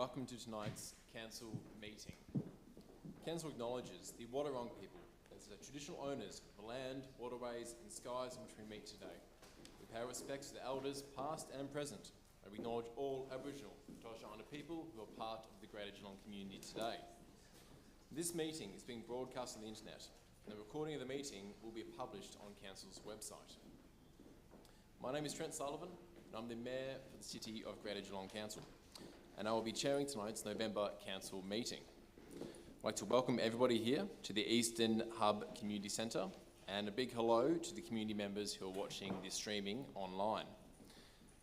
welcome to tonight's Council meeting. Council acknowledges the Wadawurrung people as the traditional owners of the land, waterways and skies in which we meet today. We pay our respects to the elders past and present, and we acknowledge all Aboriginal and Torres Strait Islander people who are part of the Greater Geelong community today. This meeting is being broadcast on the internet, and the recording of the meeting will be published on Council's website. My name is Trent Sullivan, and I'm the Mayor for the City of Greater Geelong Council, and I will be chairing tonight's November Council meeting. I'd like to welcome everybody here to the Eastern Hub Community Centre, and a big hello to the community members who are watching this streaming online.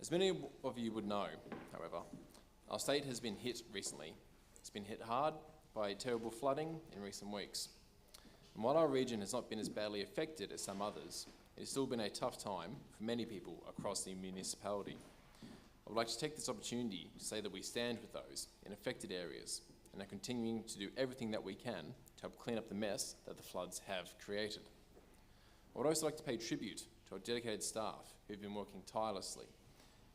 As many of you would know, however, our state has been hit recently. It's been hit hard by terrible flooding in recent weeks. And while our region has not been as badly affected as some others, it has still been a tough time for many people across the municipality. I would like to take this opportunity to say that we stand with those in affected areas and are continuing to do everything that we can to help clean up the mess that the floods have created. I would also like to pay tribute to our dedicated staff who have been working tirelessly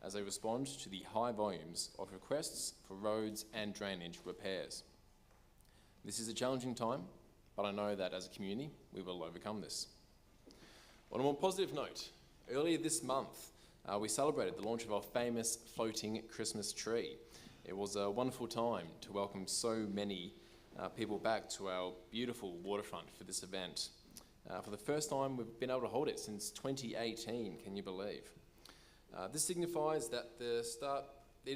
as they respond to the high volumes of requests for roads and drainage repairs. This is a challenging time, but I know that as a community we will overcome this. On a more positive note, earlier this month we celebrated the launch of our famous floating Christmas tree. It was a wonderful time to welcome so many people back to our beautiful waterfront for this event. For the first time, we've been able to hold it since 2018, can you believe? This signifies that it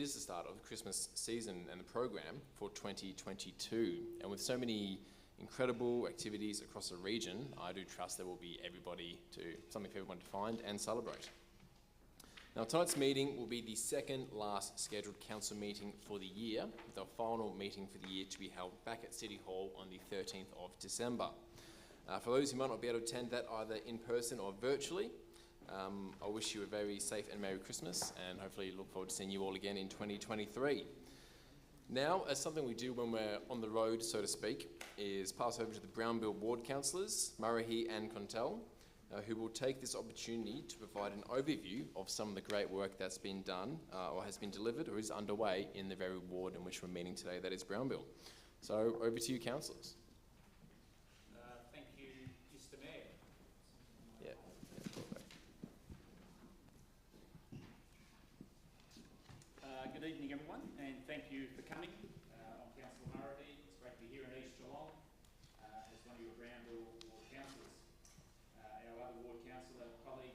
is the start of the Christmas season and the program for 2022. And with so many incredible activities across the region, I do trust there will be something for everyone to find and celebrate. Now, tonight's meeting will be the second last scheduled council meeting for the year, with our final meeting for the year to be held back at City Hall on the 13th of December. For those who might not be able to attend that either in person or virtually, I wish you a very safe and Merry Christmas, and hopefully look forward to seeing you all again in 2023. Now, as something we do when we're on the road, so to speak, is pass over to the Brownbill Ward Councillors, Murrahy and Contell, who will take this opportunity to provide an overview of some of the great work that's been done or has been delivered or is underway in the very ward in which we're meeting today, that is Brownbill. So over to you, councillors. Thank you, Mr. Mayor. Yeah. Good evening, everyone, and thank you for coming. I'm Councillor Murrahy. It's great to be here in East Geelong as one of your Brownbill Ward Councillors. Our other Ward Councillor colleague,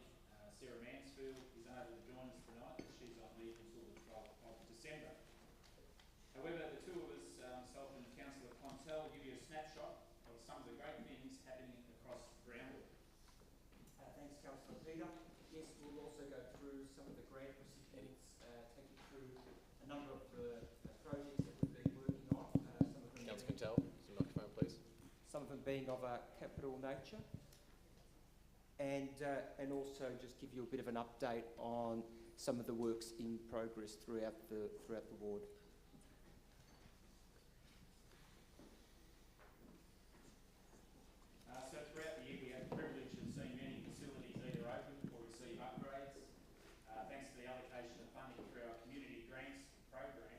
Sarah Mansfield, is unable to join us tonight as she's on leave until the 12th of December. However, the two of us, myself and Councillor Contell, give you a snapshot of some of the great things happening across Brownbill. Thanks, Councillor Peter. Yes, we'll also go through some of the grant recipients, take you through a number of the projects that we've been working on. Some of them Councillor Contell, some microphone please. Some of them being of a capital nature. And also just give you a bit of an update on some of the works in progress throughout the ward. So throughout the year we have the privilege of seeing many facilities either open or receive upgrades. Thanks to the allocation of funding through our community grants program,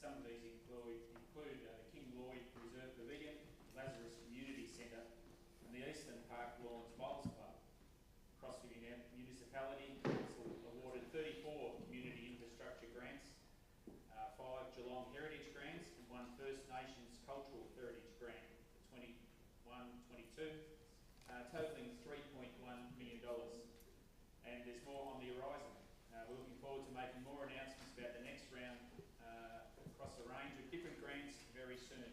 some of these include the King Lloyd Reserve Pavilion, Lazarus Community Centre and the Eastern Park Lawns Bowls Club. Across the municipality, Council awarded 34 community infrastructure grants, 5 Geelong Heritage grants and 1 First Nations Cultural Heritage grant for 21-22, totalling $3.1 million. And there's more on the horizon. We're looking forward to making more announcements about the next round across a range of different grants very soon.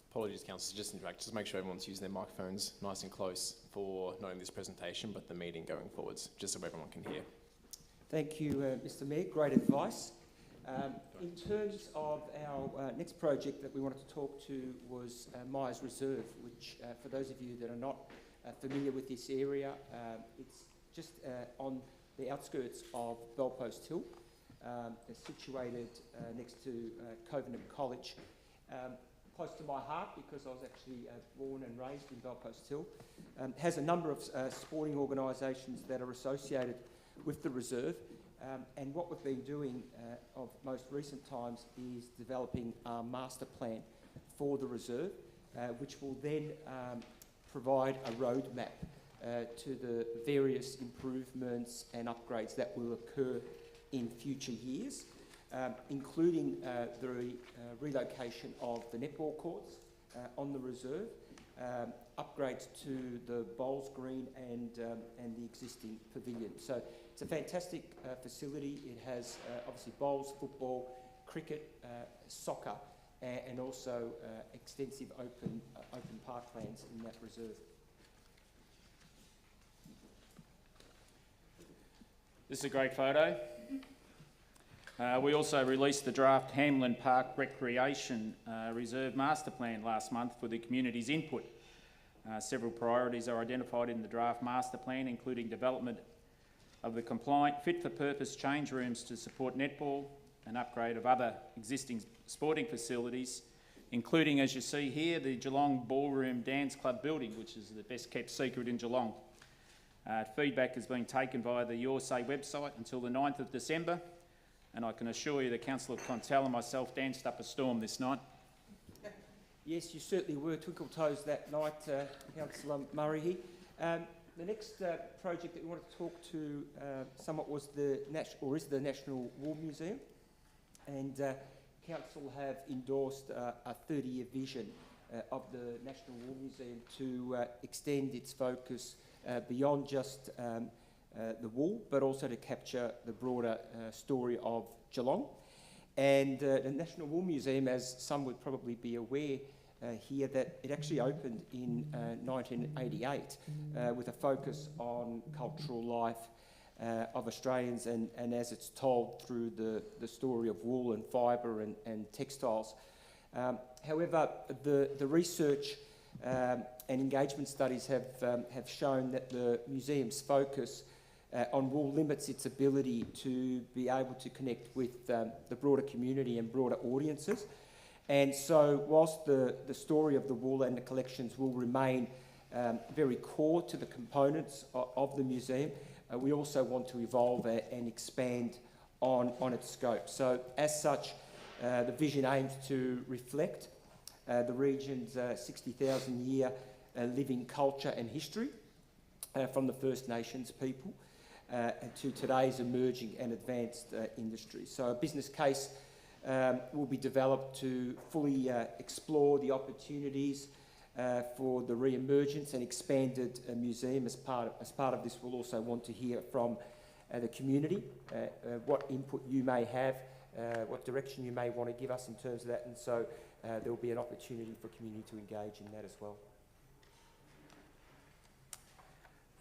Apologies, councillors, just interact. Just make sure everyone's using their microphones nice and close for not only this presentation but the meeting going forwards, just so everyone can hear. Thank you, Mr. Mayor. Great advice. In terms of our next project that we wanted to talk to was Myers Reserve, which for those of you that are not familiar with this area, it's just on the outskirts of Bellpost Hill. It's situated next to Covenant College. Close to my heart because I was actually born and raised in Bellpost Hill. Has a number of sporting organisations that are associated with the reserve, And what we've been doing of most recent times is developing a master plan for the reserve, which will then provide a roadmap to the various improvements and upgrades that will occur in future years, including the relocation of the netball courts on the reserve, upgrades to the bowls green and the existing pavilion. So it's a fantastic facility. It has obviously bowls, football, cricket, soccer, and also extensive open parklands in that reserve. This is a great photo. We also released the draft Hamlin Park Recreation Reserve Master Plan last month for the community's input. Several priorities are identified in the draft master plan, including development of the compliant fit-for-purpose change rooms to support netball, and upgrade of other existing sporting facilities, including, as you see here, the Geelong Ballroom Dance Club building, which is the best kept secret in Geelong. Feedback is being taken via the Your Say website until the 9th of December, and I can assure you that Councillor Contel and myself danced up a storm this night. Yes, you certainly were twinkle toes that night, Councillor Murray. The next project that we wanted to talk to somewhat was the National War Museum, and Council have endorsed a 30-year vision of the National War Museum to extend its focus beyond just the wool, but also to capture the broader story of Geelong. And the National War Museum, as some would probably be aware here, that it actually opened in 1988 with a focus on cultural life of Australians, and as it's told through the story of wool and fibre and textiles. However, the research and engagement studies have shown that the museum's focus on wool limits its ability to be able to connect with the broader community and broader audiences. And so whilst the story of the wool and the collections will remain very core to the components of the museum, we also want to evolve and expand on its scope. So as such, the vision aims to reflect the region's 60,000-year living culture and history from the First Nations people to today's emerging and advanced industries. So a business case will be developed to fully explore the opportunities for the re-emergence and expanded museum. As part of this, we'll also want to hear from the community, what input you may have, what direction you may want to give us in terms of that, and so there will be an opportunity for community to engage in that as well.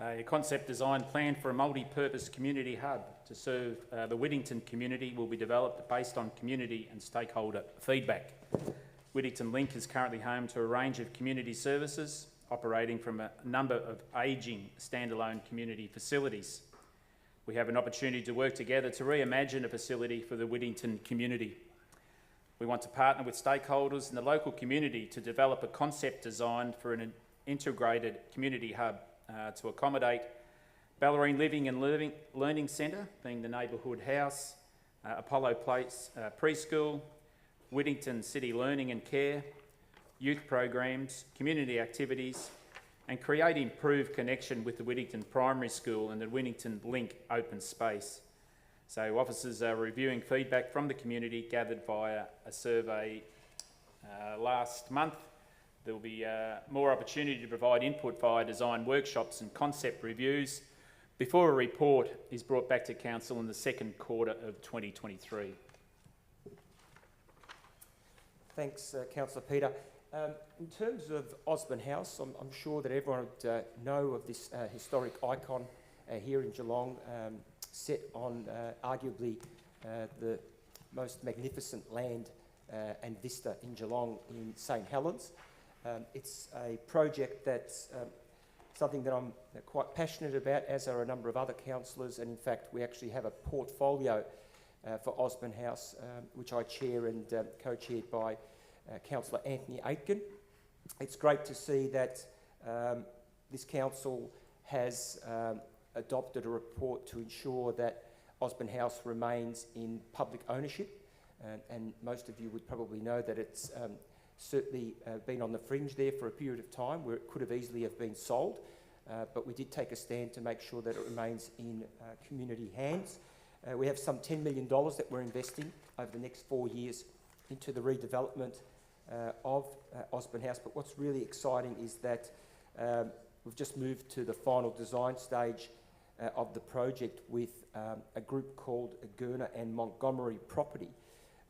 A concept design plan for a multi-purpose community hub to serve the Whittington community will be developed based on community and stakeholder feedback. Whittington Link is currently home to a range of community services operating from a number of ageing standalone community facilities. We have an opportunity to work together to reimagine a facility for the Whittington community. We want to partner with stakeholders in the local community to develop a concept design for an integrated community hub to accommodate Bellarine Living and Learning Centre, being the neighbourhood house, Apollo Place preschool, Whittington City Learning and Care, youth programs, community activities, and create improved connection with the Whittington Primary School and the Whittington Link open space. So officers are reviewing feedback from the community gathered via a survey last month. There will be more opportunity to provide input via design workshops and concept reviews before a report is brought back to Council in the second quarter of 2023. Thanks, Councillor Peter. In terms of Osborne House, I'm sure that everyone would know of this historic icon here in Geelong, set on arguably the most magnificent land and vista in Geelong in St Helens. It's a project that's something that I'm quite passionate about, as are a number of other councillors, and in fact we actually have a portfolio for Osborne House, which I chair and co-chaired by Councillor Anthony Aitken. It's great to see that this council has adopted a report to ensure that Osborne House remains in public ownership, and most of you would probably know that it's certainly been on the fringe there for a period of time where it could have easily have been sold, but we did take a stand to make sure that it remains in community hands. We have some $10 million that we're investing over the next 4 years into the redevelopment of Osborne House, but what's really exciting is that we've just moved to the final design stage of the project with a group called Gurner and Montgomery Property,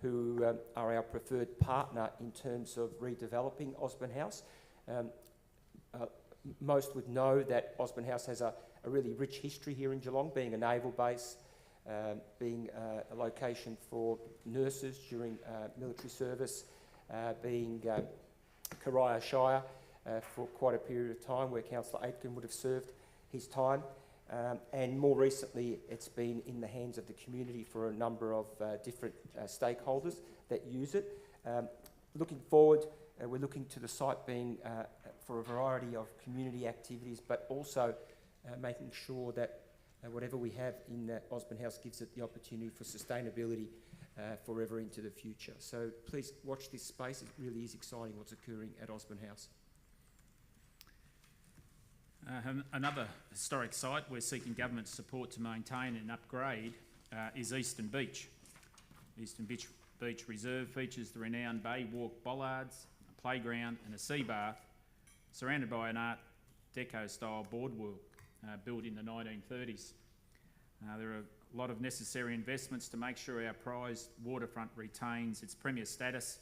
who are our preferred partner in terms of redeveloping Osborne House. Most would know that Osborne House has a really rich history here in Geelong, being a naval base, being a location for nurses during military service, being Caraya Shire for quite a period of time where Councillor Aitken would have served his time. And more recently, it's been in the hands of the community for a number of different stakeholders that use it. Looking forward, we're looking to the site being for a variety of community activities, but also making sure that whatever we have in Osborne House gives it the opportunity for sustainability forever into the future. So please watch this space. It really is exciting what's occurring at Osborne House. Another historic site we're seeking government support to maintain and upgrade is Eastern Beach. Eastern Beach Reserve features the renowned Bay Walk bollards, a playground and a sea bath surrounded by an Art Deco style boardwalk built in the 1930s. There are a lot of necessary investments to make sure our prized waterfront retains its premier status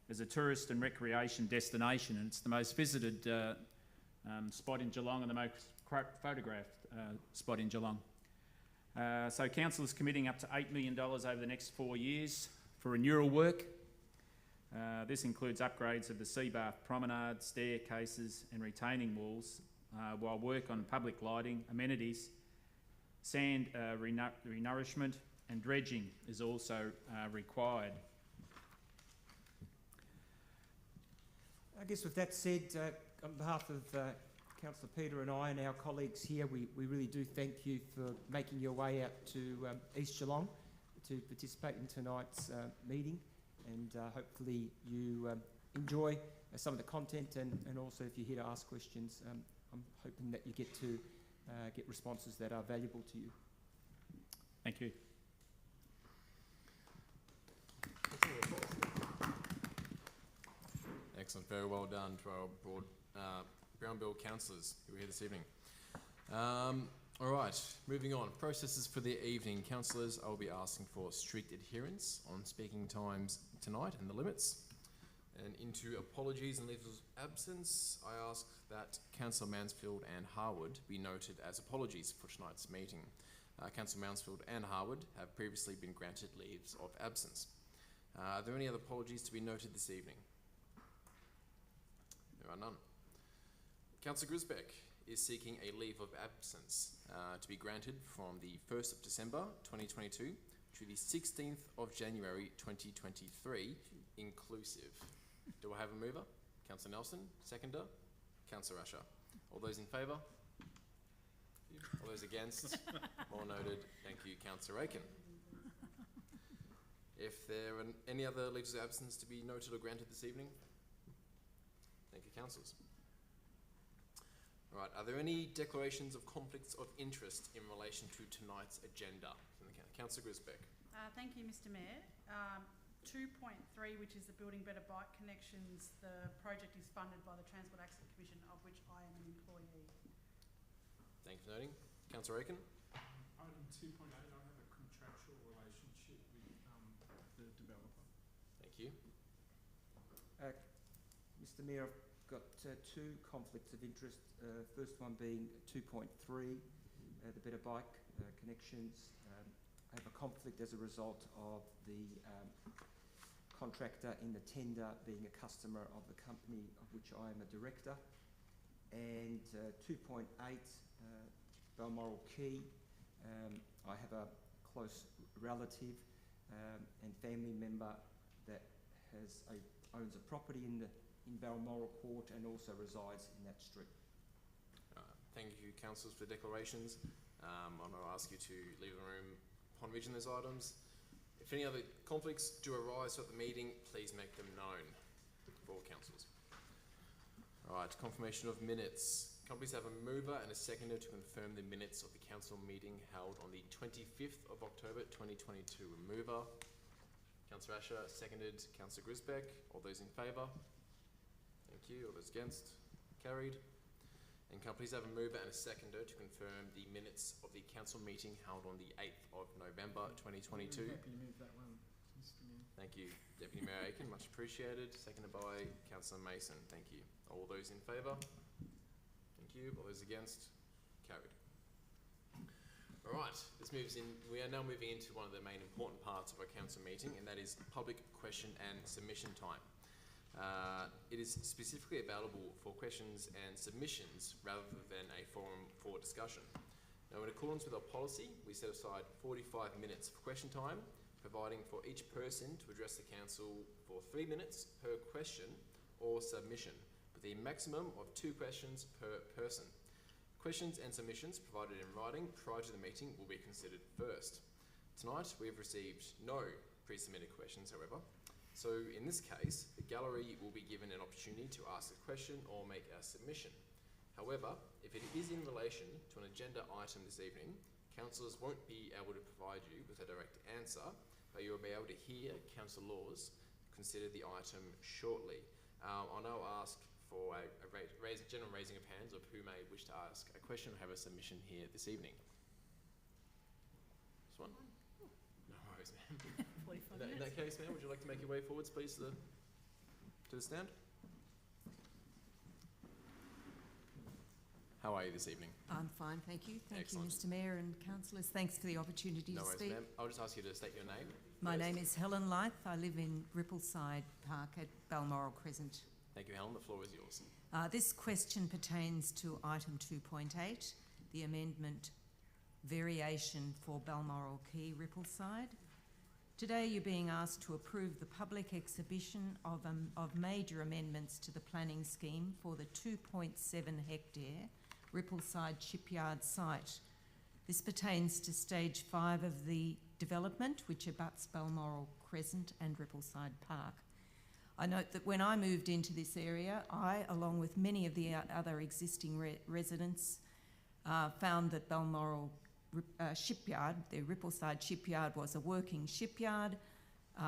as a tourist and recreation destination, and it's the most visited spot in Geelong and the most photographed spot in Geelong. So Council is committing up to $8 million over the next 4 years for renewal work. This includes upgrades of the sea bath promenade, staircases and retaining walls, while work on public lighting, amenities, sand renourishment and dredging is also required. I guess with that said, on behalf of Councillor Peter and I and our colleagues here, we really do thank you for making your way out to East Geelong to participate in tonight's meeting, and hopefully you enjoy some of the content, and also if you're here to ask questions, I'm hoping that you get to get responses that are valuable to you. Thank you. Excellent, very well done to our Brown Bill councillors who are here this evening. All right, moving on. Processes for the evening. Councillors, I will be asking for strict adherence on speaking times tonight and the limits. And into apologies and leaves of absence, I ask that Councillor Mansfield and Harwood be noted as apologies for tonight's meeting. Councillor Mansfield and Harwood have previously been granted leaves of absence. Are there any other apologies to be noted this evening? There are none. Councillor Grisbeck is seeking a leave of absence to be granted from the 1st of December 2022 to the 16th of January 2023 inclusive. Do I have a mover? Councillor Nelson. Seconder? Councillor Asher. All those in favour? All those against? All noted. Thank you, Councillor Aiken. If there are any other leaves of absence to be noted or granted this evening? Thank you, councillors. All right, are there any declarations of conflicts of interest in relation to tonight's agenda? Councillor Grisbeck. Thank you, Mr Mayor. 2.3, which is the Building Better Bike Connections, the project is funded by the Transport Accident Commission, of which I am an employee. Thank you for noting. Councillor Aiken. Item 2.8, I have a contractual relationship with the developer. Thank you. Mr Mayor, I've got two conflicts of interest. First one being 2.3, the Better Bike Connections. I have a conflict as a result of the contractor in the tender being a customer of the company of which I am a director. And 2.8, Balmoral Quay. I have a close relative and family member that owns a property in Balmoral Court and also resides in that street. Thank you, councillors, for the declarations. I'm going to ask you to leave the room upon reaching those items. If any other conflicts do arise throughout the meeting, please make them known for all councillors. Alright, confirmation of minutes. Companies have a mover and a seconder to confirm the minutes of the council meeting held on the 25th of October 2022. A mover, Councillor Asher, seconded Councillor Grisbeck. All those in favour? Thank you. All those against? Carried. And companies have a mover and a seconder to confirm the minutes of the council meeting held on the 8th of November 2022. Happy to move that one, Mr. Mayor. Thank you, Deputy Mayor Aiken, much appreciated. Seconded by Councillor Mason. Thank you. All those in favour? Thank you. All those against? Carried. Alright, we are now moving into one of the main important parts of our council meeting, and that is public question and submission time. It is specifically available for questions and submissions rather than a forum for discussion. Now, in accordance with our policy, we set aside 45 minutes for question time, providing for each person to address the council for 3 minutes per question or submission, with a maximum of 2 questions per person. Questions and submissions provided in writing prior to the meeting will be considered first. Tonight, we have received no pre-submitted questions, however. So in this case, the gallery will be given an opportunity to ask a question or make a submission. However, if it is in relation to an agenda item this evening, councillors won't be able to provide you with a direct answer, but you will be able to hear Councillor Laws consider the item shortly. I'll now ask for a general raising of hands of who may wish to ask a question or have a submission here this evening. This one? No worries, ma'am. 45 In that case, ma'am, would you like to make your way forwards, please, to the stand? How are you this evening? I'm fine, thank you. Thank Excellent. you, Mr. Mayor and councillors. Thanks for the opportunity No to worries, speak. ma'am. I'll just ask you to state your name. My first. name is Helen Lyth. I live in Rippleside Park at Balmoral Crescent. Thank you, Helen. The floor is yours. This question pertains to item 2.8, the amendment variation for Balmoral Quay, Rippleside. Today you're being asked to approve the public exhibition of major amendments to the planning scheme for the 2.7 hectare Rippleside shipyard site. This pertains to stage 5 of the development, which abuts Balmoral Crescent and Rippleside Park. I note that when I moved into this area, I, along with many of the other existing residents, found that Balmoral shipyard, the Rippleside shipyard, was a working shipyard.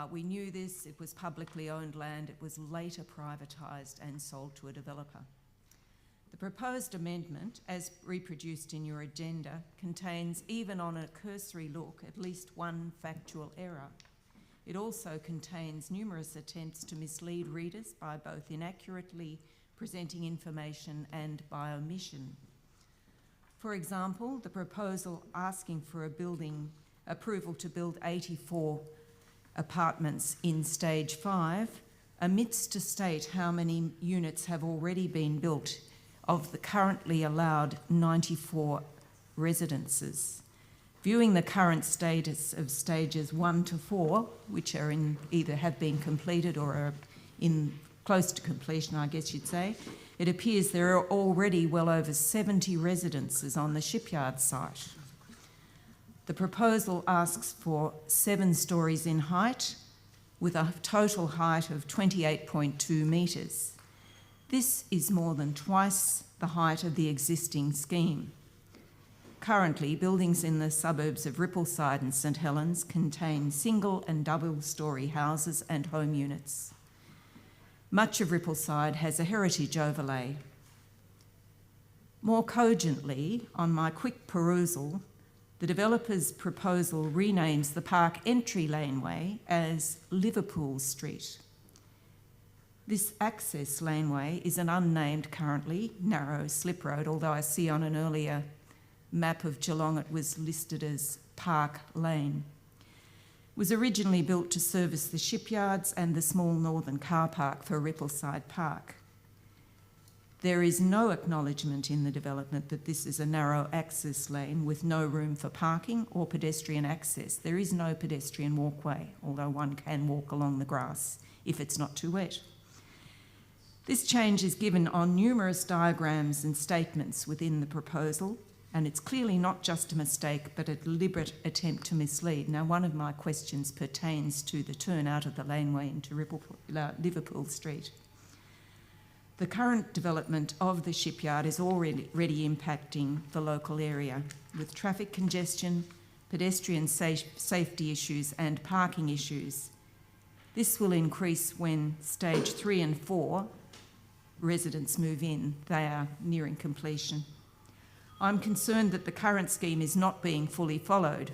We knew this. It was publicly owned land. It was later privatised and sold to a developer. The proposed amendment, as reproduced in your agenda, contains, even on a cursory look, at least one factual error. It also contains numerous attempts to mislead readers by both inaccurately presenting information and by omission. For example, the proposal asking for approval to build 84 apartments in stage 5 omits to state how many units have already been built of the currently allowed 94 residences. Viewing the current status of stages 1 to 4, which are either have been completed or are in close to completion, I guess you'd say, it appears there are already well over 70 residences on the shipyard site. The proposal asks for 7 stories in height with a total height of 28.2 metres. This is more than twice the height of the existing scheme. Currently, buildings in the suburbs of Rippleside and St Helens contain single and double-storey houses and home units. Much of Rippleside has a heritage overlay. More cogently, on my quick perusal, the developer's proposal renames the park entry laneway as Liverpool Street. This access laneway is an unnamed, currently narrow slip road, although I see on an earlier map of Geelong it was listed as Park Lane. It was originally built to service the shipyards and the small northern car park for Rippleside Park. There is no acknowledgement in the development that this is a narrow access lane with no room for parking or pedestrian access. There is no pedestrian walkway, although one can walk along the grass if it's not too wet. This change is given on numerous diagrams and statements within the proposal, And it's clearly not just a mistake, but a deliberate attempt to mislead. Now, one of my questions pertains to the turn out of the laneway into Liverpool Street. The current development of the shipyard is already impacting the local area with traffic congestion, pedestrian safety issues and parking issues. This will increase when stage 3 and 4 residents move in. They are nearing completion. I'm concerned that the current scheme is not being fully followed,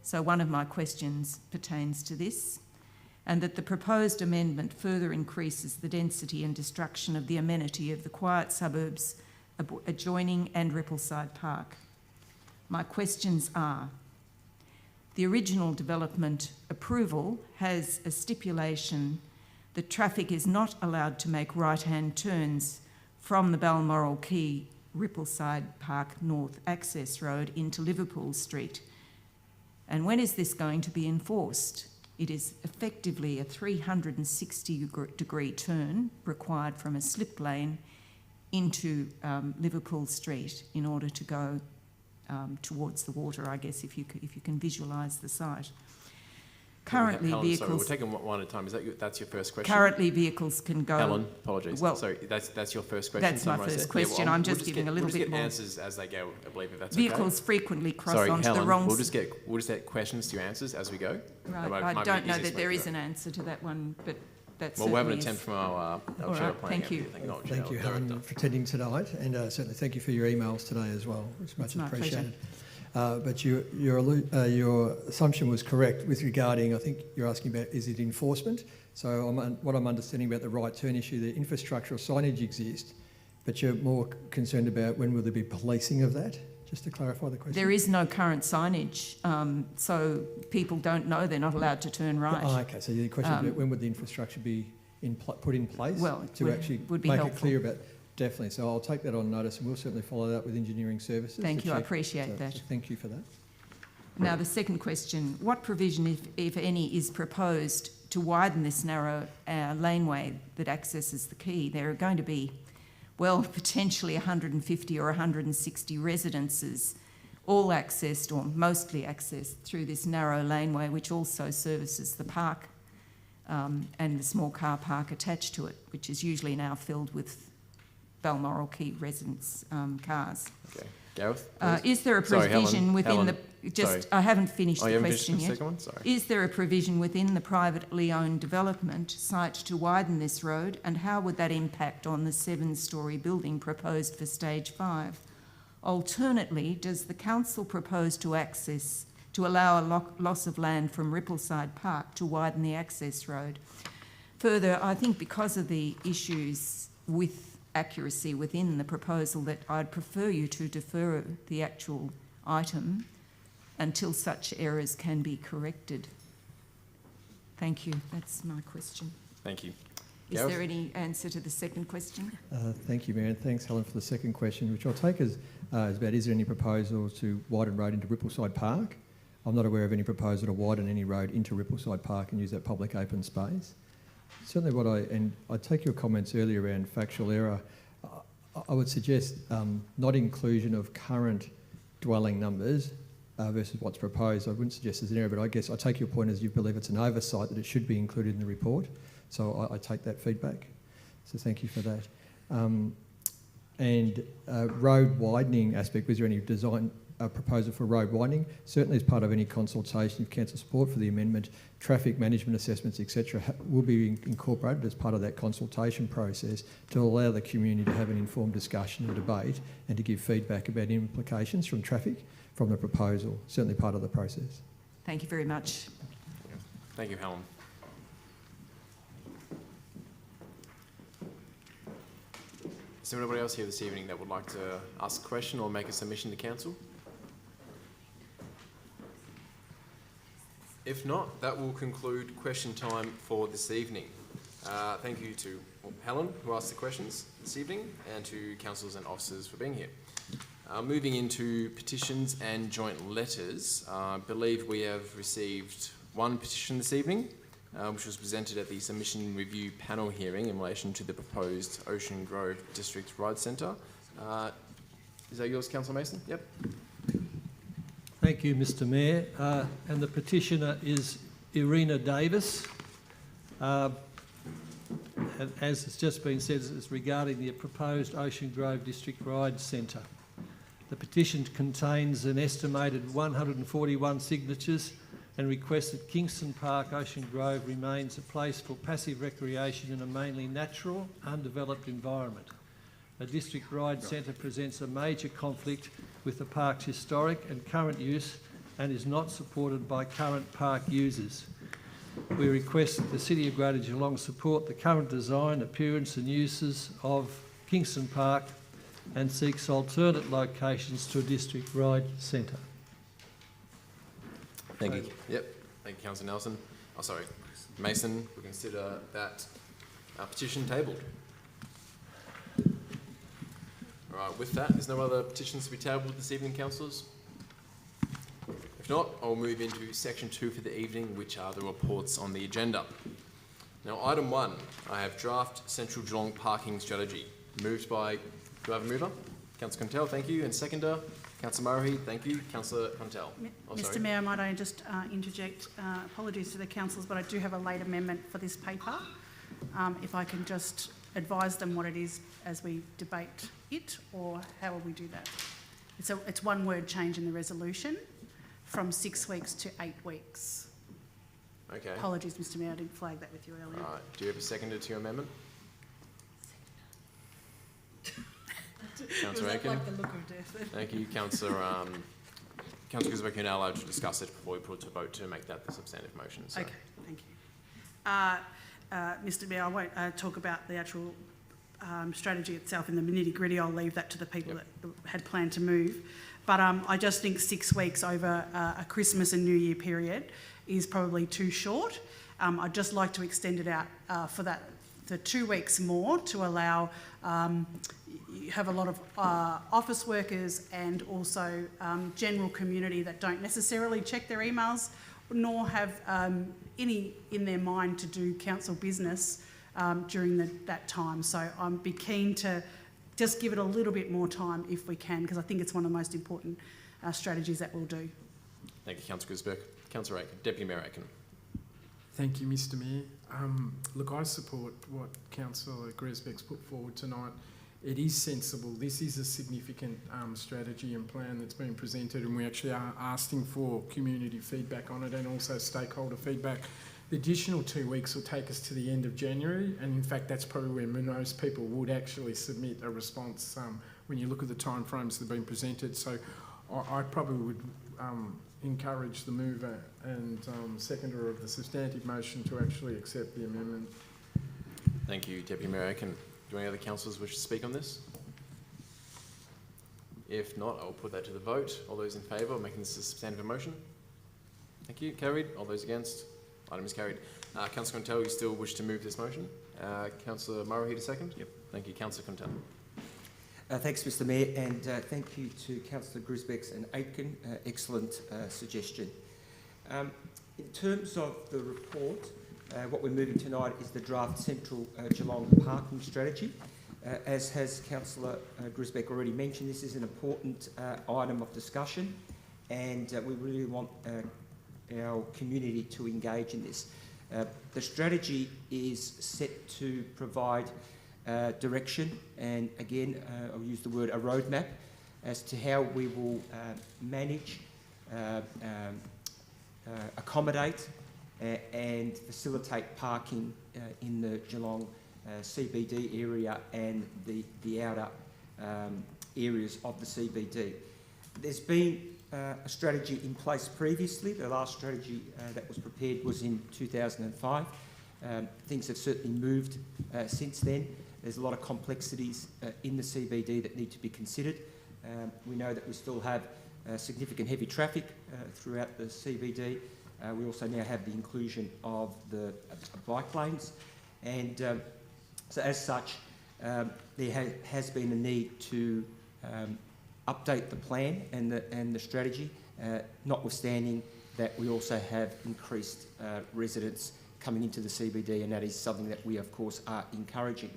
so one of my questions pertains to this, and that the proposed amendment further increases the density and destruction of the amenity of the quiet suburbs adjoining and Rippleside Park. My questions are: the original development approval has a stipulation that traffic is not allowed to make right-hand turns from the Balmoral Quay Rippleside Park North Access Road into Liverpool Street. And when is this going to be enforced? It is effectively a 360-degree turn required from a slip lane into Liverpool Street in order to go towards the water, I guess, if you can visualise the site. Currently, Helen, vehicles. Sorry, we'll take them one at a time. That's your first question? Currently, vehicles can go. Helen, apologies. Well, sorry, that's your first question. That's my first question. I'm just giving a little bit more. We'll just get answers as they go, I believe, if that's Vehicles okay. frequently cross Sorry, onto Helen, the wrong. We'll just get questions to your answers as we go. Right. I don't know that there is an answer to that one, but that's. Well, we'll have an attempt from our All shadow right, planning. thank you. Thank you, Helen, for attending tonight, and certainly thank you for your emails today as well. It's much appreciated. But your assumption was correct with regarding, I think you're asking about, is it enforcement? So what I'm understanding about the right turn issue, the infrastructural signage exists, but you're more concerned about when will there be policing of that? Just to clarify the question. There is no current signage, so people don't know they're not allowed to turn right. Oh, okay, so the question is about when would the infrastructure be put in place to actually make it clear about. Definitely. So I'll take that on notice, and we'll certainly follow that up with engineering services. Thank you. I appreciate that. So thank you for that. Now, the second question: what provision, if any, is proposed to widen this narrow laneway that accesses the quay? There are going to be, well, potentially 150 or 160 residences, all accessed or mostly accessed through this narrow laneway, which also services the park and the small car park attached to it, which is usually now filled with Balmoral Quay residents' cars. Okay. Gareth, is there a provision within the... I haven't finished the question yet. Second one? Sorry. Is there a provision within the privately owned development site to widen this road, and how would that impact on the 7-storey building proposed for stage 5? Alternately, does the council propose to allow a loss of land from Rippleside Park to widen the access road? Further, I think because of the issues with accuracy within the proposal, that I'd prefer you to defer the actual item until such errors can be corrected. Thank you. That's my question. Thank you. Is Gareth? there any answer to the second question? Thank you, Marion. Thanks, Helen, for the second question, which I'll take as about, is there any proposal to widen road into Rippleside Park? I'm not aware of any proposal to widen any road into Rippleside Park and use that public open space. Certainly I take your comments earlier around factual error. I would suggest not inclusion of current dwelling numbers versus what's proposed. I wouldn't suggest there's an error, but I guess I take your point as you believe it's an oversight that it should be included in the report. So I take that feedback. So thank you for that. Road widening aspect, was there any design proposal for road widening? Certainly as part of any consultation of council support for the amendment, traffic management assessments, etc., will be incorporated as part of that consultation process to allow the community to have an informed discussion and debate and to give feedback about implications from traffic from the proposal. Certainly part of the process. Thank you very much. Thank you, Helen. Is there anybody else here this evening that would like to ask a question or make a submission to council? If not, that will conclude question time for this evening. Thank you to Helen, who asked the questions this evening, and to councillors and officers for being here. Moving into petitions and joint letters, I believe we have received one petition this evening, which was presented at the Submission Review Panel hearing in relation to the proposed Ocean Grove District Ride Centre. Is that yours, Councillor Mason? Yep. Thank you, Mr Mayor. And the petitioner is Irina Davis. And as has just been said, it's regarding the proposed Ocean Grove District Ride Centre. The petition contains an estimated 141 signatures and requests that Kingston Park, Ocean Grove remains a place for passive recreation in a mainly natural, undeveloped environment. A district ride centre presents a major conflict with the park's historic and current use and is not supported by current park users. We request that the City of Greater Geelong support the current design, appearance and uses of Kingston Park and seeks alternate locations to a district ride centre. Thank you. Yep. Thank you, Councillor Nelson. Oh, sorry, Mason. We consider that petition tabled. All right. With that, there's no other petitions to be tabled this evening, councillors. If not, I'll move into section 2 for the evening, which are the reports on the agenda. Now, item 1, I have draft Central Geelong parking strategy. Moved by, do I have a mover? Councillor Contel, thank you. And seconder, Councillor Murray, thank you. Councillor Contel. Mr Mayor, might I just interject, apologies to the councillors, but I do have a late amendment for this paper. If I can just advise them what it is as we debate it, or how will we do that? It's one word change in the resolution from 6 weeks to 8 weeks. Okay. Apologies, Mr Mayor, I didn't flag that with you earlier. All right. Do you have a seconder to your amendment? Councillor Aiken. Like the look of death. Thank you, Councillor. Councillor Grisbeck, you're now allowed to discuss it before we put it to vote to make that the substantive motion. So. Okay, thank you. Mr Mayor, I won't talk about the actual strategy itself in the nitty-gritty. I'll leave that to the people that had planned to move. But I just think 6 weeks over a Christmas and New Year period is probably too short. I'd just like to extend it out for 2 weeks more to allow you have a lot of office workers and also general community that don't necessarily check their emails nor have any in their mind to do council business during that time. So I'd be keen to just give it a little bit more time if we can, because I think it's one of the most important strategies that we'll do. Thank you, Councillor Grisbeck. Councillor Aiken, Deputy Mayor Aiken. Thank you, Mr Mayor. Look, I support what Councillor Grisbeck's put forward tonight. It is sensible. This is a significant strategy and plan that's been presented, and we actually are asking for community feedback on it and also stakeholder feedback. The additional 2 weeks will take us to the end of January, and in fact that's probably when most people would actually submit a response when you look at the timeframes that have been presented. So I probably would encourage the mover and seconder of the substantive motion to actually accept the amendment. Thank you, Deputy Mayor Aiken. Do any other councillors wish to speak on this? If not, I'll put that to the vote. All those in favour of making this a substantive motion? Thank you. Carried. All those against? Item is carried. Councillor Contel, you still wish to move this motion? Councillor Murray to second? Yep. Thank you. Councillor Contel. Thanks, Mr Mayor, and thank you to Councillor Grisbeck and Aitken. Excellent suggestion. In terms of the report, what we're moving tonight is the draft Central Geelong parking strategy. As has Councillor Grisbeck already mentioned, this is an important item of discussion, and we really want our community to engage in this. The strategy is set to provide direction, and again, I'll use the word a roadmap as to how we will manage, accommodate and facilitate parking in the Geelong CBD area and the outer areas of the CBD. There's been a strategy in place previously. The last strategy that was prepared was in 2005. Things have certainly moved since then. There's a lot of complexities in the CBD that need to be considered. We know that we still have significant heavy traffic throughout the CBD. We also now have the inclusion of the bike lanes, and so as such there has been a need to update the plan and the strategy, notwithstanding that we also have increased residents coming into the CBD, and that is something that we of course are encouraging.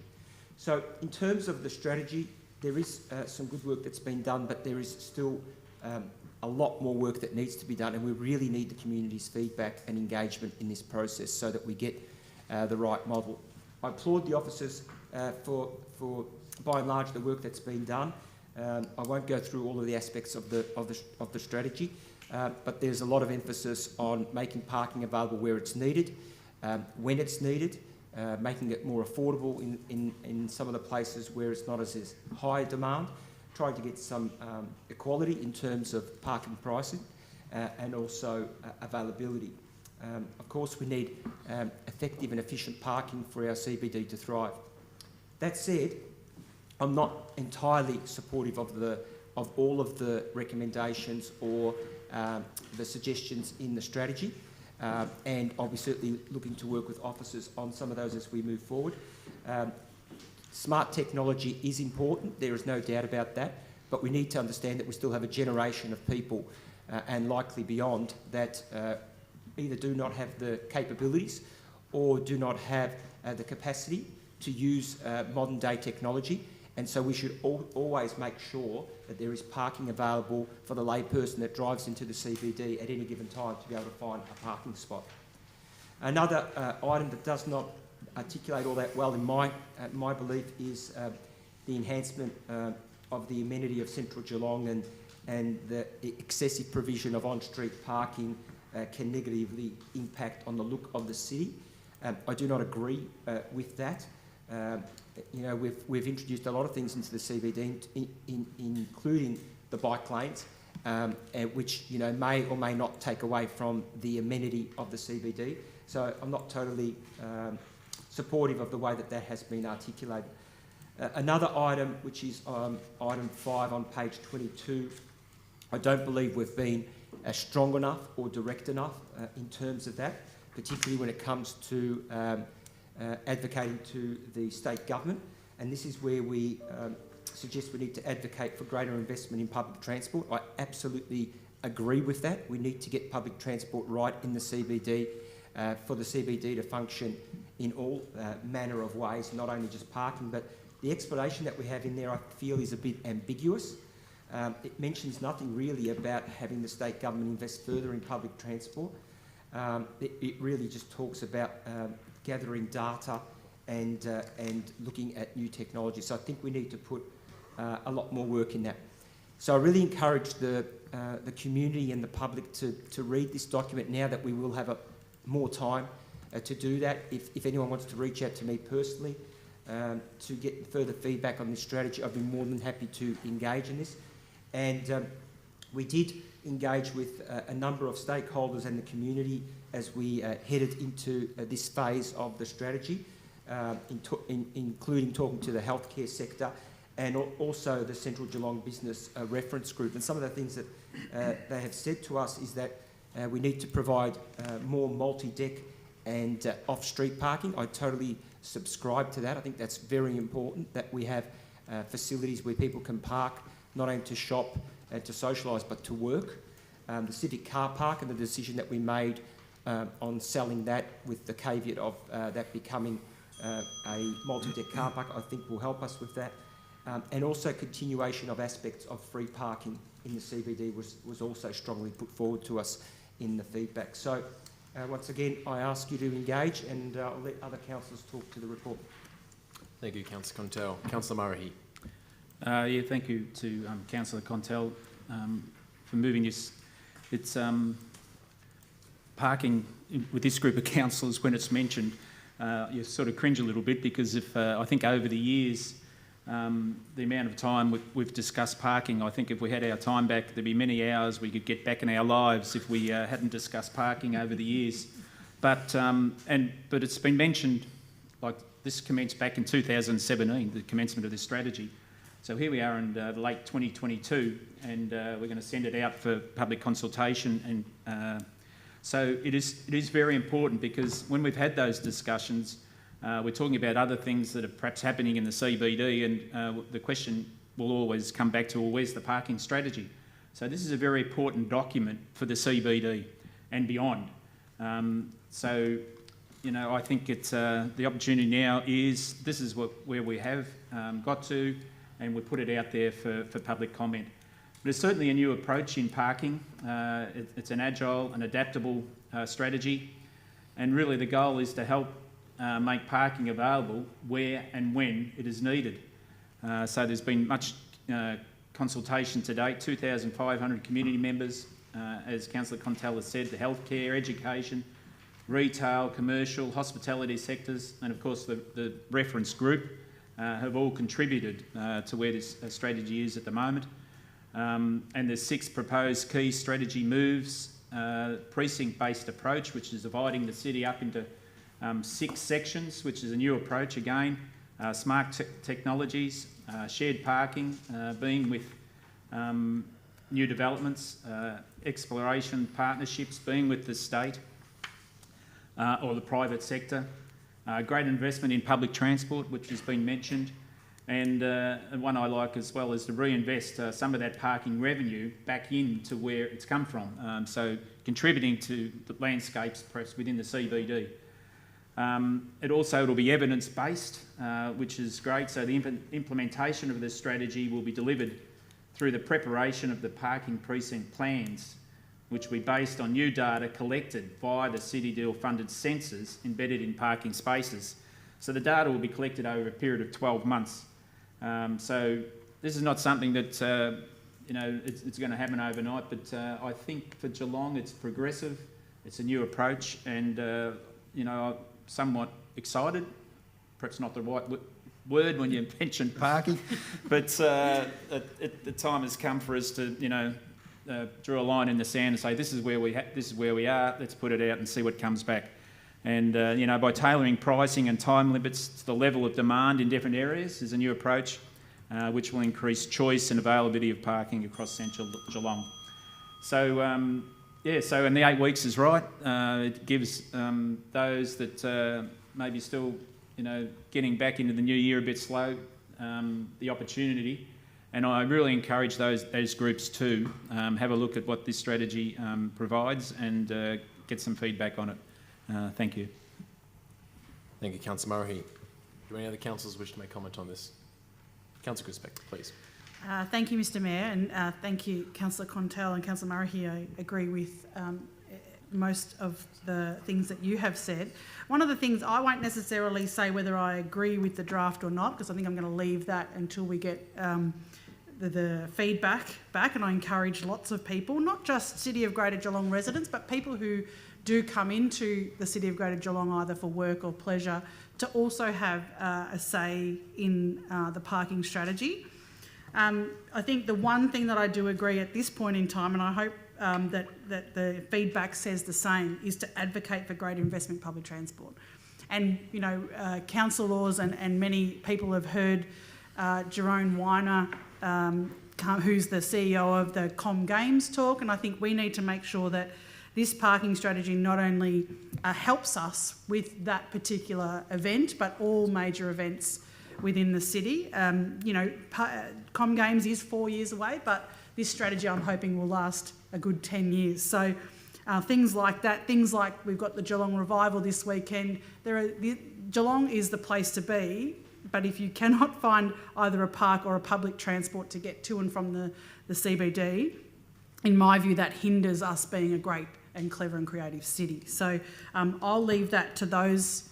So in terms of the strategy, there is some good work that's been done, but there is still a lot more work that needs to be done, and we really need the community's feedback and engagement in this process so that we get the right model. I applaud the officers for by and large the work that's been done. I won't go through all of the aspects of the strategy, but there's a lot of emphasis on making parking available where it's needed, when it's needed, making it more affordable in some of the places where it's not as high demand, trying to get some equality in terms of parking pricing and also availability. Of course, we need effective and efficient parking for our CBD to thrive. That said, I'm not entirely supportive of all of the recommendations or the suggestions in the strategy, and I'll be certainly looking to work with officers on some of those as we move forward. Smart technology is important, there is no doubt about that, but we need to understand that we still have a generation of people and likely beyond that either do not have the capabilities or do not have the capacity to use modern day technology, and so we should always make sure that there is parking available for the layperson that drives into the CBD at any given time to be able to find a parking spot. Another item that does not articulate all that well in my belief is the enhancement of the amenity of central Geelong, and the excessive provision of on-street parking can negatively impact on the look of the city. I do not agree with that. You know, we've introduced a lot of things into the CBD, including the bike lanes, which, you know, may or may not take away from the amenity of the CBD. So I'm not totally supportive of the way that has been articulated. Another item, which is item 5 on page 22, I don't believe we've been strong enough or direct enough in terms of that, particularly when it comes to advocating to the state government, and this is where we suggest we need to advocate for greater investment in public transport. I absolutely agree with that. We need to get public transport right in the CBD for the CBD to function in all manner of ways, not only just parking, but the explanation that we have in there I feel is a bit ambiguous. It mentions nothing really about having the state government invest further in public transport. It really just talks about gathering data and looking at new technology. So I think we need to put a lot more work in that. So I really encourage the community and the public to read this document now that we will have more time to do that. If anyone wants to reach out to me personally to get further feedback on this strategy, I'd be more than happy to engage in this. And we did engage with a number of stakeholders and the community as we headed into this phase of the strategy, including talking to the healthcare sector and also the Central Geelong Business Reference Group. And some of the things that they have said to us is that we need to provide more multi-deck and off-street parking. I totally subscribe to that. I think that's very important, that we have facilities where people can park not only to shop and to socialise but to work. The civic car park and the decision that we made on selling that with the caveat of that becoming a multi-deck car park, I think will help us with that. And also continuation of aspects of free parking in the CBD was also strongly put forward to us in the feedback. So once again, I ask you to engage, and I'll let other councillors talk to the report. Thank you, Councillor Contell. Councillor Murray. Yeah, thank you to Councillor Contell for moving this. It's parking with this group of councillors, when it's mentioned, you sort of cringe a little bit, because if I think over the years, the amount of time we've discussed parking, I think if we had our time back, there'd be many hours we could get back in our lives if we hadn't discussed parking over the years. But it's been mentioned, like this commenced back in 2017, the commencement of this strategy. So here we are in late 2022, and we're going to send it out for public consultation. And so it is very important, because when we've had those discussions, we're talking about other things that are perhaps happening in the CBD, and the question will always come back to, well, where's the parking strategy? So this is a very important document for the CBD and beyond. So, you know, I think it's the opportunity now is, this is where we have got to. and we put it out there for public comment. But it's certainly a new approach in parking. It's an agile and adaptable strategy, and really the goal is to help make parking available where and when it is needed. So there's been much consultation to date, 2,500 community members, as Councillor Contell has said, the healthcare, education, retail, commercial, hospitality sectors, and of course the reference group have all contributed to where this strategy is at the moment. And there's 6 proposed key strategy moves, precinct-based approach, which is dividing the city up into 6 sections, which is a new approach again, smart technologies, shared parking, being with new developments, exploration partnerships, being with the state or the private sector, great investment in public transport, which has been mentioned, and one I like as well is to reinvest some of that parking revenue back into where it's come from, so contributing to the landscapes perhaps within the CBD. It'll be evidence-based, which is great, so the implementation of this strategy will be delivered through the preparation of the parking precinct plans, which will be based on new data collected via the City Deal funded sensors embedded in parking spaces. So the data will be collected over a period of 12 months. So this is not something that it's going to happen overnight, but I think for Geelong it's progressive, it's a new approach, and I'm somewhat excited, perhaps not the right word when you mention parking, but the time has come for us to draw a line in the sand and say this is where we are. Let's put it out and see what comes back. And by tailoring pricing and time limits to the level of demand in different areas is a new approach, which will increase choice and availability of parking across central Geelong. So and the 8 weeks is right. It gives those that maybe still getting back into the new year a bit slow the opportunity. And I really encourage those groups to have a look at what this strategy provides and get some feedback on it. Thank you. Thank you, Councillor Murray. Do any other councillors wish to make comment on this? Councillor Grisbeck, please. Thank you, Mr Mayor, and thank you, Councillor Contell and Councillor Murray. I agree with most of the things that you have said. One of the things, I won't necessarily say whether I agree with the draft or not, because I think I'm going to leave that until we get the feedback back, and I encourage lots of people, not just City of Greater Geelong residents, but people who do come into the City of Greater Geelong either for work or pleasure, to also have a say in the parking strategy. I think the one thing that I do agree at this point in time, and I hope that the feedback says the same, is to advocate for greater investment in public transport. And, councillors and many people have heard Jerome Weiner, who's the CEO of the Com Games, talk, and I think we need to make sure that this parking strategy not only helps us with that particular event, but all major events within the city. Com Games is 4 years away, but this strategy I'm hoping will last a good 10 years. So things like that, things like we've got the Geelong Revival this weekend. Geelong is the place to be, but if you cannot find either a park or a public transport to get to and from the CBD, in my view, that hinders us being a great and clever and creative city. So I'll leave that to those,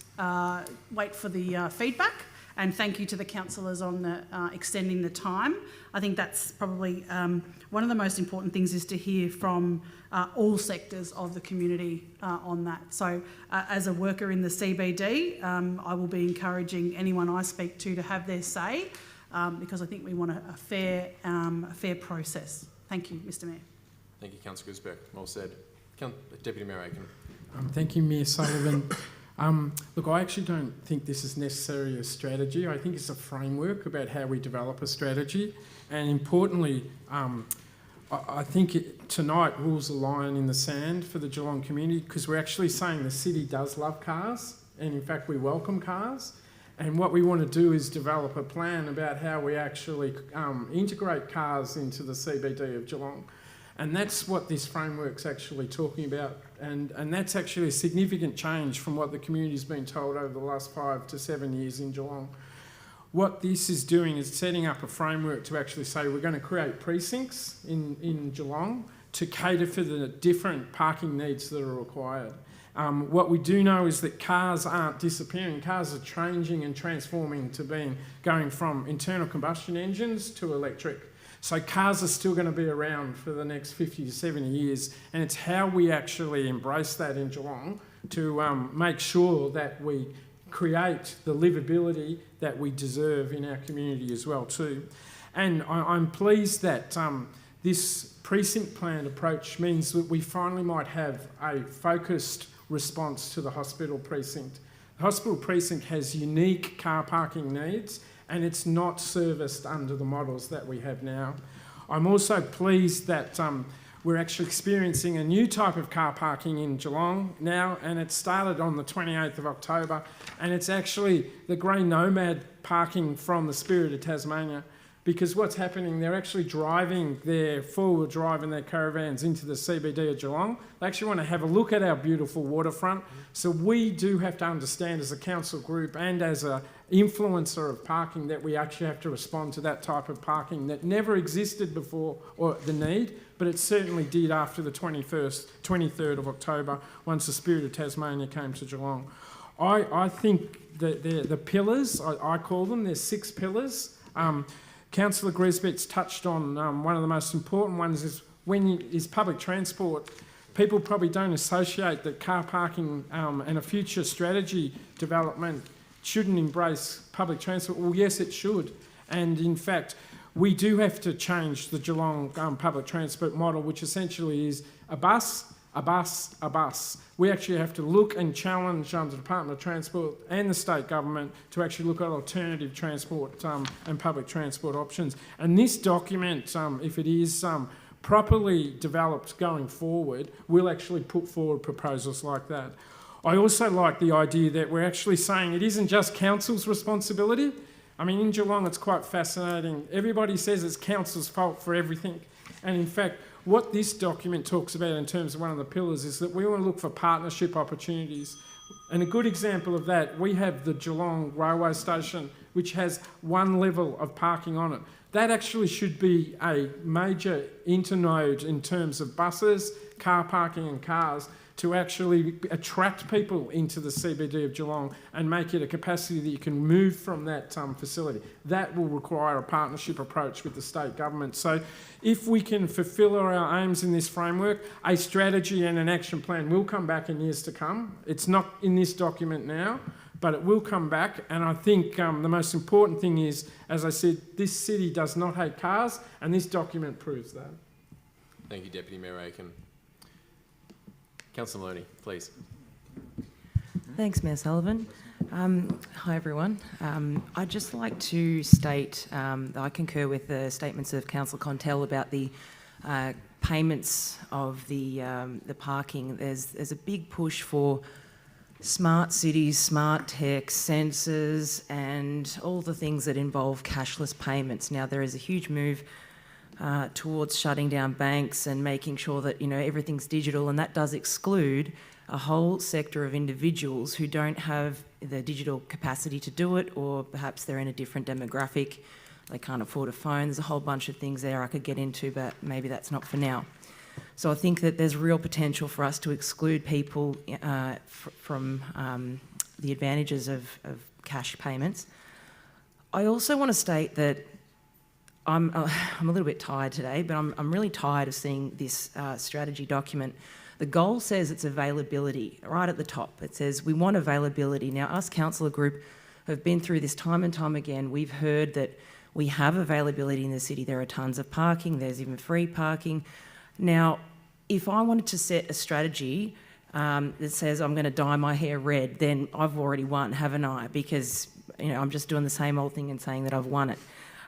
wait for the feedback, and thank you to the councillors on the extending the time. I think that's probably one of the most important things, is to hear from all sectors of the community on that. So as a worker in the CBD, I will be encouraging anyone I speak to have their say, because I think we want a fair process. Thank you, Mr Mayor. Thank you, Councillor Grisbeck. Well said. Deputy Mayor Aiken. Thank you, Mayor Sullivan. Look, I actually don't think this is necessarily a strategy. I think it's a framework about how we develop a strategy. And importantly, I think tonight rules a line in the sand for the Geelong community, because we're actually saying the city does love cars, and in fact we welcome cars. And what we want to do is develop a plan about how we actually integrate cars into the CBD of Geelong. And that's what this framework's actually talking about. And that's actually a significant change from what the community's been told over the last 5 to 7 years in Geelong. what this is doing is setting up a framework to actually say we're going to create precincts in Geelong to cater for the different parking needs that are required. What we do know is that cars aren't disappearing. Cars are changing and transforming to going from internal combustion engines to electric. So cars are still going to be around for the next 50 to 70 years, and it's how we actually embrace that in Geelong to make sure that we create the livability that we deserve in our community as well too. And I'm pleased that this precinct plan approach means that we finally might have a focused response to the hospital precinct. The hospital precinct has unique car parking needs, and it's not serviced under the models that we have now. I'm also pleased that we're actually experiencing a new type of car parking in Geelong now, and it started on the 28th of October, and it's actually the grey nomad parking from the Spirit of Tasmania, because what's happening, they're actually driving their four-wheel drive and their caravans into the CBD of Geelong. They actually want to have a look at our beautiful waterfront. So we do have to understand as a council group and as an influencer of parking that we actually have to respond to that type of parking that never existed before, or the need, but it certainly did after the 23rd of October, once the Spirit of Tasmania came to Geelong. I think that the pillars, I call them, there's 6 pillars. Councillor Gresbeck's touched on one of the most important ones is public transport. People probably don't associate that car parking and a future strategy development shouldn't embrace public transport. Well, yes, it should. And in fact, we do have to change the Geelong public transport model, which essentially is a bus, a bus, a bus. We actually have to look and challenge the Department of Transport and the state government to actually look at alternative transport and public transport options. And this document, if it is properly developed going forward, will actually put forward proposals like that. I also like the idea that we're actually saying it isn't just council's responsibility. I mean, in Geelong, it's quite fascinating. Everybody says it's council's fault for everything. And in fact, what this document talks about in terms of one of the pillars is that we want to look for partnership opportunities. And a good example of that, we have the Geelong railway station, which has 1 level of parking on it. That actually should be a major internode in terms of buses, car parking and cars, to actually attract people into the CBD of Geelong and make it a capacity that you can move from that facility. That will require a partnership approach with the state government. So if we can fulfil our aims in this framework, a strategy and an action plan will come back in years to come. It's not in this document now, but it will come back. And I think the most important thing is, as I said, this city does not hate cars, and this document proves that. Thank you, Deputy Mayor Aiken. Councillor Maloney, please. Thanks, Mayor Sullivan. Hi, everyone. I'd just like to state that I concur with the statements of Councillor Contell about the payments of the parking. There's a big push for smart cities, smart tech, sensors, and all the things that involve cashless payments. Now, there is a huge move towards shutting down banks and making sure that, you know, everything's digital, and that does exclude a whole sector of individuals who don't have the digital capacity to do it, or perhaps they're in a different demographic, they can't afford a phone. There's a whole bunch of things there I could get into, but maybe that's not for now. So I think that there's real potential for us to exclude people from the advantages of cash payments. I also want to state that I'm a little bit tired today, but I'm really tired of seeing this strategy document. The goal says it's availability, right at the top. It says we want availability. Now, us councillor group have been through this time and time again. We've heard that we have availability in the city. There are tons of parking. There's even free parking. Now, if I wanted to set a strategy that says I'm going to dye my hair red, then I've already won, haven't I? Because, you know, I'm just doing the same old thing and saying that I've won it.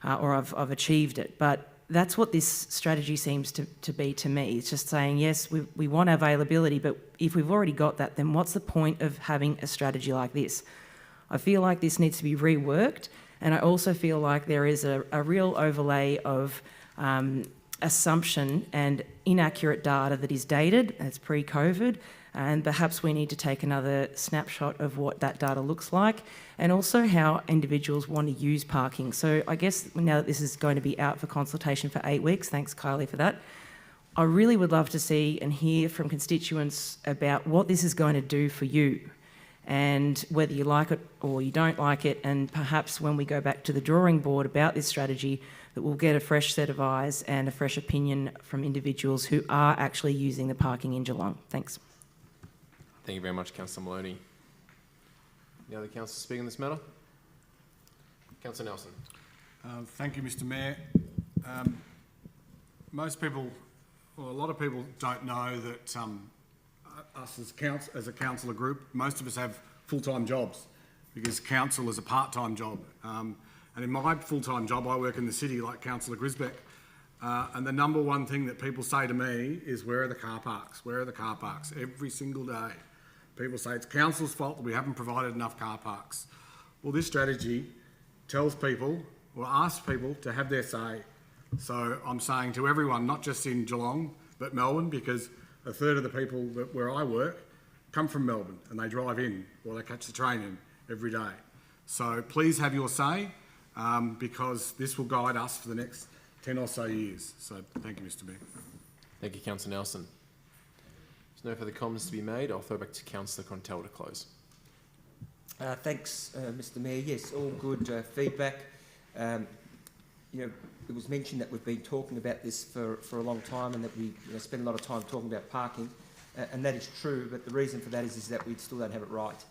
Or I've achieved it. But that's what this strategy seems to be to me. It's just saying, yes, we want availability, but if we've already got that, then what's the point of having a strategy like this? I feel like this needs to be reworked, and I also feel like there is a real overlay of assumption and inaccurate data that is dated, as pre-COVID, and perhaps we need to take another snapshot of what that data looks like, and also how individuals want to use parking. So I guess now that this is going to be out for consultation for 8 weeks, thanks Kylie for that, I really would love to see and hear from constituents about what this is going to do for you, and whether you like it or you don't like it, and perhaps when we go back to the drawing board about this strategy, that we'll get a fresh set of eyes and a fresh opinion from individuals who are actually using the parking in Geelong. Thanks. Thank you very much, Councillor Maloney. Any other councillors speaking on this matter? Councillor Nelson. Thank you, Mr. Mayor. Most people, well, a lot of people don't know that us as a councillor group, most of us have full-time jobs, because council is a part-time job. And in my full-time job, I work in the city like Councillor Grisbeck. And the number one thing that people say to me is, where are the car parks? Where are the car parks? Every single day. People say it's council's fault that we haven't provided enough car parks. Well, this strategy tells people, or asks people, to have their say. So I'm saying to everyone, not just in Geelong, but Melbourne, because a third of the people where I work come from Melbourne and they drive in or they catch the train in every day. So please have your say, because this will guide us for the next 10 or so years. So thank you, Mr. Mayor. Thank you, Councillor Nelson. There's no further comments to be made. I'll throw back to Councillor Contell to close. Thanks, Mr. Mayor. Yes, all good feedback. You know, it was mentioned that we've been talking about this for a long time, and that we spend a lot of time talking about parking, and that is true, but the reason for that is that we still don't have it right.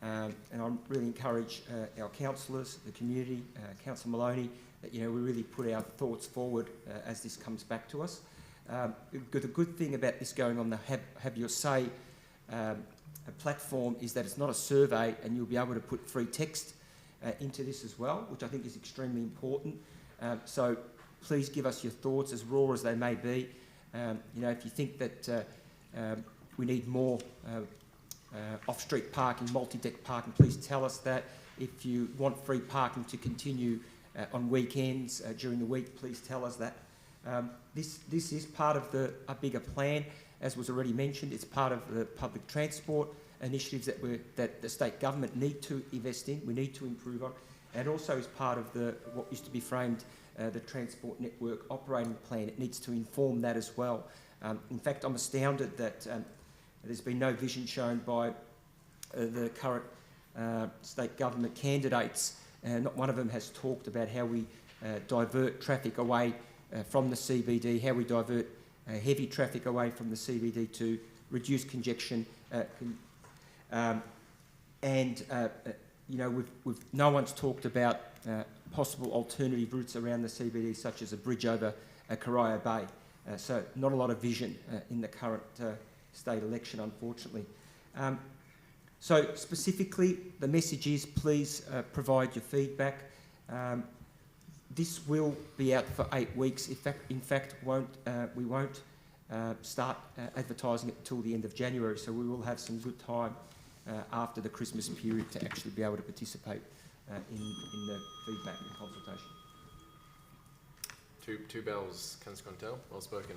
And I really encourage our councillors, the community, Councillor Maloney, that we really put our thoughts forward as this comes back to us. The good thing about this going on the Have Your Say platform is that it's not a survey, and you'll be able to put free text into this as well, which I think is extremely important. So please give us your thoughts, as raw as they may be. If you think that we need more off-street parking, multi-deck parking, please tell us that. If you want free parking to continue on weekends during the week, please tell us that. This is part of a bigger plan, as was already mentioned. It's part of the public transport initiatives that the state government need to invest in, we need to improve on, and also is part of what used to be framed the Transport Network Operating Plan. It needs to inform that as well. In fact, I'm astounded that there's been no vision shown by the current state government candidates. Not one of them has talked about how we divert traffic away from the CBD, how we divert heavy traffic away from the CBD to reduce congestion. No one's talked about possible alternative routes around the CBD, such as a bridge over Corio Bay. So not a lot of vision in the current state election, unfortunately. So specifically, the message is, please provide your feedback. This will be out for 8 weeks. In fact, we won't start advertising it until the end of January, so we will have some good time after the Christmas period to actually be able to participate in the feedback and consultation. Two bells, Councillor Contell. Well spoken.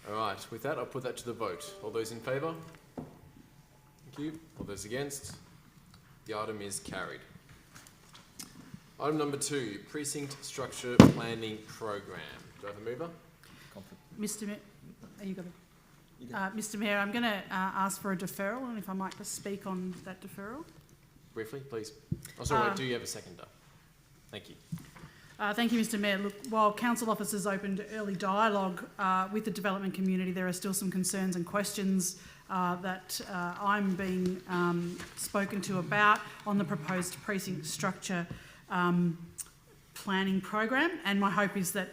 All right, with that, I'll put that to the vote. All those in favour? Thank you. All those against? The item is carried. Item number 2, Precinct Structure Planning Program. Do I have a mover? Mr. Mayor, Mr. Mayor, I'm going to ask for a deferral, and if I might just speak on that deferral. Briefly, please. Oh, sorry, do you have a seconder? Thank you. Thank you, Mr. Mayor. Look, while council officers opened early dialogue with the development community, there are still some concerns and questions that I'm being spoken to about on the proposed precinct structure planning program, and my hope is that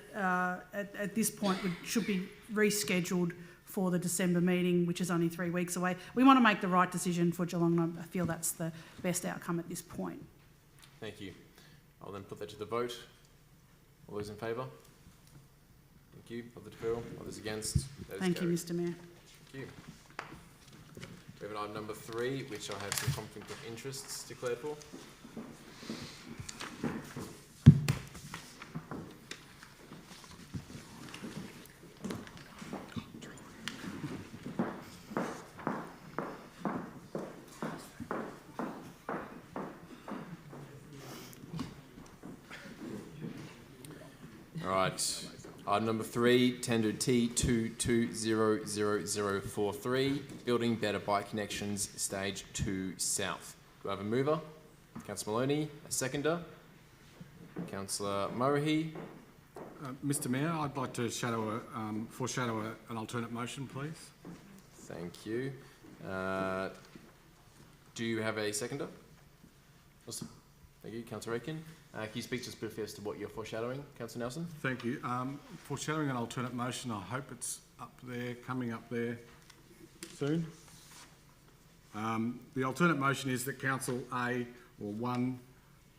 at this point it should be rescheduled for the December meeting, which is only 3 weeks away. We want to make the right decision for Geelong, and I feel that's the best outcome at this point. Thank you. I'll then put that to the vote. All those in favour? Thank you. Of the deferral. All those against? Thank you, Mr. Mayor. Thank you. We have an item number 3, which I have some conflict of interests declared for. Right. Item number 3, tender T22000043, building better bike connections, stage 2 south. Do I have a mover? Councillor Maloney. A seconder? Councillor Murray. Mr Mayor, I'd like to foreshadow an alternate motion, please. Thank you. Do you have a seconder? Awesome. Thank you. Councillor Aiken. Can you speak to us briefly as to what you're foreshadowing, Councillor Nelson? Thank you. Foreshadowing an alternate motion, I hope it's up there, coming up there soon. The alternate motion is that Council A or 1,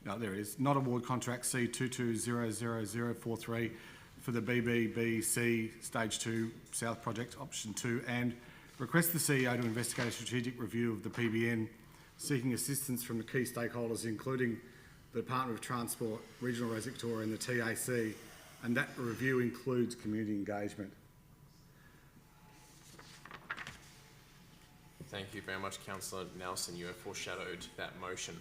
no, there it is, not award contract C22000043 for the BBBC Stage 2 South Project Option 2 and request the CEO to investigate a strategic review of the PBN, seeking assistance from the key stakeholders, including the Department of Transport, Regional Res Victoria and the TAC, and that review includes community engagement. Thank you very much, Councillor Nelson. You have foreshadowed that motion.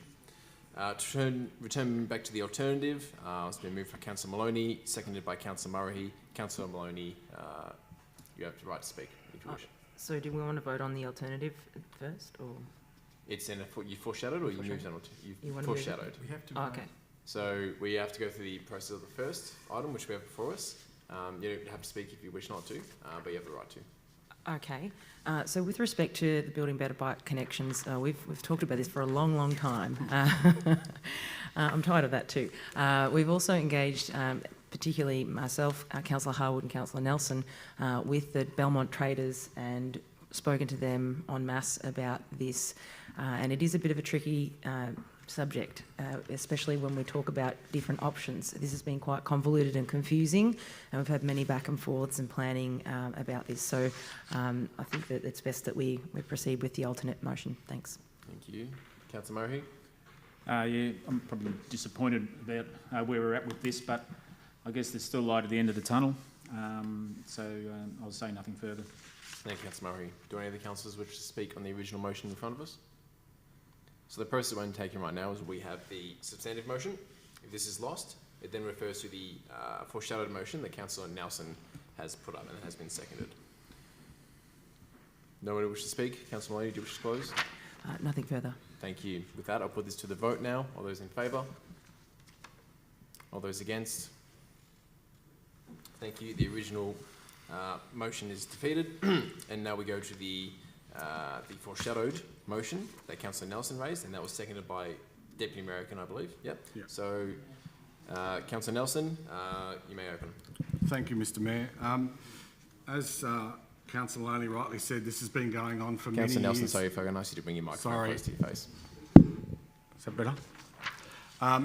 To return back to the alternative, it's been moved by Councillor Maloney, seconded by Councillor Murray. Councillor Maloney, you have the right to speak if you wish. So do we want to vote on the alternative first, or? It's in you foreshadowed or you moved on? You foreshadowed. We have to Oh, vote. okay. So we have to go through the process of the first item, which we have before us. You don't have to speak if you wish not to, but you have the right to. Okay. So with respect to the building better bike connections, we've talked about this for a long, long time. I'm tired of that too. We've also engaged, particularly myself, Councillor Harwood and Councillor Nelson, with the Belmont traders and spoken to them en masse about this. And it is a bit of a tricky subject, especially when we talk about different options. This has been quite convoluted and confusing, and we've had many back and forths and planning about this. So I think that it's best that we proceed with the alternate motion. Thanks. Thank you. Councillor Murray? Yeah, I'm probably disappointed about where we're at with this, but I guess there's still light at the end of the tunnel. I'll say nothing further. Thank you, Councillor Murray. Do any of the councillors wish to speak on the original motion in front of us? So the process we're undertaking right now is we have the substantive motion. If this is lost, it then refers to the foreshadowed motion that Councillor Nelson has put up and it has been seconded. No one wishes to speak? Councillor Maloney, do you wish to close? Nothing further. Thank you. With that, I'll put this to the vote now. All those in favour? All those against? Thank you. The original motion is defeated. And now we go to the foreshadowed motion that Councillor Nelson raised, and that was seconded by Deputy Mayor Aiken, I believe. Yep. So, Councillor Nelson, you may open. Thank you, Mr Mayor. As Councillor Maloney rightly said, this has been going on for many years. Councillor Nelson, sorry if I can ask you to bring your microphone close to your face. Is that better?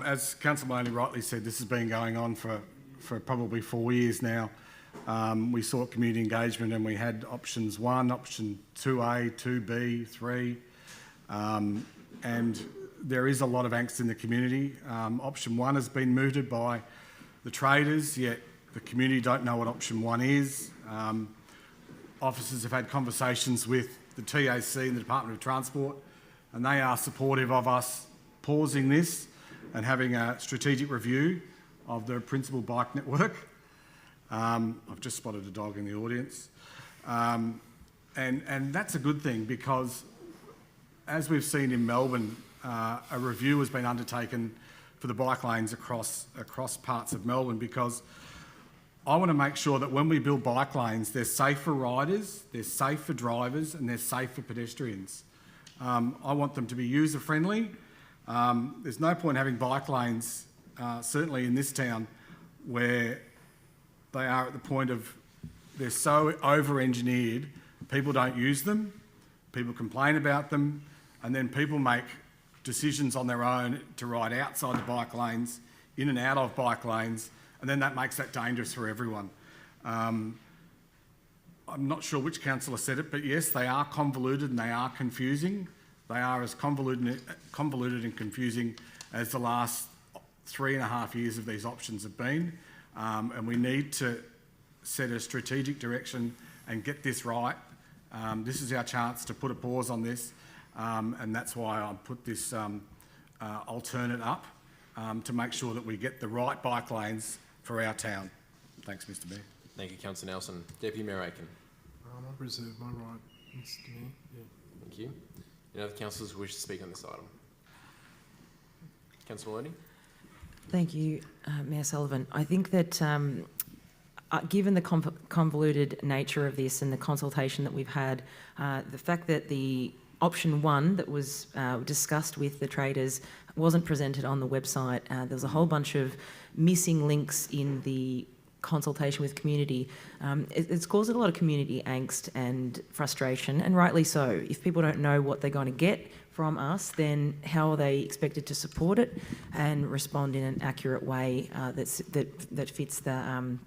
As Councillor Maloney rightly said, this has been going on for probably 4 years now. We sought community engagement and we had options 1, option 2A, 2B, 3, and there is a lot of angst in the community. Option 1 has been mooted by the traders, yet the community don't know what option 1 is. Officers have had conversations with the TAC and the Department of Transport, and they are supportive of us pausing this and having a strategic review of the principal bike network. I've just spotted a dog in the audience. And that's a good thing because, as we've seen in Melbourne, a review has been undertaken for the bike lanes across parts of Melbourne, because I want to make sure that when we build bike lanes, they're safe for riders, they're safe for drivers, and they're safe for pedestrians. I want them to be user-friendly. There's no point having bike lanes, certainly in this town, where they are at the point of they're so over-engineered, people don't use them, people complain about them, and then people make decisions on their own to ride outside the bike lanes, in and out of bike lanes, and then that makes that dangerous for everyone. I'm not sure which councillor said it, but yes, they are convoluted and they are confusing. They are as convoluted and confusing as the last 3.5 years of these options have been. And we need to set a strategic direction and get this right. This is our chance to put a pause on this, and that's why I put this alternate up, to make sure that we get the right bike lanes for our town. Thanks, Mr Mayor. Thank you, Councillor Nelson. Deputy Mayor Aiken. I reserve my right, Mr Mayor. Yeah. Thank you. Any other councillors who wish to speak on this item? Councillor Maloney? Thank you, Mayor Sullivan. I think that given the convoluted nature of this and the consultation that we've had, the fact that the option 1 that was discussed with the traders wasn't presented on the website, there was a whole bunch of missing links in the consultation with community. It's caused a lot of community angst and frustration, and rightly so. If people don't know what they're going to get from us, then how are they expected to support it and respond in an accurate way that fits the,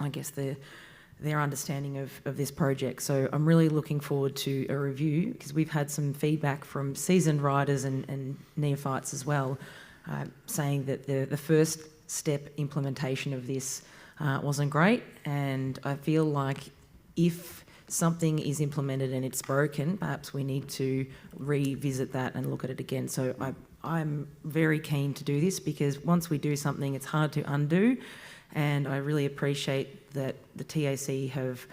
I guess, their understanding of this project. So I'm really looking forward to a review, because we've had some feedback from seasoned riders and neophytes as well, saying that the first step implementation of this wasn't great, and I feel like if something is implemented and it's broken, perhaps we need to revisit that and look at it again. So I'm very keen to do this, because once we do something, it's hard to undo, and I really appreciate that the TAC have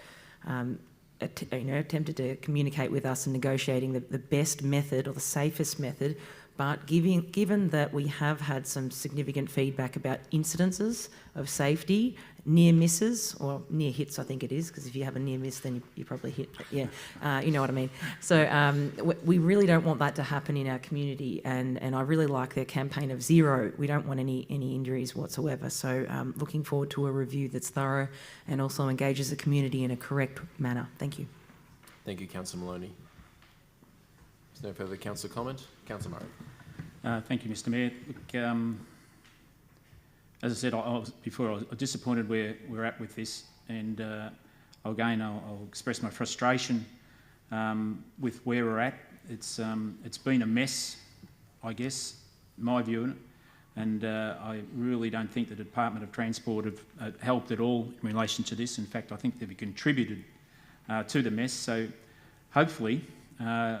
attempted to communicate with us and negotiating the best method or the safest method. But given that we have had some significant feedback about incidences of safety, near misses, or near hits, I think it is, because if you have a near miss, then you probably hit. Yeah, you know what I mean. So we really don't want that to happen in our community, and I really like their campaign of 0. We don't want any injuries whatsoever. So looking forward to a review that's thorough and also engages the community in a correct manner. Thank you. Thank you, Councillor Maloney. There's no further councillor comment. Councillor Murray. Thank you, Mr Mayor. Look, as I said before, I was disappointed where we're at with this, and I'll express my frustration with where we're at. It's been a mess, I guess, my view on it, and I really don't think the Department of Transport have helped at all in relation to this. In fact, I think they've contributed to the mess. So hopefully,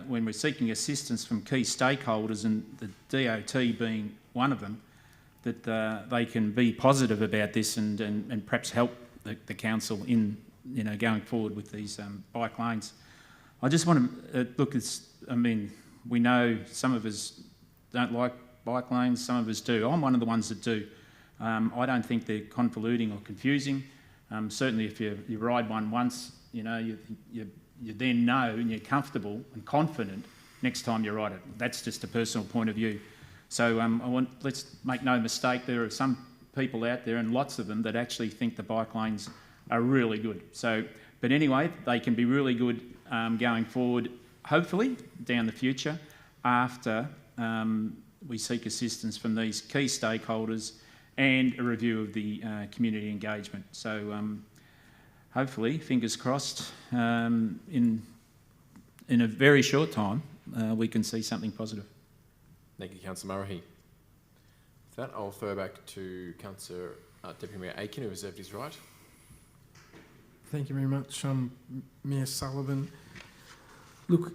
when we're seeking assistance from key stakeholders, and the DOT being one of them, that they can be positive about this and perhaps help the council in going forward with these bike lanes. I just want to look. I mean, we know some of us don't like bike lanes, some of us do. I'm one of the ones that do. I don't think they're convoluting or confusing. Certainly, if you ride one once, you then know and you're comfortable and confident next time you ride it. That's just a personal point of view. So let's make no mistake, there are some people out there, and lots of them, that actually think the bike lanes are really good. So, but anyway, they can be really good going forward, hopefully, down the future, after we seek assistance from these key stakeholders and a review of the community engagement. So hopefully, fingers crossed, in a very short time, we can see something positive. Thank you, Councillor Murray. With that, I'll refer back to Councillor Deputy Mayor Aiken, who reserved his right. Thank you very much, Mayor Sullivan. Look,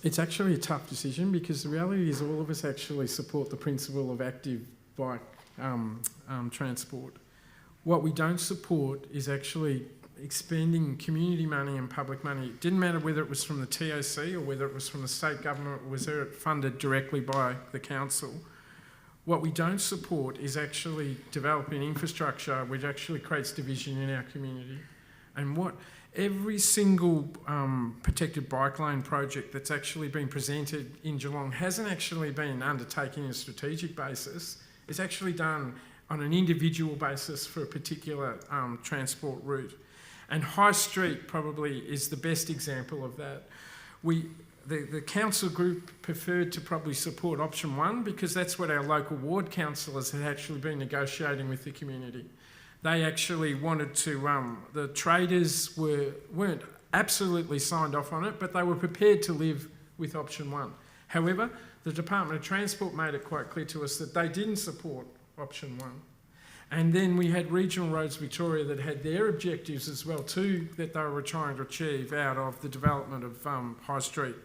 it's actually a tough decision, because the reality is all of us actually support the principle of active bike transport. What we don't support is actually expending community money and public money. It didn't matter whether it was from the TOC or whether it was from the state government or whether it funded directly by the council. What we don't support is actually developing infrastructure which actually creates division in our community. And what every single protected bike lane project that's actually been presented in Geelong hasn't actually been undertaken on a strategic basis. It's actually done on an individual basis for a particular transport route. And High Street probably is the best example of that. The council group preferred to probably support option 1, because that's what our local ward councillors had actually been negotiating with the community. They actually wanted to, the traders weren't absolutely signed off on it, but they were prepared to live with option 1. However, the Department of Transport made it quite clear to us that they didn't support option 1. And then we had Regional Roads Victoria that had their objectives as well too, that they were trying to achieve out of the development of High Street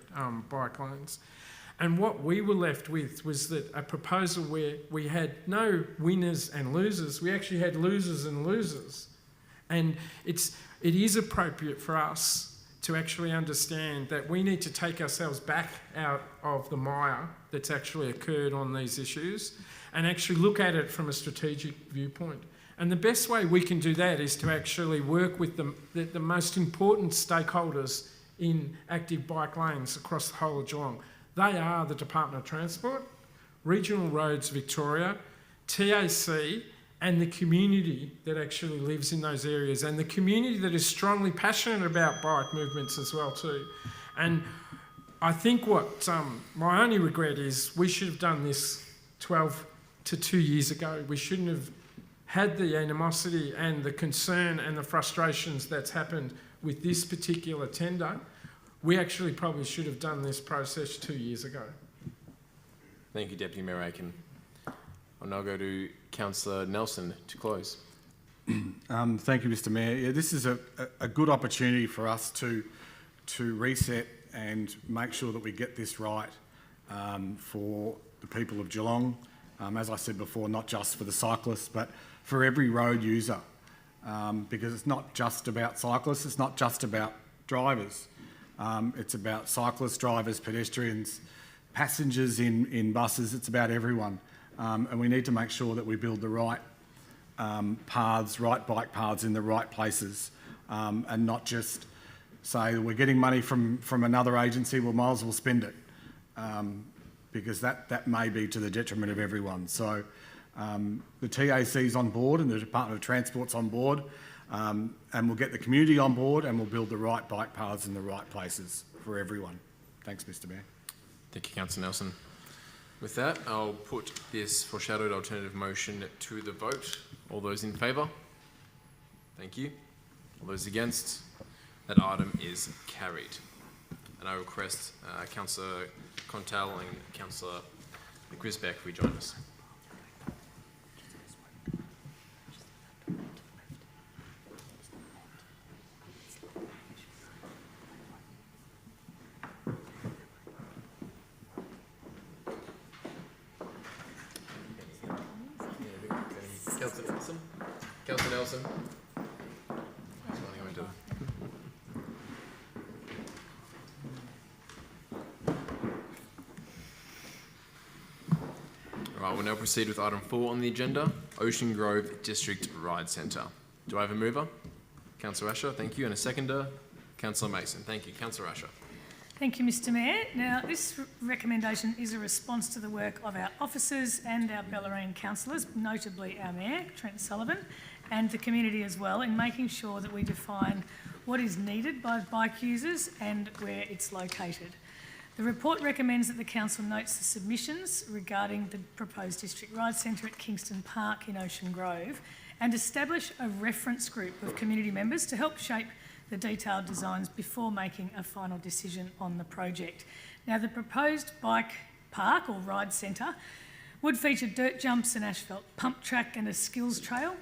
bike lanes. And what we were left with was that a proposal where we had no winners and losers, we actually had losers and losers. And it is appropriate for us to actually understand that we need to take ourselves back out of the mire that's actually occurred on these issues and actually look at it from a strategic viewpoint. And the best way we can do that is to actually work with the most important stakeholders in active bike lanes across the whole of Geelong. They are the Department of Transport, Regional Roads Victoria, TAC, and the community that actually lives in those areas, and the community that is strongly passionate about bike movements as well too. And I think what my only regret is we should have done this 12 to 2 years ago. We shouldn't have had the animosity and the concern and the frustrations that's happened with this particular tender. We actually probably should have done this process 2 years ago. Thank you, Deputy Mayor Aiken. I'll now go to Councillor Nelson to close. Thank you, Mr. Mayor. Yeah, this is a good opportunity for us to reset and make sure that we get this right for the people of Geelong. As I said before, not just for the cyclists, but for every road user, because it's not just about cyclists, it's not just about drivers. It's about cyclists, drivers, pedestrians, passengers in buses. It's about everyone. And we need to make sure that we build the right paths, right bike paths in the right places, and not just say we're getting money from another agency, we might as well spend it, because that may be to the detriment of everyone. So the TAC's on board and the Department of Transport's on board, and we'll get the community on board and we'll build the right bike paths in the right places for everyone. Thanks, Mr. Mayor. Thank you, Councillor Nelson. With that, I'll put this foreshadowed alternative motion to the vote. All those in favour? Thank you. All those against? That item is carried. And I request Councillor Contell and Councillor Grisbeck rejoin us. Councillor Nelson. Councillor Nelson. Alright, we'll now proceed with item 4 on the agenda, Ocean Grove District Ride Centre. Do I have a mover? Councillor Asher, thank you. And a seconder? Councillor Mason. Thank you. Councillor Asher. Thank you, Mr. Mayor. Now, this recommendation is a response to the work of our officers and our Bellarine councillors, notably our Mayor, Trent Sullivan, and the community as well, in making sure that we define what is needed by bike users and where it's located. The report recommends that the Council notes the submissions regarding the proposed district ride centre at Kingston Park in Ocean Grove and establish a reference group of community members to help shape the detailed designs before making a final decision on the project. Now, the proposed bike park or ride centre would feature dirt jumps, an asphalt pump track and a skills trail,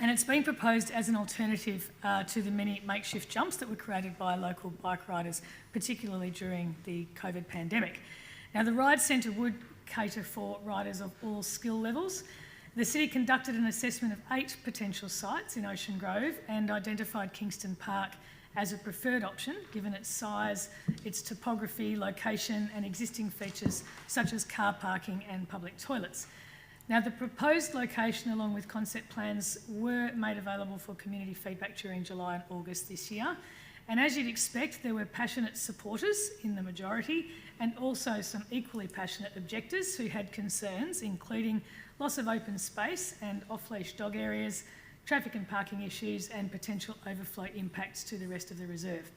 and it's been proposed as an alternative to the many makeshift jumps that were created by local bike riders, particularly during the COVID pandemic. Now, the ride centre would cater for riders of all skill levels. The City conducted an assessment of 8 potential sites in Ocean Grove and identified Kingston Park as a preferred option, given its size, its topography, location and existing features such as car parking and public toilets. Now, the proposed location along with concept plans were made available for community feedback during July and August this year. And as you'd expect, there were passionate supporters in the majority and also some equally passionate objectors who had concerns, including loss of open space and off-leash dog areas, traffic and parking issues and potential overflow impacts to the rest of the reserve.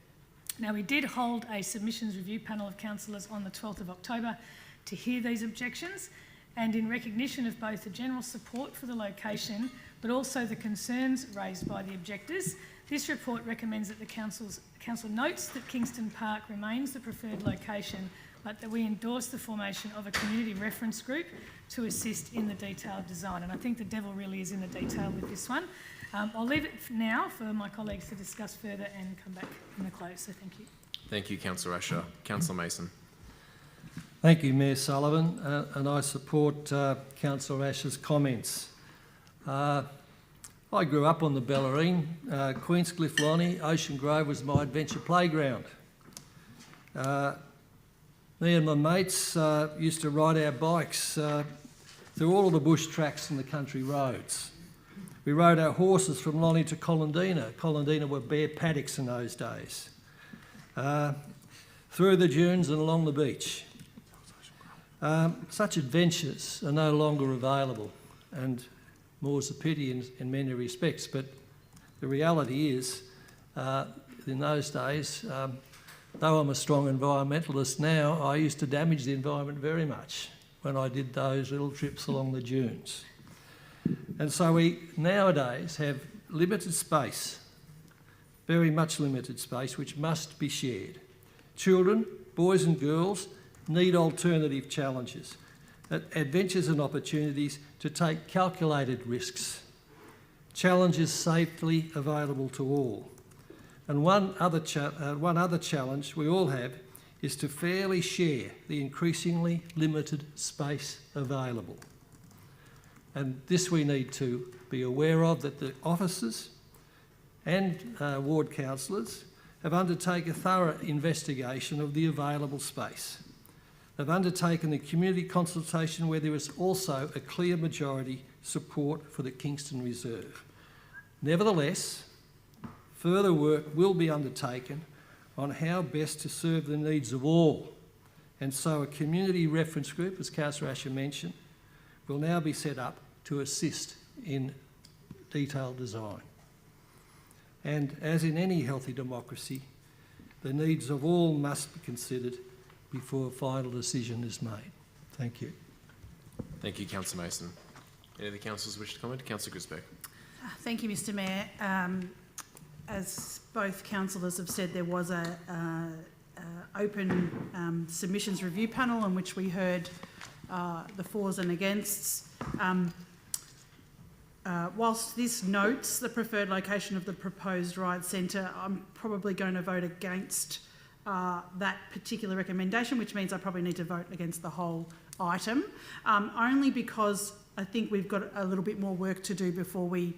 Now, we did hold a submissions review panel of councillors on the 12th of October to hear these objections, and in recognition of both the general support for the location but also the concerns raised by the objectors, this report recommends that the Council notes that Kingston Park remains the preferred location, but that we endorse the formation of a community reference group to assist in the detailed design. And I think the devil really is in the detail with this one. I'll leave it for now for my colleagues to discuss further and come back in the close. So thank you. Thank you, Councillor Asher. Councillor Mason. Thank you, Mayor Sullivan, and I support Councillor Asher's comments. I grew up on the Bellarine, Queenscliff, Lonnie, Ocean Grove was my adventure playground. Me and my mates used to ride our bikes through all of the bush tracks and the country roads. We rode our horses from Lonnie to Colandina. Colandina were bare paddocks in those days. Through the dunes and along the beach. Such adventures are no longer available, and more's a pity in many respects, but the reality is, in those days, though I'm a strong environmentalist now, I used to damage the environment very much when I did those little trips along the dunes. And so we nowadays have limited space, very much limited space, which must be shared. Children, boys and girls, need alternative challenges, adventures and opportunities to take calculated risks, challenges safely available to all. And one other challenge we all have is to fairly share the increasingly limited space available. And this we need to be aware of, that the officers and ward councillors have undertaken a thorough investigation of the available space. They've undertaken the community consultation where there is also a clear majority support for the Kingston Reserve. Nevertheless, further work will be undertaken on how best to serve the needs of all. And so a community reference group, as Councillor Asher mentioned, will now be set up to assist in detailed design. And as in any healthy democracy, the needs of all must be considered before a final decision is made. Thank you. Thank you, Councillor Mason. Any other councillors wish to comment? Councillor Grisbeck. Thank you, Mr Mayor. As both councillors have said, there was a open submissions review panel in which we heard the fors and againsts. Whilst this notes the preferred location of the proposed ride centre, I'm probably going to vote against that particular recommendation, which means I probably need to vote against the whole item, only because I think we've got a little bit more work to do before we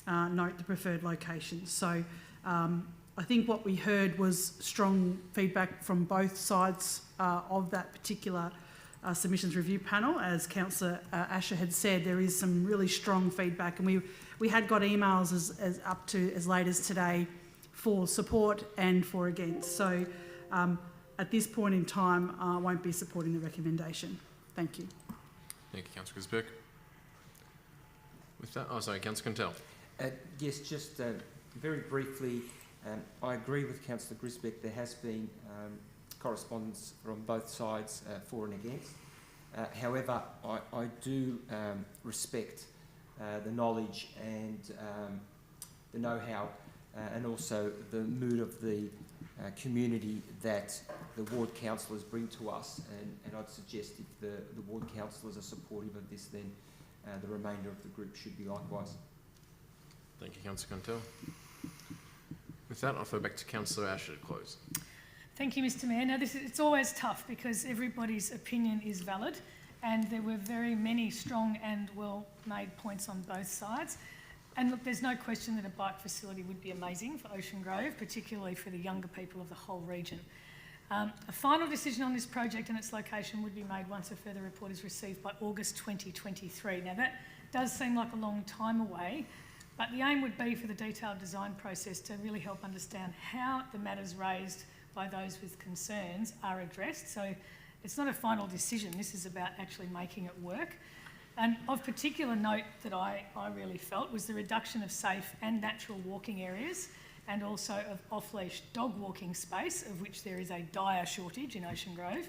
note the preferred location. So I think what we heard was strong feedback from both sides of that particular submissions review panel. As Councillor Asher had said, there is some really strong feedback, and we had got emails as up to as late as today for support and for against. So at this point in time, I won't be supporting the recommendation. Thank you. Thank you, Councillor Grisbeck. With that, Councillor Contell. Yes, just very briefly, I agree with Councillor Grisbeck. There has been correspondence from both sides for and against. However, I do respect the knowledge and the know-how and also the mood of the community that the ward councillors bring to us, and I'd suggest if the ward councillors are supportive of this, then the remainder of the group should be likewise. Thank you, Councillor Contell. With that, I'll throw back to Councillor Asher to close. Thank you, Mr Mayor. Now, it's always tough because everybody's opinion is valid, and there were very many strong and well-made points on both sides. And look, there's no question that a bike facility would be amazing for Ocean Grove, particularly for the younger people of the whole region. A final decision on this project and its location would be made once a further report is received by August 2023. Now, that does seem like a long time away, but the aim would be for the detailed design process to really help understand how the matters raised by those with concerns are addressed. So it's not a final decision, this is about actually making it work. And of particular note that I really felt was the reduction of safe and natural walking areas, and also of off-leash dog walking space, of which there is a dire shortage in Ocean Grove.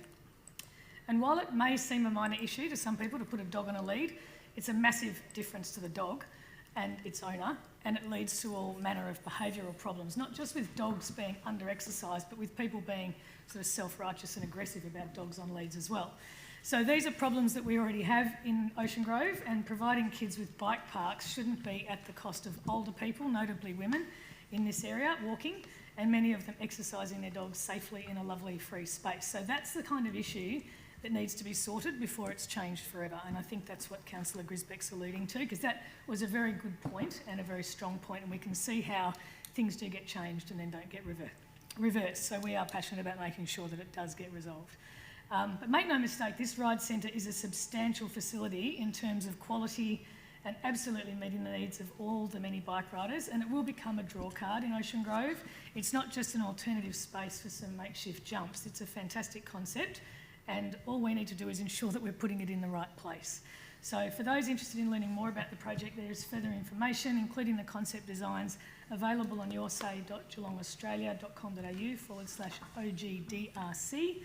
And while it may seem a minor issue to some people to put a dog on a lead, it's a massive difference to the dog and its owner, and it leads to all manner of behavioural problems, not just with dogs being under-exercised, but with people being sort of self-righteous and aggressive about dogs on leads as well. So these are problems that we already have in Ocean Grove, and providing kids with bike parks shouldn't be at the cost of older people, notably women, in this area walking, and many of them exercising their dogs safely in a lovely free space. So that's the kind of issue that needs to be sorted before it's changed forever. And I think that's what Councillor Grisbeck's alluding to, because that was a very good point and a very strong point, and we can see how things do get changed and then don't get reversed. So we are passionate about making sure that it does get resolved. But make no mistake, this ride centre is a substantial facility in terms of quality and absolutely meeting the needs of all the many bike riders, and it will become a draw card in Ocean Grove. It's not just an alternative space for some makeshift jumps, it's a fantastic concept, and all we need to do is ensure that we're putting it in the right place. So for those interested in learning more about the project, there is further information, including the concept designs, available on yoursay.geelongaustralia.com.au/OGDRC.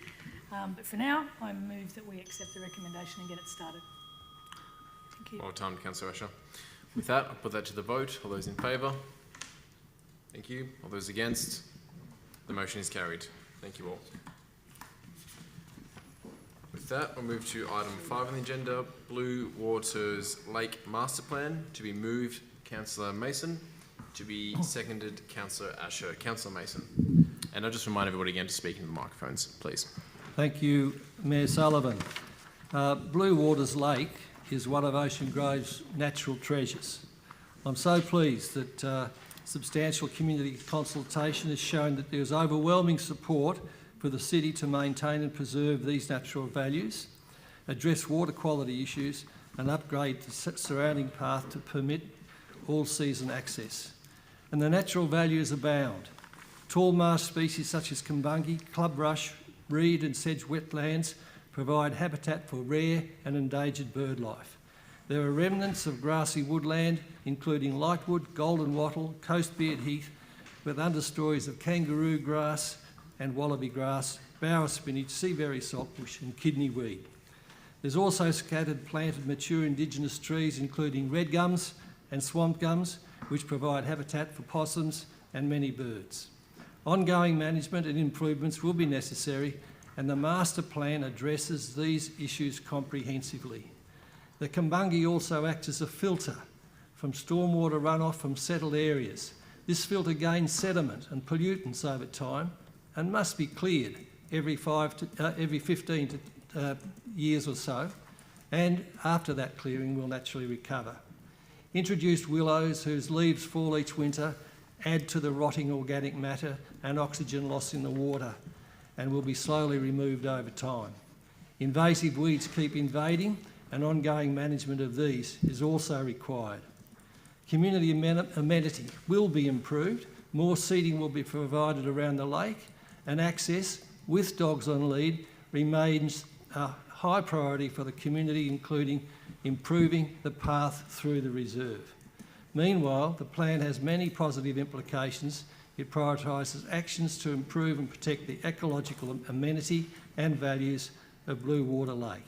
But for now, I move that we accept the recommendation and get it started. Thank you. Well timed, Councillor Asher. With that, I'll put that to the vote. All those in favour? Thank you. All those against? The motion is carried. Thank you all. With that, we'll move to item 5 on the agenda, Blue Waters Lake Master Plan. To be moved, Councillor Mason. To be seconded, Councillor Asher. Councillor Mason. And I'll just remind everybody again to speak into the microphones, please. Thank you, Mayor Sullivan. Blue Waters Lake is one of Ocean Grove's natural treasures. I'm so pleased that substantial community consultation has shown that there is overwhelming support for the city to maintain and preserve these natural values, address water quality issues and upgrade the surrounding path to permit all-season access. And the natural values abound. Tall marsh species such as kumbungi, clubrush, reed and sedge wetlands provide habitat for rare and endangered bird life. There are remnants of grassy woodland, including lightwood, golden wattle, coast beard heath, with understories of kangaroo grass and wallaby grass, bower spinach, seaberry saltbush and kidney weed. There's also scattered planted mature indigenous trees, including red gums and swamp gums, which provide habitat for possums and many birds. Ongoing management and improvements will be necessary, and the master plan addresses these issues comprehensively. The kumbungi also acts as a filter from stormwater runoff from settled areas. This filter gains sediment and pollutants over time and must be cleared every 15 years or so, and after that clearing will naturally recover. Introduced willows whose leaves fall each winter add to the rotting organic matter and oxygen loss in the water and will be slowly removed over time. Invasive weeds keep invading, and ongoing management of these is also required. Community amenity will be improved, more seating will be provided around the lake, and access, with dogs on lead, remains a high priority for the community, including improving the path through the reserve. Meanwhile, the plan has many positive implications. It prioritises actions to improve and protect the ecological amenity and values of Blue Water Lake.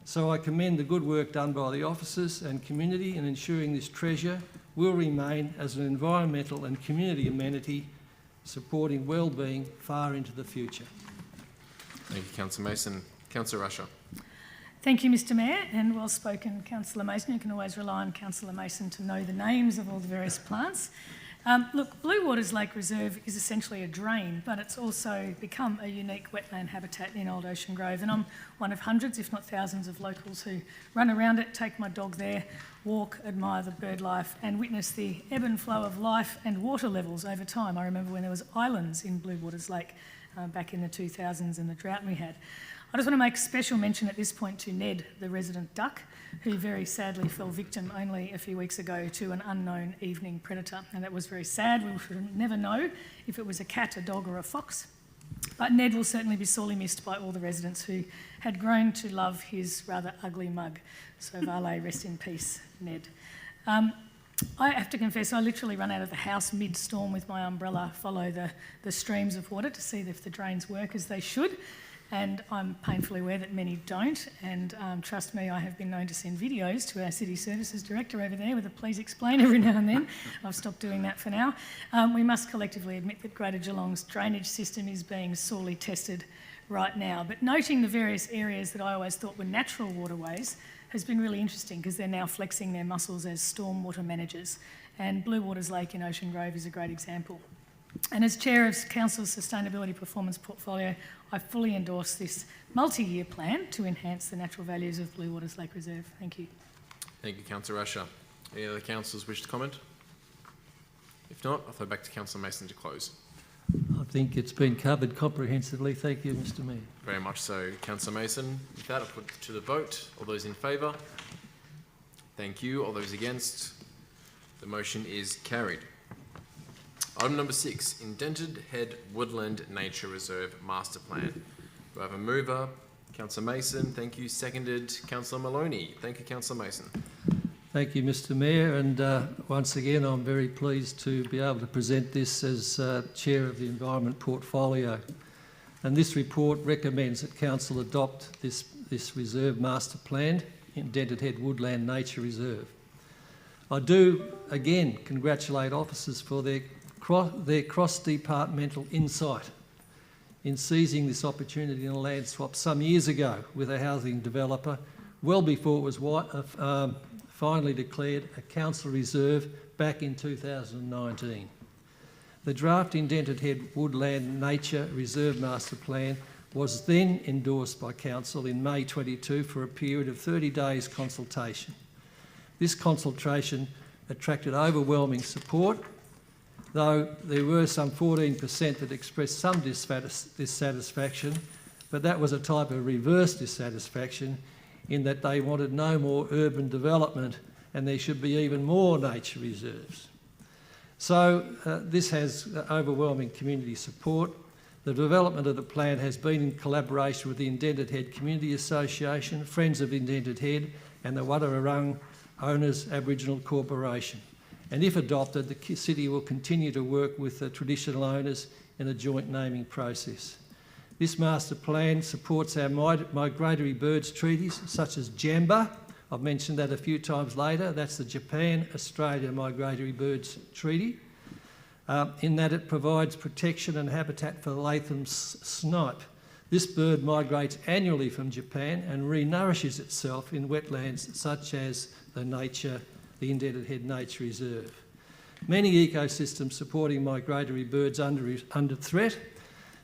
So I commend the good work done by the officers and community in ensuring this treasure will remain as an environmental and community amenity, supporting well-being far into the future. Thank you, Councillor Mason. Councillor Asher. Thank you, Mr Mayor, and well spoken, Councillor Mason. You can always rely on Councillor Mason to know the names of all the various plants. Look, Blue Waters Lake Reserve is essentially a drain, but it's also become a unique wetland habitat in Old Ocean Grove, and I'm one of hundreds, if not thousands, of locals who run around it, take my dog there, walk, admire the bird life, and witness the ebb and flow of life and water levels over time. I remember when there was islands in Blue Waters Lake back in the 2000s and the drought we had. I just want to make special mention at this point to Ned, the resident duck, who very sadly fell victim only a few weeks ago to an unknown evening predator. And that was very sad. We should never know if it was a cat, a dog or a fox. But Ned will certainly be sorely missed by all the residents who had grown to love his rather ugly mug. So Vale, rest in peace, Ned. I have to confess, I literally run out of the house mid-storm with my umbrella, follow the streams of water to see if the drains work as they should. And I'm painfully aware that many don't, and trust me, I have been known to send videos to our City Services Director over there with a please explain every now and then. I've stopped doing that for now. We must collectively admit that Greater Geelong's drainage system is being sorely tested right now, but noting the various areas that I always thought were natural waterways has been really interesting because they're now flexing their muscles as stormwater managers, and Blue Waters Lake in Ocean Grove is a great example. And as Chair of Council's Sustainability Performance Portfolio, I fully endorse this multi-year plan to enhance the natural values of Blue Waters Lake Reserve. Thank you. Thank you, Councillor Asher. Any other councillors wish to comment? If not, I'll throw back to Councillor Mason to close. I think it's been covered comprehensively. Thank you, Mr Mayor. Very much so, Councillor Mason. With that, I'll put to the vote. All those in favour? Thank you. All those against? The motion is carried. Item number 6, Indented Head Woodland Nature Reserve Master Plan. Do I have a mover? Councillor Mason, thank you. Seconded, Councillor Maloney. Thank you, Councillor Mason. Thank you, Mr Mayor, and once again I'm very pleased to be able to present this as Chair of the Environment Portfolio. And this report recommends that Council adopt this Reserve Master Plan, Indented Head Woodland Nature Reserve. I do, again, congratulate officers for their cross-departmental insight in seizing this opportunity in a land swap some years ago with a housing developer, well before it was finally declared a council reserve back in 2019. The draft Indented Head Woodland Nature Reserve Master Plan was then endorsed by Council in May 22 for a period of 30 days consultation. This consultation attracted overwhelming support, though there were some 14% that expressed some dissatisfaction, but that was a type of reverse dissatisfaction in that they wanted no more urban development and there should be even more nature reserves. So this has overwhelming community support. The development of the plan has been in collaboration with the Indented Head Community Association, Friends of Indented Head and the Wadawurrung Owners Aboriginal Corporation. And if adopted, the city will continue to work with the traditional owners in a joint naming process. This master plan supports our migratory birds treaties such as JAMBA. I've mentioned that a few times later. That's the Japan-Australia Migratory Birds Treaty, in that it provides protection and habitat for the Latham's snipe. This bird migrates annually from Japan and re-nourishes itself in wetlands such as the Indented Head Nature Reserve. Many ecosystems supporting migratory birds under threat.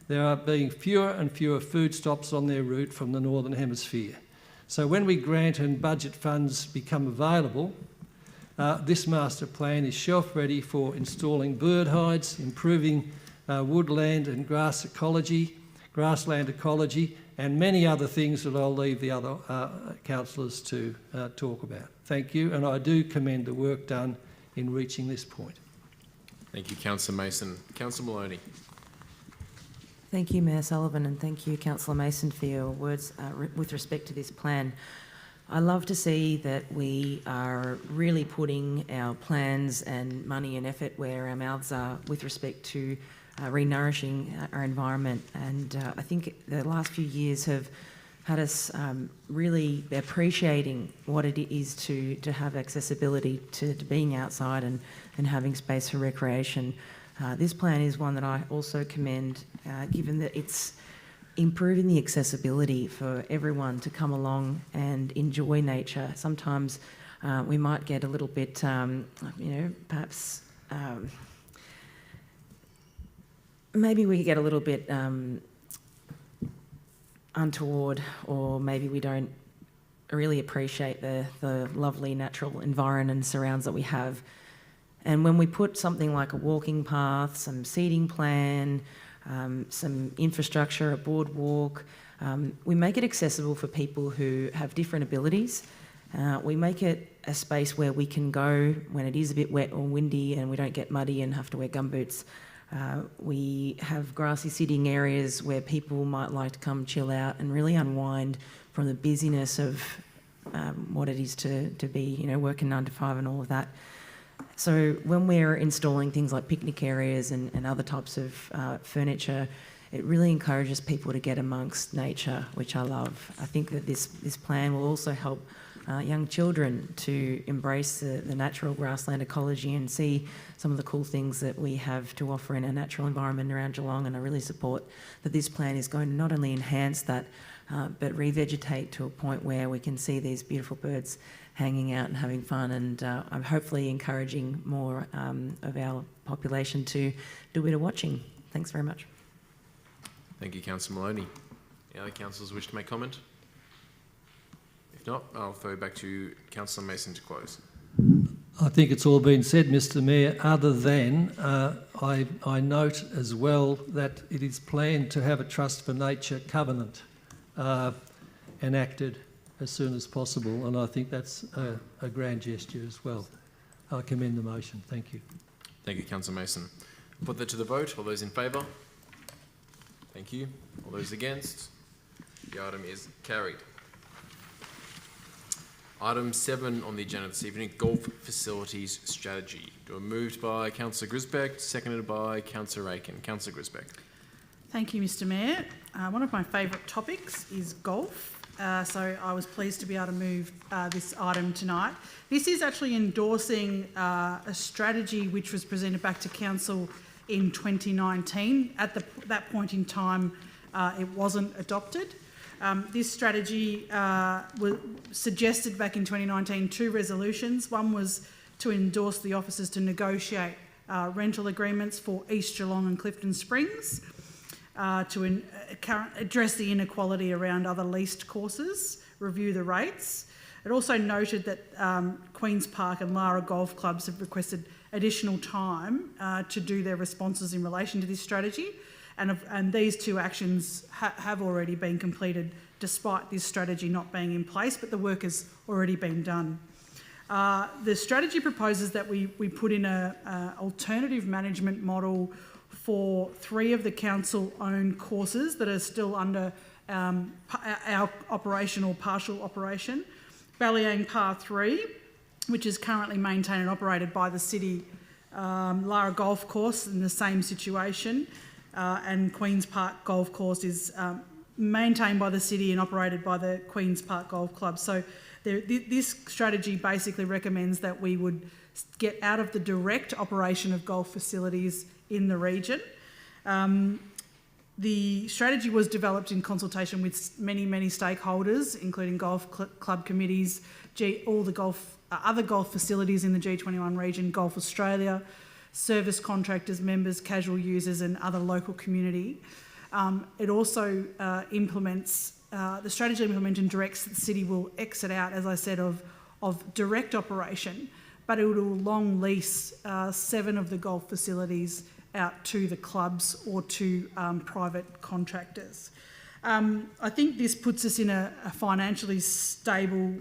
There are being fewer and fewer food stops on their route from the Northern Hemisphere. So when we grant and budget funds become available, this master plan is shelf ready for installing bird hides, improving woodland and grassland ecology, and many other things that I'll leave the other councillors to talk about. Thank you, and I do commend the work done in reaching this point. Thank you, Councillor Mason. Councillor Maloney. Thank you, Mayor Sullivan, and thank you, Councillor Mason, for your words with respect to this plan. I love to see that we are really putting our plans and money and effort where our mouths are with respect to re-nourishing our environment. And I think the last few years have had us really appreciating what it is to have accessibility to being outside and having space for recreation. This plan is one that I also commend, given that it's improving the accessibility for everyone to come along and enjoy nature. Sometimes we might get a little bit, perhaps maybe we get a little bit untoward, or maybe we don't really appreciate the lovely natural environment and surrounds that we have. And when we put something like a walking path, some seating plan, some infrastructure, a boardwalk, we make it accessible for people who have different abilities. We make it a space where we can go when it is a bit wet or windy and we don't get muddy and have to wear gumboots. We have grassy sitting areas where people might like to come chill out and really unwind from the busyness of what it is to be, working 9 to 5 and all of that. So when we're installing things like picnic areas and other types of furniture, it really encourages people to get amongst nature, which I love. I think that this plan will also help young children to embrace the natural grassland ecology and see some of the cool things that we have to offer in our natural environment around Geelong. And I really support that this plan is going to not only enhance that, but revegetate to a point where we can see these beautiful birds hanging out and having fun, and I'm hopefully encouraging more of our population to do a bit of watching. Thanks very much. Thank you, Councillor Maloney. Any other councillors wish to make comment? If not, I'll throw it back to Councillor Mason to close. I think it's all been said, Mr Mayor, other than I note as well that it is planned to have a Trust for Nature covenant enacted as soon as possible, and I think that's a grand gesture as well. I commend the motion. Thank you. Thank you, Councillor Mason. Put that to the vote. All those in favour? Thank you. All those against? The item is carried. Item 7 on the agenda this evening, Golf Facilities Strategy. Moved by Councillor Grisbeck, seconded by Councillor Aiken. Councillor Grisbeck. Thank you, Mr Mayor. One of my favourite topics is golf, so I was pleased to be able to move this item tonight. This is actually endorsing a strategy which was presented back to Council in 2019. At that point in time, it wasn't adopted. This strategy was suggested back in 2019 2 resolutions. One was to endorse the officers to negotiate rental agreements for East Geelong and Clifton Springs, to address the inequality around other leased courses, review the rates. It also noted that Queen's Park and Lara Golf Clubs have requested additional time to do their responses in relation to this strategy. And these 2 actions have already been completed despite this strategy not being in place, but the work has already been done. The strategy proposes that we put in an alternative management model for 3 of the council-owned courses that are still under our operation or partial operation. Bellarine Par 3, which is currently maintained and operated by the city. Lara Golf Course in the same situation. And Queen's Park Golf Course is maintained by the city and operated by the Queen's Park Golf Club. So this strategy basically recommends that we would get out of the direct operation of golf facilities in the region. The strategy was developed in consultation with many stakeholders, including golf club committees, all the other golf facilities in the G21 region, Golf Australia, service contractors, members, casual users and other local community. It also implements, the strategy implemented and directs that the city will exit out, as I said, of direct operation, but it will long lease 7 of the golf facilities out to the clubs or to private contractors. I think this puts us in a financially stable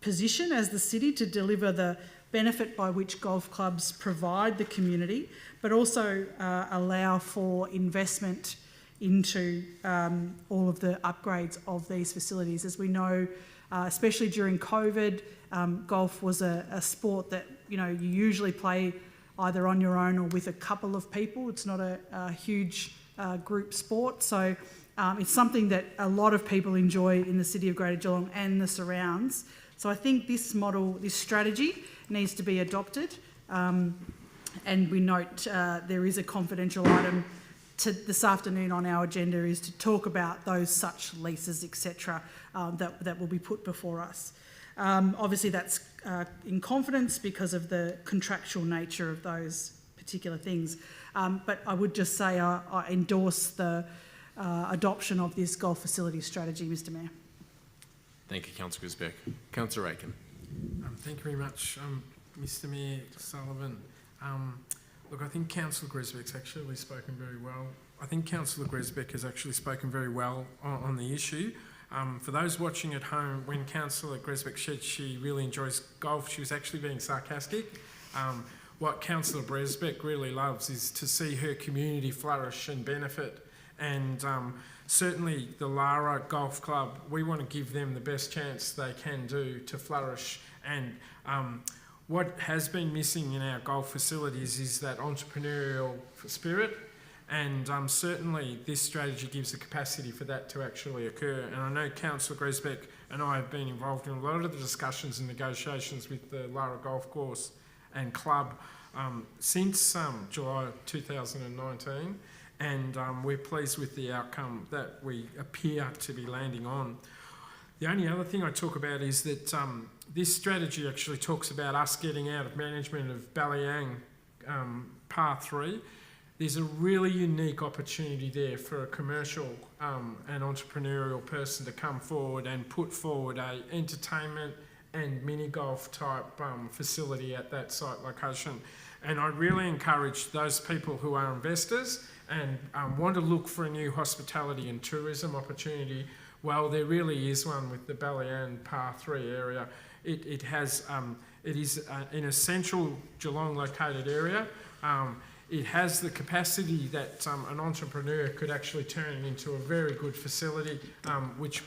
position as the city to deliver the benefit by which golf clubs provide the community, but also allow for investment into all of the upgrades of these facilities. As we know, especially during COVID, golf was a sport that you usually play either on your own or with a couple of people. It's not a huge group sport, so it's something that a lot of people enjoy in the city of Greater Geelong and the surrounds. So I think this model, this strategy, needs to be adopted, and we note there is a confidential item this afternoon on our agenda is to talk about those such leases, etc., that will be put before us. Obviously that's in confidence because of the contractual nature of those particular things, but I would just say I endorse the adoption of this golf facility strategy, Mr Mayor. Thank you, Councillor Grisbeck. Councillor Aiken. Thank you very much, Mr Mayor Sullivan. Look, I think Councillor Grisbeck's actually spoken very well. I think Councillor Grisbeck has actually spoken very well on the issue. For those watching at home, when Councillor Grisbeck said she really enjoys golf, she was actually being sarcastic. What Councillor Grisbeck really loves is to see her community flourish and benefit. And certainly the Lara Golf Club, we want to give them the best chance they can do to flourish. And what has been missing in our golf facilities is that entrepreneurial spirit, and certainly this strategy gives the capacity for that to actually occur. And I know Councillor Grisbeck and I have been involved in a lot of the discussions and negotiations with the Lara Golf Course and Club since July 2019, and we're pleased with the outcome that we appear to be landing on. The only other thing I talk about is that this strategy actually talks about us getting out of management of Bellarine Par 3. There's a really unique opportunity there for a commercial and entrepreneurial person to come forward and put forward a entertainment and mini golf type facility at that site location. And I really encourage those people who are investors and want to look for a new hospitality and tourism opportunity. Well, there really is one with the Bellarine Par 3 area. It is in a central Geelong located area. It has the capacity that an entrepreneur could actually turn into a very good facility, which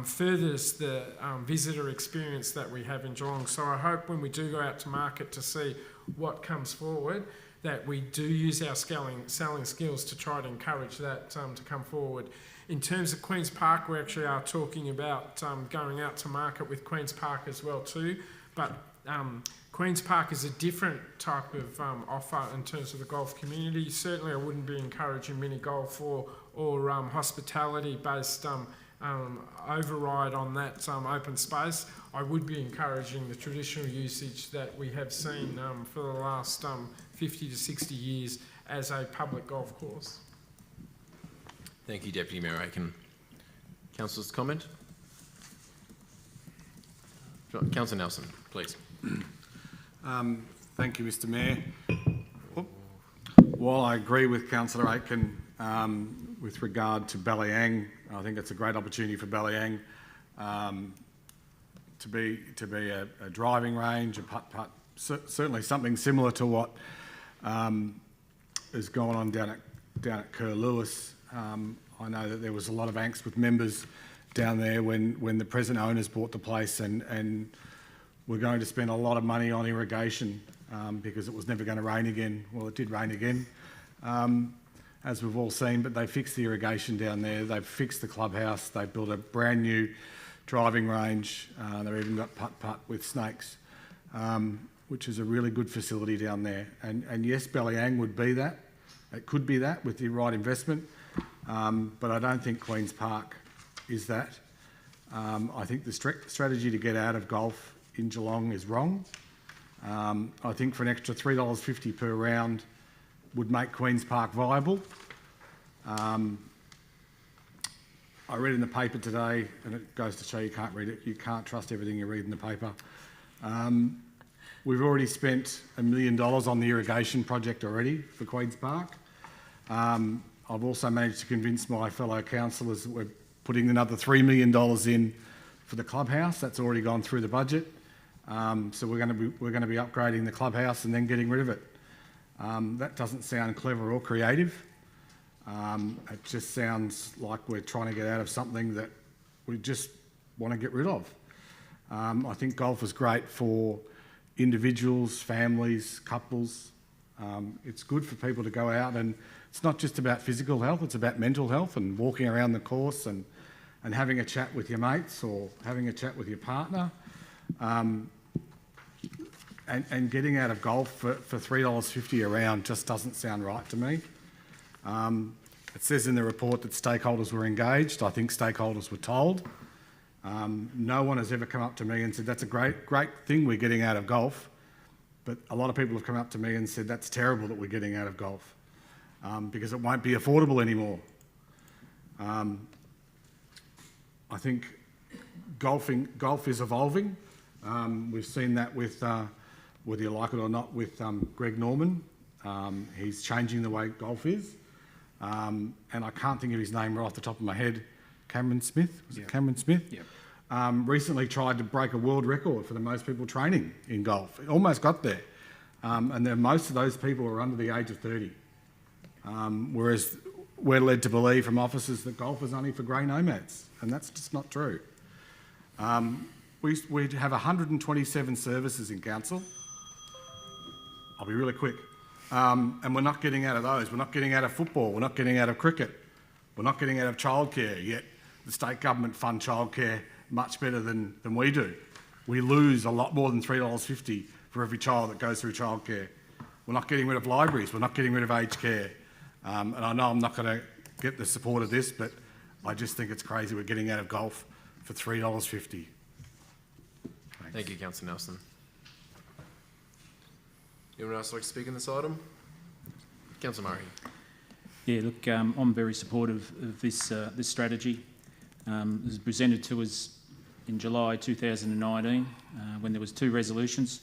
furthers the visitor experience that we have in Geelong. So I hope when we do go out to market to see what comes forward, that we do use our selling skills to try to encourage that to come forward. In terms of Queen's Park, we actually are talking about going out to market with Queen's Park as well too, but Queen's Park is a different type of offer in terms of the golf community. Certainly I wouldn't be encouraging mini golf or hospitality-based override on that open space. I would be encouraging the traditional usage that we have seen for the last 50 to 60 years as a public golf course. Thank you, Deputy Mayor Aiken. Councillors, comment? Councillor Nelson, please. Thank you, Mr Mayor. While I agree with Councillor Aiken with regard to Bellarine, I think it's a great opportunity for Bellarine to be a driving range, a putt-putt, certainly something similar to what is going on down at Kerr Lewis. I know that there was a lot of angst with members down there when the present owners bought the place and we're going to spend a lot of money on irrigation because it was never going to rain again. Well, it did rain again, as we've all seen, but they fixed the irrigation down there. They've fixed the clubhouse. They've built a brand new driving range. They've even got putt-putt with snakes, which is a really good facility down there. And yes, Bellarine would be that. It could be that with the right investment, but I don't think Queen's Park is that. I think the strategy to get out of golf in Geelong is wrong. I think for an extra $3.50 per round would make Queen's Park viable. I read in the paper today, and it goes to show you can't read it, you can't trust everything you read in the paper. We've already spent $1 million on the irrigation project already for Queen's Park. I've also managed to convince my fellow councillors that we're putting another $3 million in for the clubhouse. That's already gone through the budget. So we're going to be upgrading the clubhouse and then getting rid of it. That doesn't sound clever or creative. It just sounds like we're trying to get out of something that we just want to get rid of. I think golf is great for individuals, families, couples. It's good for people to go out, and it's not just about physical health, it's about mental health and walking around the course and having a chat with your mates or having a chat with your partner. And getting out of golf for $3.50 a round just doesn't sound right to me. It says in the report that stakeholders were engaged. I think stakeholders were told. No one has ever come up to me and said, that's a great thing we're getting out of golf. But a lot of people have come up to me and said, that's terrible that we're getting out of golf because it won't be affordable anymore. I think golf is evolving. We've seen that with, whether you like it or not, with Greg Norman. He's changing the way golf is. And I can't think of his name right off the top of my head. Cameron Smith? Was it Cameron Smith? Yep. Recently tried to break a world record for the most people training in golf. It almost got there. And then most of those people are under the age of 30. Whereas we're led to believe from officers that golf is only for grey nomads. And that's just not true. We have 127 services in council. I'll be really quick. And we're not getting out of those. We're not getting out of football. We're not getting out of cricket. We're not getting out of childcare, yet the state government fund childcare much better than we do. We lose a lot more than $3.50 for every child that goes through childcare. We're not getting rid of libraries, we're not getting rid of aged care. And I know I'm not going to get the support of this, but I just think it's crazy we're getting out of golf for $3.50. Thank you, Councillor Nelson. Anyone else like to speak on this item? Councillor Murray. Yeah, look, I'm very supportive of this strategy. It was presented to us in July 2019 when there was 2 resolutions,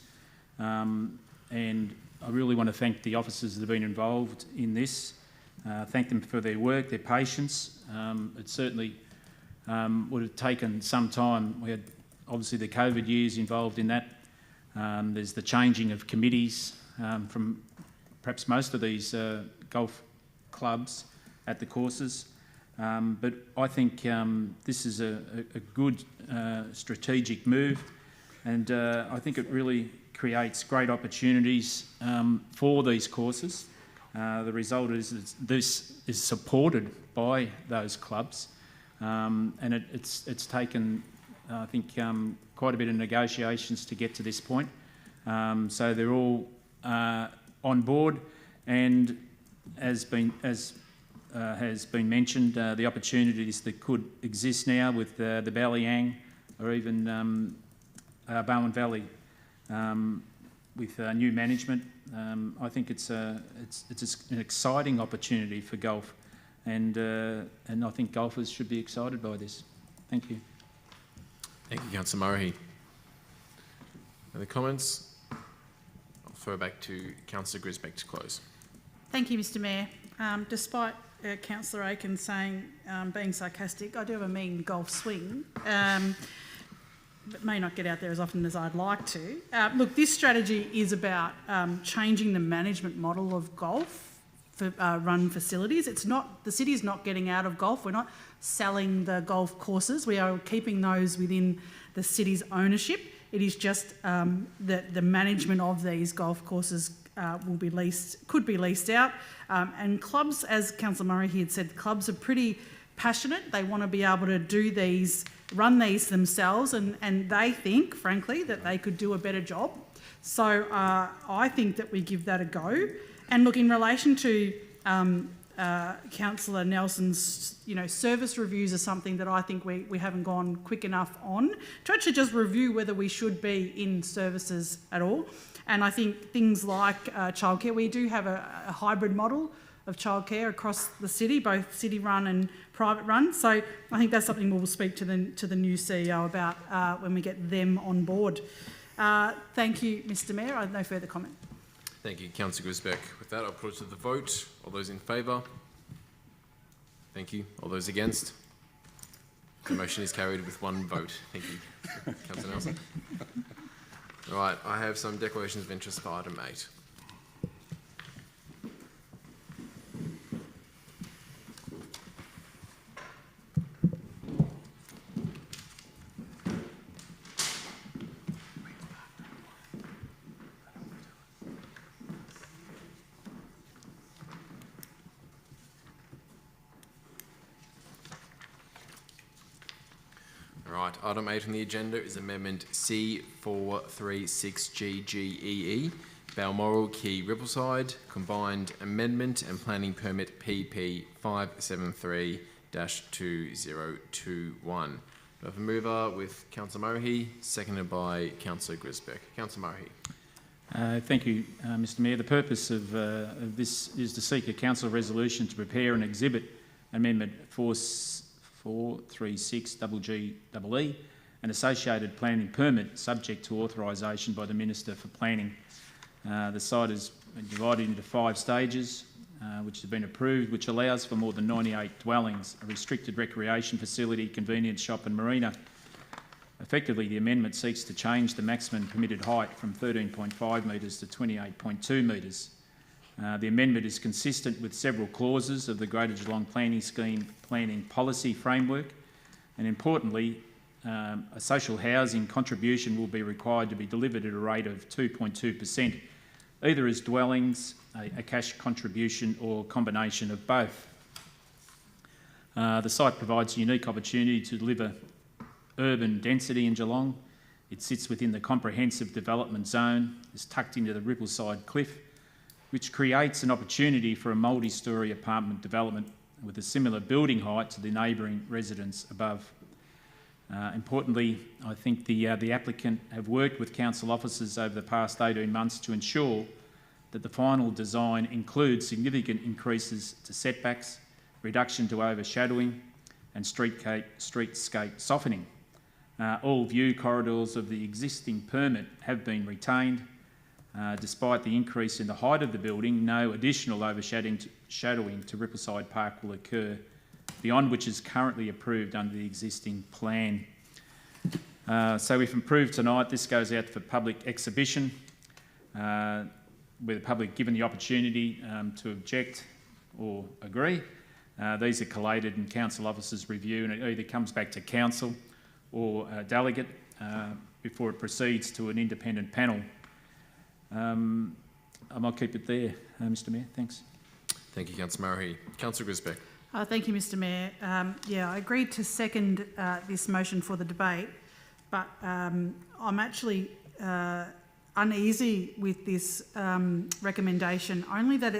and I really want to thank the officers that have been involved in this. Thank them for their work, their patience. It certainly would have taken some time. We had obviously the COVID years involved in that. There's the changing of committees from perhaps most of these golf clubs at the courses. But I think this is a good strategic move, and I think it really creates great opportunities for these courses. The result is this is supported by those clubs, and it's taken, I think, quite a bit of negotiations to get to this point. So they're all on board, and has been mentioned, the opportunities that could exist now with the Bellarine or even Bowen Valley with new management. I think it's an exciting opportunity for golf, and I think golfers should be excited by this. Thank you. Thank you, Councillor Murray. Any comments? I'll throw back to Councillor Grisbeck to close. Thank you, Mr Mayor. Despite Councillor Aiken saying, being sarcastic, I do have a mean golf swing, but may not get out there as often as I'd like to. Look, this strategy is about changing the management model of golf for run facilities. It's not, the city is not getting out of golf. We're not selling the golf courses. We are keeping those within the city's ownership. It is just that the management of these golf courses will be leased, could be leased out. And clubs, as Councillor Murray had said, clubs are pretty passionate. They want to be able to do these, run these themselves, and they think, frankly, that they could do a better job. So I think that we give that a go. And look, in relation to Councillor Nelson's, service reviews are something that I think we haven't gone quick enough on to actually just review whether we should be in services at all. And I think things like childcare, we do have a hybrid model of childcare across the city, both city-run and private-run. So I think that's something we'll speak to the new CEO about when we get them on board. Thank you, Mr Mayor. I have no further comment. Thank you, Councillor Grisbeck. With that, I'll put it to the vote. All those in favour? Thank you. All those against? The motion is carried with 1 vote. Thank you. Councillor Nelson. Right, I have some declarations of interest for item 8. Right, item 8 on the agenda is Amendment C436GGEE, Balmoral Quay Rippleside, Combined Amendment and Planning Permit PP 573-2021. I have a mover with Councillor Murray, seconded by Councillor Grisbeck. Councillor Murray. Thank you, Mr Mayor. The purpose of this is to seek a council resolution to prepare and exhibit Amendment 436GGEE, an associated planning permit subject to authorisation by the Minister for Planning. The site is divided into 5 stages, which have been approved, which allows for more than 98 dwellings, a restricted recreation facility, convenience shop and marina. Effectively, the amendment seeks to change the maximum permitted height from 13.5 metres to 28.2 metres. The amendment is consistent with several clauses of the Greater Geelong Planning Scheme Planning Policy Framework, and importantly, a social housing contribution will be required to be delivered at a rate of 2.2%, either as dwellings, a cash contribution or combination of both. The site provides a unique opportunity to deliver urban density in Geelong. It sits within the comprehensive development zone, is tucked into the Rippleside Cliff, which creates an opportunity for a multi-storey apartment development with a similar building height to the neighbouring residents above. Importantly, I think the applicant have worked with council officers over the past 18 months to ensure that the final design includes significant increases to setbacks, reduction to overshadowing and streetscape softening. All view corridors of the existing permit have been retained. Despite the increase in the height of the building, no additional overshadowing to Rippleside Park will occur beyond which is currently approved under the existing plan. So if approved tonight, this goes out for public exhibition, with the public given the opportunity to object or agree. These are collated in council officers' review, and it either comes back to council or a delegate before it proceeds to an independent panel. I might keep it there, Mr Mayor. Thanks. Thank you, Councillor Murray. Councillor Grisbeck. Thank you, Mr Mayor. Yeah, I agreed to second this motion for the debate, but I'm actually uneasy with this recommendation, only that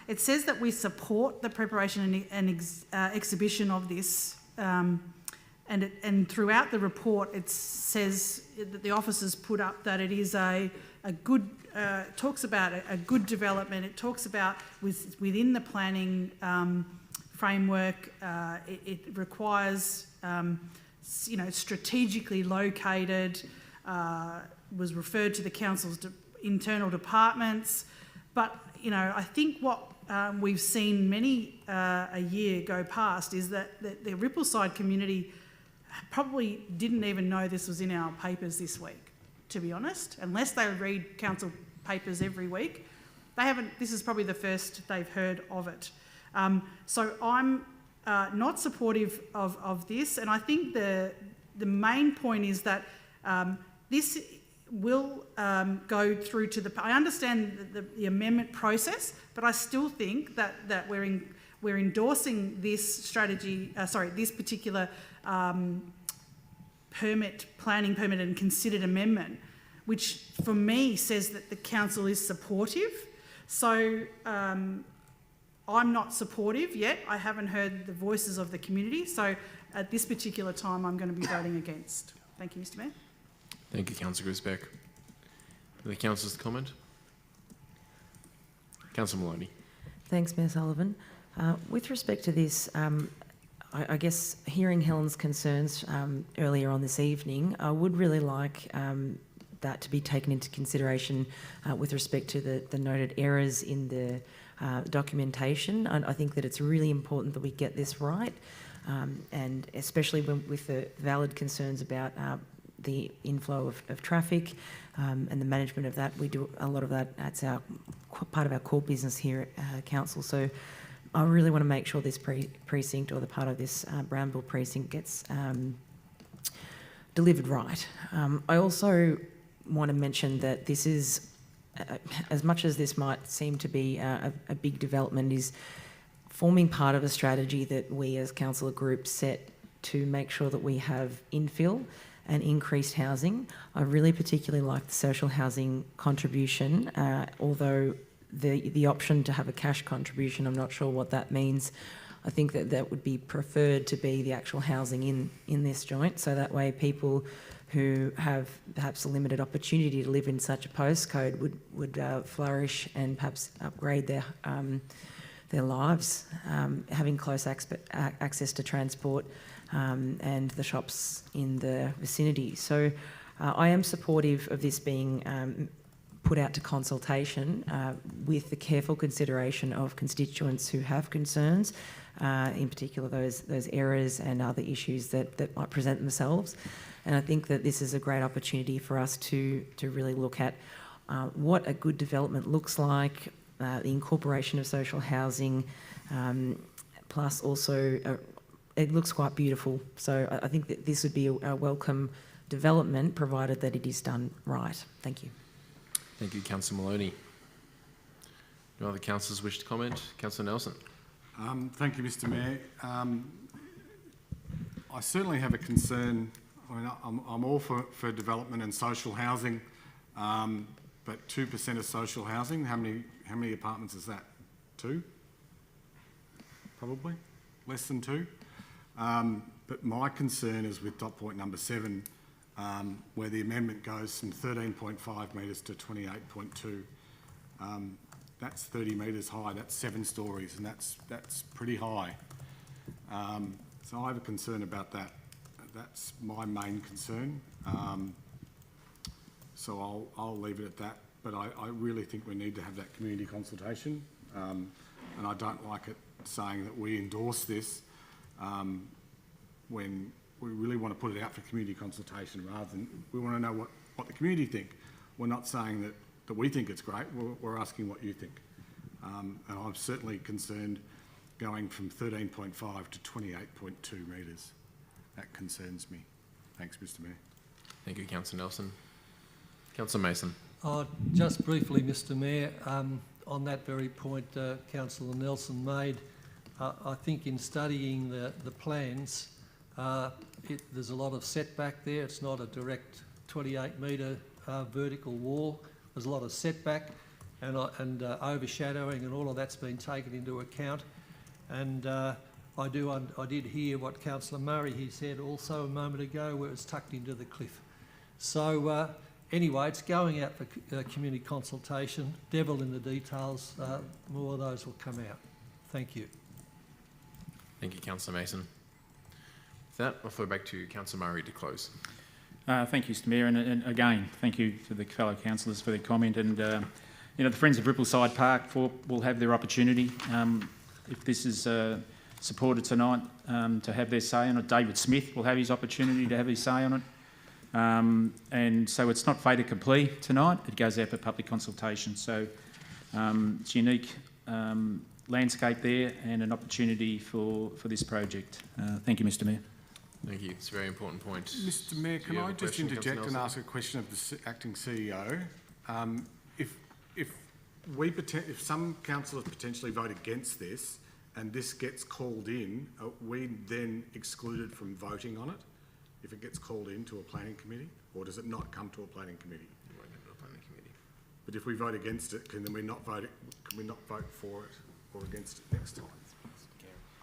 it says that we support the preparation and exhibition of this, and throughout the report it says that the officers put up that it is a good, talks about a good development. It talks about within the planning framework, it requires, strategically located, was referred to the council's internal departments. But, I think what we've seen many a year go past is that the Rippleside community probably didn't even know this was in our papers this week, to be honest, unless they read council papers every week. They haven't, this is probably the first they've heard of it. So I'm not supportive of this, and I think the main point is that this will go through to I understand the amendment process, but I still think that we're endorsing this strategy. This particular planning permit and considered amendment, which for me says that the council is supportive. So I'm not supportive yet. I haven't heard the voices of the community. So at this particular time, I'm going to be voting against. Thank you, Mr Mayor. Thank you, Councillor Grisbeck. Any councillors to comment? Councillor Maloney. Thanks, Mayor Sullivan. With respect to this, I guess hearing Helen's concerns earlier on this evening, I would really like that to be taken into consideration with respect to the noted errors in the documentation. And I think that it's really important that we get this right, and especially with the valid concerns about the inflow of traffic and the management of that. We do a lot of that. That's part of our core business here at Council. So I really want to make sure this precinct, or the part of this Brownville precinct, gets delivered right. I also want to mention that this is, as much as this might seem to be a big development, is forming part of a strategy that we as council group set to make sure that we have infill and increased housing. I really particularly like the social housing contribution, although the option to have a cash contribution, I'm not sure what that means. I think that would be preferred to be the actual housing in this joint, so that way people who have perhaps a limited opportunity to live in such a postcode would flourish and perhaps upgrade their lives, having close access to transport and the shops in the vicinity. So I am supportive of this being put out to consultation with the careful consideration of constituents who have concerns, in particular those errors and other issues that might present themselves. And I think that this is a great opportunity for us to really look at what a good development looks like, the incorporation of social housing, plus also it looks quite beautiful. So I think that this would be a welcome development, provided that it is done right. Thank you. Thank you, Councillor Maloney. Do other councillors wish to comment? Councillor Nelson. Thank you, Mr Mayor. I certainly have a concern I mean, I'm all for development and social housing, but 2% of social housing, how many apartments is that? 2? Probably? Less than 2? But my concern is with dot point number 7, where the amendment goes from 13.5 metres to 28.2. That's 30 metres high, that's 7 stories, and that's pretty high. So I have a concern about that. That's my main concern. So I'll leave it at that. But I really think we need to have that community consultation. And I don't like it saying that we endorse this when we really want to put it out for community consultation rather than we want to know what the community think. We're not saying that we think it's great, we're asking what you think. And I'm certainly concerned going from 13.5 to 28.2 metres. That concerns me. Thanks, Mr Mayor. Thank you, Councillor Nelson. Councillor Mason. Just briefly, Mr Mayor, on that very point Councillor Nelson made, I think in studying the plans, there's a lot of setback there. It's not a direct 28 metre vertical wall. There's a lot of setback and overshadowing, and all of that's been taken into account. And I did hear what Councillor Murray he said also a moment ago, where it's tucked into the cliff. So anyway, it's going out for community consultation. Devil in the details. More of those will come out. Thank you. Thank you, Councillor Mason. With that, I'll throw back to Councillor Murray to close. Thank you, Mr Mayor, and again, thank you to the fellow councillors for their comment. And you know, the Friends of Rippleside Park will have their opportunity if this is supported tonight to have their say on it. David Smith will have his opportunity to have his say on it. And so it's not fait accompli tonight. It goes out for public consultation. So it's unique landscape there and an opportunity for this project. Thank you, Mr Mayor. Thank you. It's a very important point. Mr Mayor, can I just interject and ask a question of the acting CEO? If some councillors potentially vote against this and this gets called in, are we then excluded from voting on it if it gets called into a planning committee, or does it not come to a planning committee? It won't go to a planning committee. But if we vote against it, can we not vote for it or against it next time?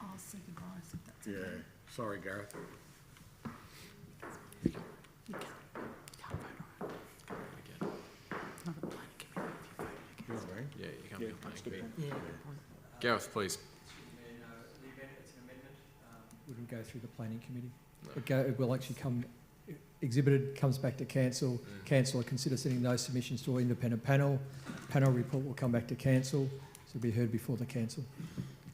I'll seek advice if that's Yeah. okay. Sorry, Gareth. Yeah, you can't be a planning committee. Gareth, please. It's an amendment. Wouldn't go through the planning committee. No. It will actually come exhibited, comes back to council. Council will consider sending those submissions to an independent panel. Panel report will come back to council, so it'll be heard before the council,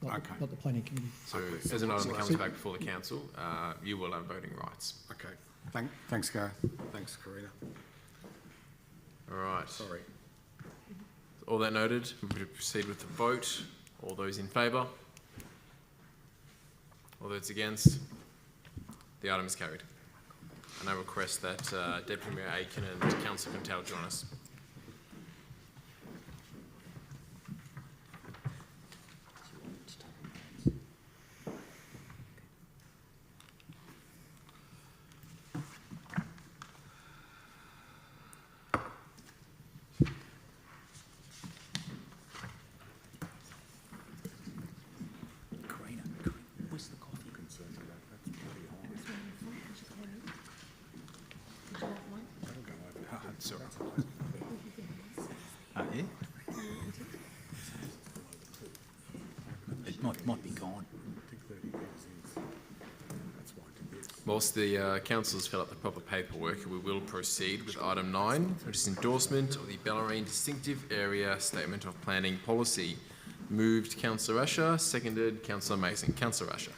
not the planning committee. So as an item that comes back before the council, you will have voting rights. Okay. Thanks, Gareth. Thanks, Karina. All right. Sorry. All that noted, we'll proceed with the vote. All those in favour? All those against? The item is carried. And I request that Deputy Mayor Aiken and Councillor Quintal join us. It might be gone. Whilst the councillors fill out the proper paperwork, we will proceed with item 9, which is endorsement of the Bellarine Distinctive Area Statement of Planning Policy. Moved Councillor Asher, seconded Councillor Mason. Councillor Asher.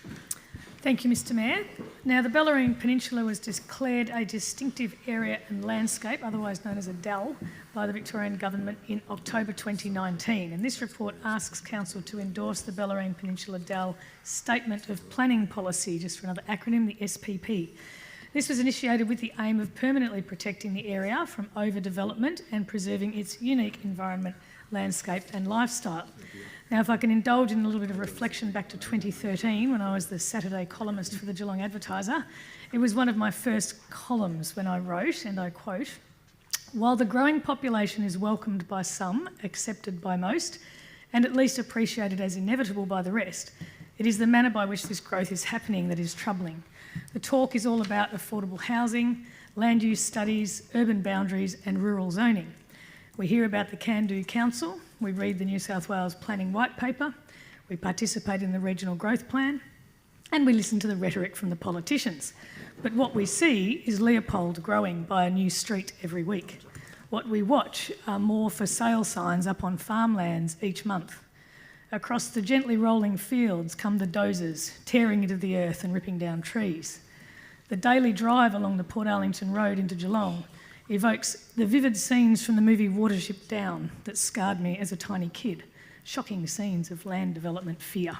Thank you, Mr Mayor. Now, the Bellarine Peninsula was declared a distinctive area and landscape, otherwise known as a DAL, by the Victorian Government in October 2019. And this report asks Council to endorse the Bellarine Peninsula DAL Statement of Planning Policy, just for another acronym, the SPP. This was initiated with the aim of permanently protecting the area from overdevelopment and preserving its unique environment, landscape and lifestyle. Now, if I can indulge in a little bit of reflection back to 2013, when I was the Saturday columnist for the Geelong Advertiser, it was one of my first columns when I wrote, and I quote, "While the growing population is welcomed by some, accepted by most, and at least appreciated as inevitable by the rest, it is the manner by which this growth is happening that is troubling. The talk is all about affordable housing, land use studies, urban boundaries and rural zoning. We hear about the Can-Do Council, we read the New South Wales Planning White Paper, we participate in the Regional Growth Plan, and we listen to the rhetoric from the politicians. But what we see is Leopold growing by a new street every week. What we watch are more for sale signs up on farmlands each month. Across the gently rolling fields come the dozers, tearing into the earth and ripping down trees. The daily drive along the Port Arlington Road into Geelong evokes the vivid scenes from the movie Watership Down that scarred me as a tiny kid. Shocking scenes of land development fear.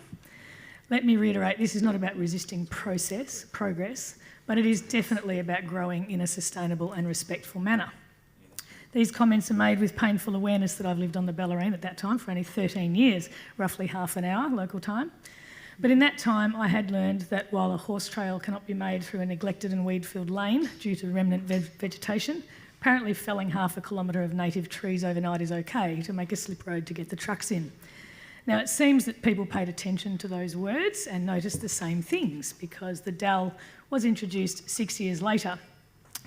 Let me reiterate, this is not about resisting progress, but it is definitely about growing in a sustainable and respectful manner. These comments are made with painful awareness that I've lived on the Bellarine at that time for only 13 years, roughly half an hour local time. But in that time, I had learned that while a horse trail cannot be made through a neglected and weed-filled lane due to remnant vegetation, apparently felling half a kilometre of native trees overnight is okay to make a slip road to get the trucks in. Now, it seems that people paid attention to those words and noticed the same things, because the DAL was introduced 6 years later,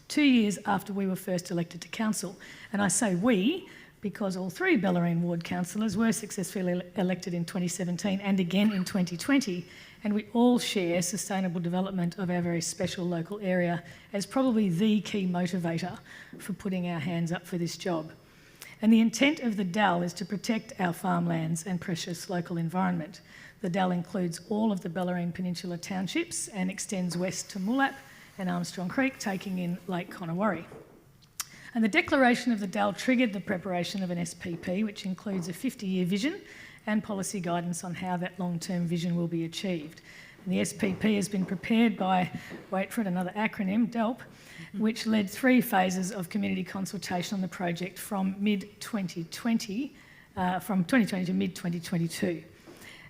2 years after we were first elected to council. And I say we because all three Bellarine ward councillors were successfully elected in 2017 and again in 2020, and we all share sustainable development of our very special local area as probably the key motivator for putting our hands up for this job. And the intent of the DAL is to protect our farmlands and precious local environment. The DAL includes all of the Bellarine Peninsula townships and extends west to Moolap and Armstrong Creek, taking in Lake Connewarre. And the declaration of the DAL triggered the preparation of an SPP, which includes a 50-year vision and policy guidance on how that long-term vision will be achieved. And the SPP has been prepared by, wait for it, another acronym, DELP, which led 3 phases of community consultation on the project from mid-2020, from 2020 to mid-2022.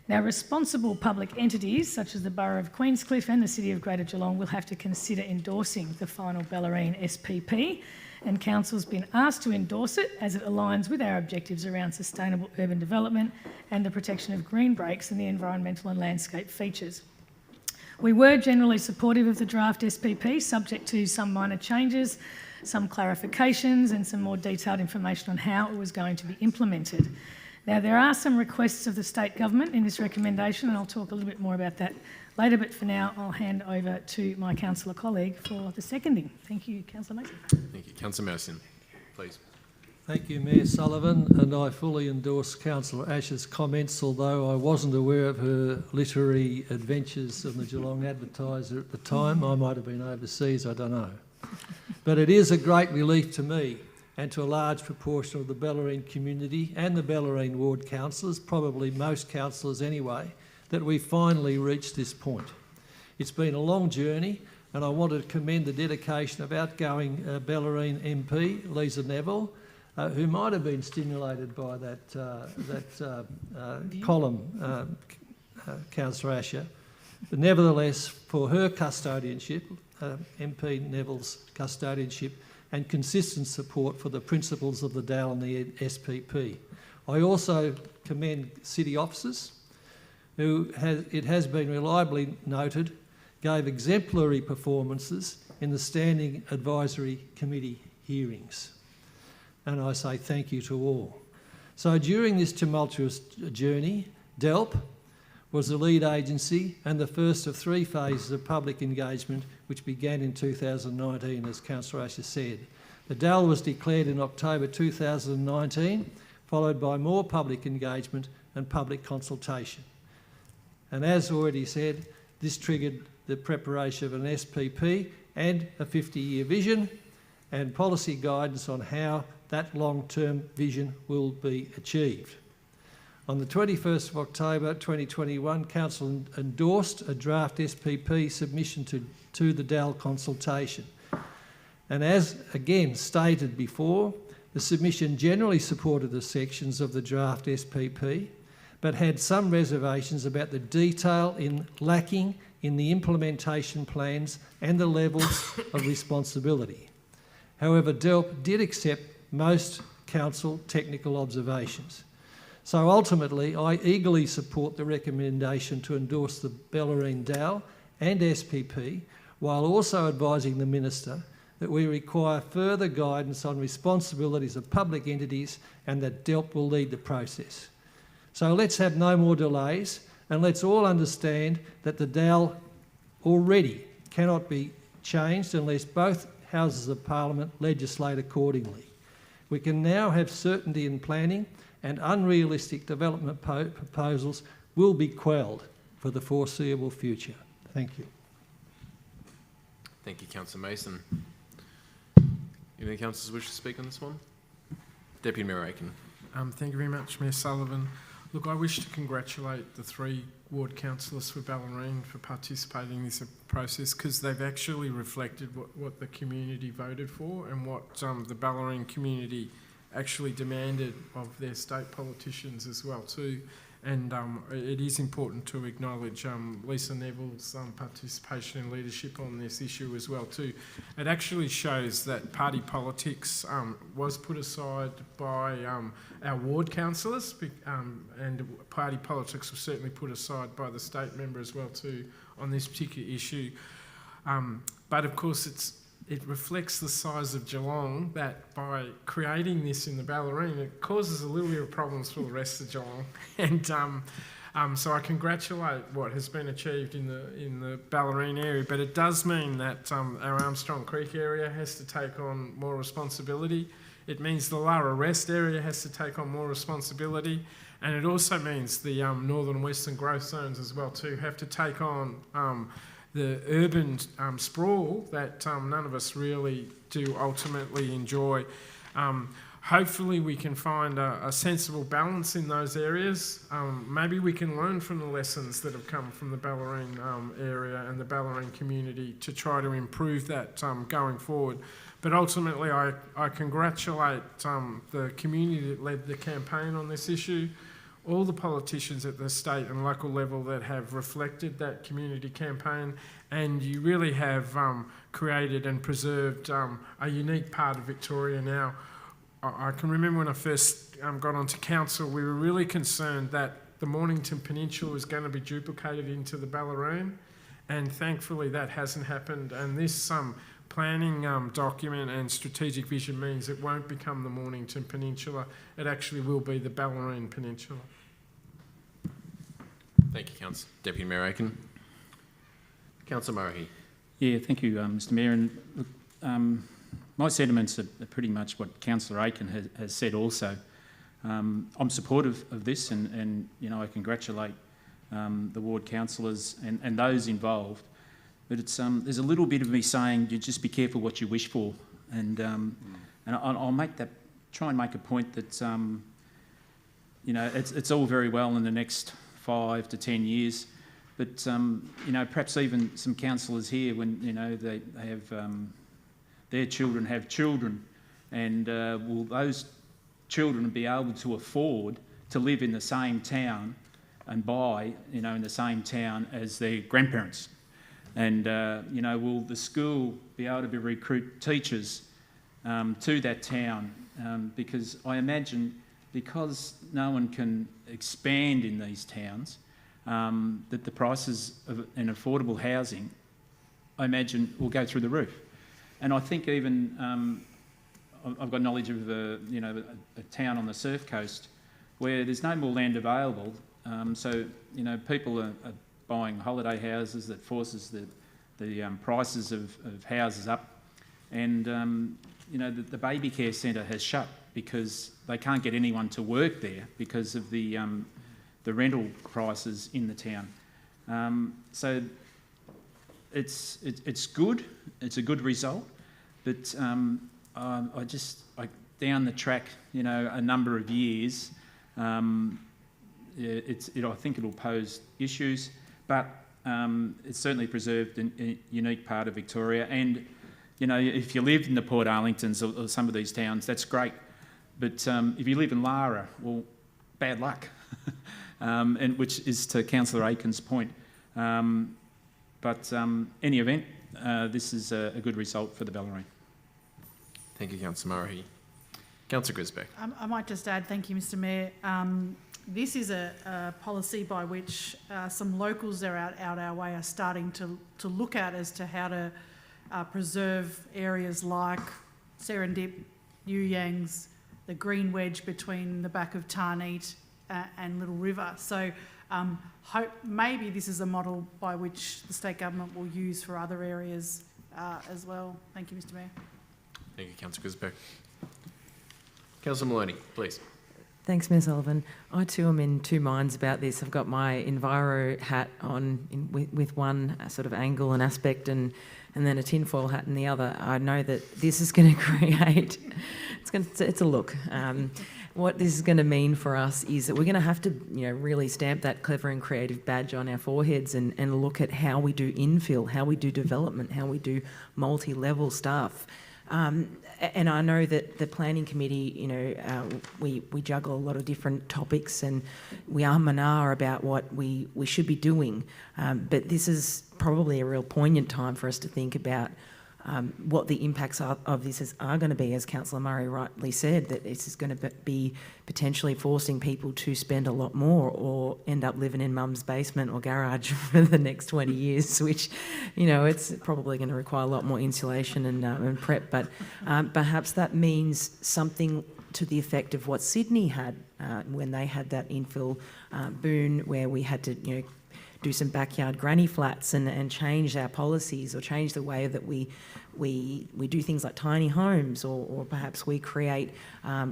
Now, responsible public entities such as the Borough of Queenscliff and the City of Greater Geelong will have to consider endorsing the final Bellarine SPP, and Council's been asked to endorse it as it aligns with our objectives around sustainable urban development and the protection of green breaks and the environmental and landscape features. We were generally supportive of the draft SPP, subject to some minor changes, some clarifications and some more detailed information on how it was going to be implemented. Now, there are some requests of the state government in this recommendation, and I'll talk a little bit more about that later, but for now I'll hand over to my councillor colleague for the seconding. Thank you, Councillor Mason. Thank you. Councillor Mason, please. Thank you, Mayor Sullivan, and I fully endorse Councillor Ash's comments, although I wasn't aware of her literary adventures in the Geelong Advertiser at the time. I might have been overseas, I don't know. But it is a great relief to me and to a large proportion of the Bellarine community and the Bellarine ward councillors, probably most councillors anyway, that we finally reached this point. It's been a long journey, and I want to commend the dedication of outgoing Bellarine MP, Lisa Neville, who might have been stimulated by that column, Councillor Asher, but nevertheless, for her custodianship, MP Neville's custodianship, and consistent support for the principles of the DAL and the SPP. I also commend city officers who, it has been reliably noted, gave exemplary performances in the Standing Advisory Committee hearings. And I say thank you to all. So during this tumultuous journey, DELP was the lead agency and the first of 3 phases of public engagement, which began in 2019, as Councillor Asher said. The DAL was declared in October 2019, followed by more public engagement and public consultation. And as already said, this triggered the preparation of an SPP and a 50-year vision and policy guidance on how that long-term vision will be achieved. On the 21st of October 2021, Council endorsed a draft SPP submission to the DAL consultation. And as again stated before, the submission generally supported the sections of the draft SPP, but had some reservations about the detail lacking in the implementation plans and the levels of responsibility. However, DELP did accept most council technical observations. So ultimately, I eagerly support the recommendation to endorse the Bellarine DAO and SPP, while also advising the Minister that we require further guidance on responsibilities of public entities and that DELP will lead the process. So let's have no more delays, and let's all understand that the DAO already cannot be changed unless both Houses of Parliament legislate accordingly. We can now have certainty in planning, and unrealistic development proposals will be quelled for the foreseeable future. Thank you. Thank you, Councillor Mason. Any councillors wish to speak on this one? Deputy Mayor Aiken. Thank you very much, Mayor Sullivan. Look, I wish to congratulate the 3 ward councillors for Bellarine for participating in this process, because they've actually reflected what the community voted for and what the Bellarine community actually demanded of their state politicians as well too. And it is important to acknowledge Lisa Neville's participation and leadership on this issue as well too. It actually shows that party politics was put aside by our ward councillors, and party politics was certainly put aside by the state member as well too on this particular issue. But of course it reflects the size of Geelong, that by creating this in the Bellarine, it causes a little bit of problems for the rest of Geelong. And so I congratulate what has been achieved in the Bellarine area, but it does mean that our Armstrong Creek area has to take on more responsibility. It means the Lara Rest area has to take on more responsibility, and it also means the northern western growth zones as well too have to take on the urban sprawl that none of us really do ultimately enjoy. Hopefully we can find a sensible balance in those areas. Maybe we can learn from the lessons that have come from the Bellarine area and the Bellarine community to try to improve that going forward. But ultimately I congratulate the community that led the campaign on this issue, all the politicians at the state and local level that have reflected that community campaign, and you really have created and preserved a unique part of Victoria now. I can remember when I first got onto council, we were really concerned that the Mornington Peninsula was going to be duplicated into the Bellarine, and thankfully that hasn't happened, and this planning document and strategic vision means it won't become the Mornington Peninsula, it actually will be the Bellarine Peninsula. Thank you, Deputy Mayor Aiken. Councillor Murray. Yeah, thank you, Mr Mayor. And look, my sentiments are pretty much what Councillor Aiken has said also. I'm supportive of this, and you know, I congratulate the ward councillors and those involved. But it's there's a little bit of me saying you just be careful what you wish for, and I'll make that, try and make a point that you know, it's all very well in the next 5 to 10 years, but you know, perhaps even some councillors here, when you know they have their children have children, and will those children be able to afford to live in the same town and buy, you know, in the same town as their grandparents? And you know, will the school be able to recruit teachers to that town? Because I imagine, because no one can expand in these towns, that the prices in affordable housing, I imagine, will go through the roof. And I think even I've got knowledge of you know, a town on the surf coast where there's no more land available. So you know, people are buying holiday houses, that forces the prices of houses up, and you know, the baby care centre has shut because they can't get anyone to work there because of the rental prices in the town. So it's good. It's a good result, but I down the track, you know, a number of years, I think it'll pose issues, but it's certainly preserved a unique part of Victoria. And you know, if you live in the Port Arlingtons or some of these towns, that's great. But if you live in Lara, well, bad luck. and which is to Councillor Aiken's point. But any event, this is a good result for the Bellarine. Thank you, Councillor Murray. Councillor Grisbeck. I might just add, thank you, Mr Mayor. This is a policy by which some locals that are out our way are starting to look at as to how to preserve areas like Serendip, Yuyangs, the green wedge between the back of Tarneet and Little River. So hope maybe this is a model by which the state government will use for other areas as well. Thank you, Mr Mayor. Thank you, Councillor Grisbeck. Councillor Maloney, please. Thanks, Ms Sullivan. I too am in two minds about this. I've got my Enviro hat on with one sort of angle and aspect and then a tinfoil hat in the other. I know that this is going to create, it's a look. What this is going to mean for us is that we're going to have to, really stamp that clever and creative badge on our foreheads and look at how we do infill, how we do development, how we do multi-level stuff. And I know that the planning committee, we juggle a lot of different topics and we are about what we should be doing. But this is probably a real poignant time for us to think about what the impacts of this are going to be, as Councillor Murray rightly said, that this is going to be potentially forcing people to spend a lot more or end up living in mum's basement or garage for the next 20 years, which, it's probably going to require a lot more insulation and prep. But perhaps that means something to the effect of what Sydney had when they had that infill boom where we had to, do some backyard granny flats and change our policies or change the way that we do things like tiny homes or perhaps we create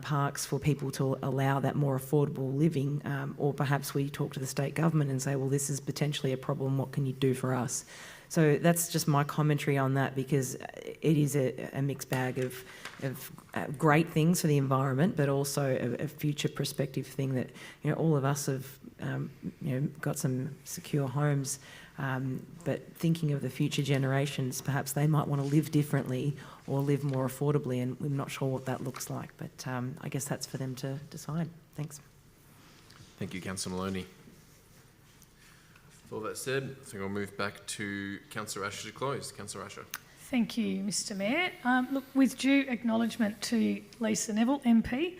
parks for people to allow that more affordable living or perhaps we talk to the state government and say, well, this is potentially a problem, what can you do for us? So that's just my commentary on that because it is a mixed bag of great things for the environment, but also a future perspective thing that, all of us have, got some secure homes, but thinking of the future generations, perhaps they might want to live differently or live more affordably, and we're not sure what that looks like, but I guess that's for them to decide. Thanks. Thank you, Councillor Maloney. With all that said, I think I'll move back to Councillor Asher to close. Councillor Asher. Thank you, Mr Mayor. Look, with due acknowledgement to Lisa Neville, MP,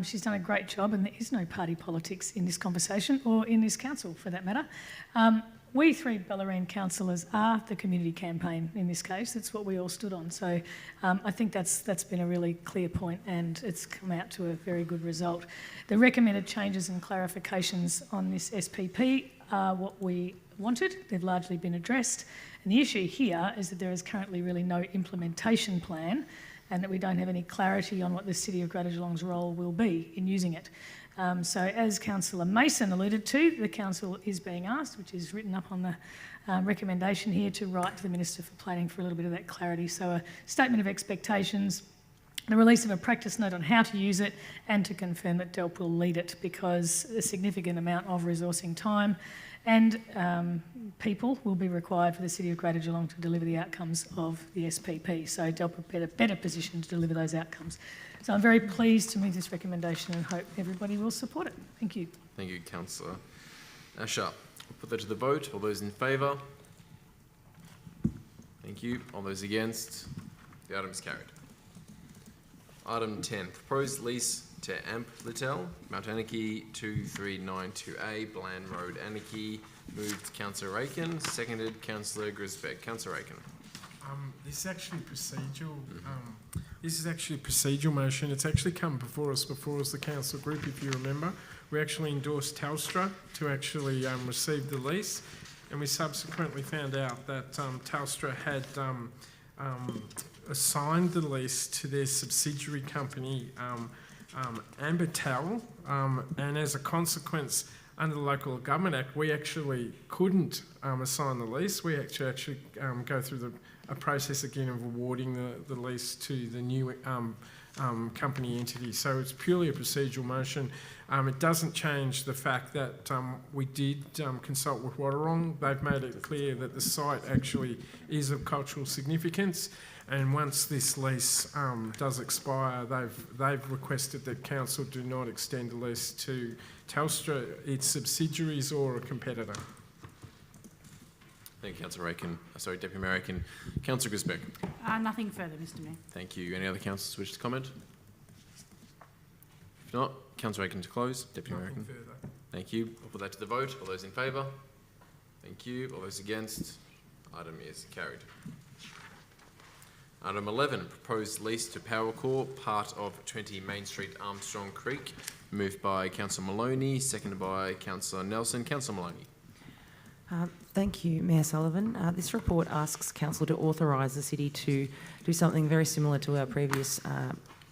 she's done a great job and there is no party politics in this conversation or in this council for that matter. We three Bellarine councillors are the community campaign in this case. That's what we all stood on. So I think that's been a really clear point and it's come out to a very good result. The recommended changes and clarifications on this SPP are what we wanted. They've largely been addressed. And the issue here is that there is currently really no implementation plan and that we don't have any clarity on what the City of Greater Geelong's role will be in using it. So as Councillor Mason alluded to, the Council is being asked, which is written up on the recommendation here, to write to the Minister for Planning for a little bit of that clarity. So a statement of expectations, the release of a practice note on how to use it, and to confirm that DELP will lead it because a significant amount of resourcing time and people will be required for the City of Greater Geelong to deliver the outcomes of the SPP. So DELP are better positioned to deliver those outcomes. So I'm very pleased to move this recommendation and hope everybody will support it. Thank you. Thank you, Councillor Asher. I'll put that to the vote. All those in favour? Thank you. All those against? The item is carried. Item 10, proposed lease to Amp Litel, Mount Anarchy 2392A, Bland Road, Anarchy. Moved Councillor Aiken, seconded Councillor Grisbeck. Councillor Aiken. This is actually procedural. This is actually a procedural motion. It's actually come before us the council group, if you remember. We actually endorsed Telstra to actually receive the lease, and we subsequently found out that Telstra had assigned the lease to their subsidiary company, Ambertel, and as a consequence, under the Local Government Act, we actually couldn't assign the lease. We actually go through a process again of awarding the lease to the new company entity. So it's purely a procedural motion. It doesn't change the fact that we did consult with Wadawurrung. They've made it clear that the site actually is of cultural significance, and once this lease does expire, they've requested that council do not extend the lease to Telstra, its subsidiaries, or a competitor. Thank you, Councillor Aiken. Sorry, Deputy Mayor Aiken. Councillor Grisbeck. Nothing further, Mr Mayor. Thank you. Any other councillors wish to comment? If not, Councillor Aiken to close. Deputy Mayor Aiken. Further. Thank you. I'll put that to the vote. All those in favour? Thank you. All those against? Item is carried. Item 11, proposed lease to Powercore, part of 20 Main Street, Armstrong Creek. Moved by Councillor Maloney, seconded by Councillor Nelson. Councillor Maloney. Thank you, Mayor Sullivan. This report asks Council to authorise the City to do something very similar to our previous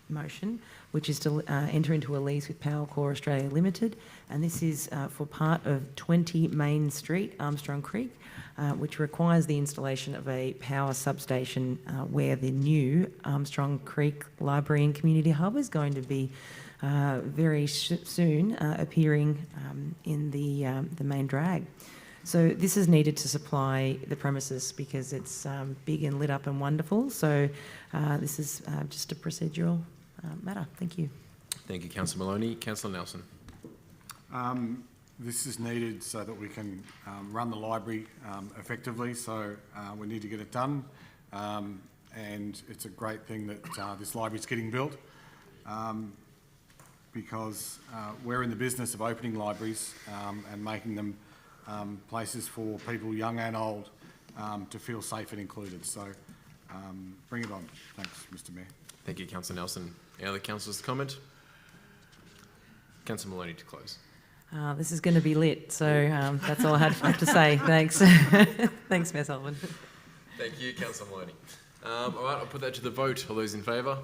motion, which is to enter into a lease with Powercore Australia Limited, and this is for part of 20 Main Street, Armstrong Creek, which requires the installation of a power substation where the new Armstrong Creek Library and Community Hub is going to be very soon appearing in the main drag. So this is needed to supply the premises because it's big and lit up and wonderful. So this is just a procedural matter. Thank you. Thank you, Councillor Maloney. Councillor Nelson. This is needed so that we can run the library effectively, so we need to get it done. And it's a great thing that this library is getting built because we're in the business of opening libraries and making them places for people, young and old, to feel safe and included. So bring it on. Thanks, Mr Mayor. Thank you, Councillor Nelson. Any other councillors to comment? Councillor Maloney to close. This is going to be lit, so that's all I have to say. Thanks. Thanks, Mayor Sullivan. Thank you, Councillor Maloney. All right, I'll put that to the vote. All those in favour?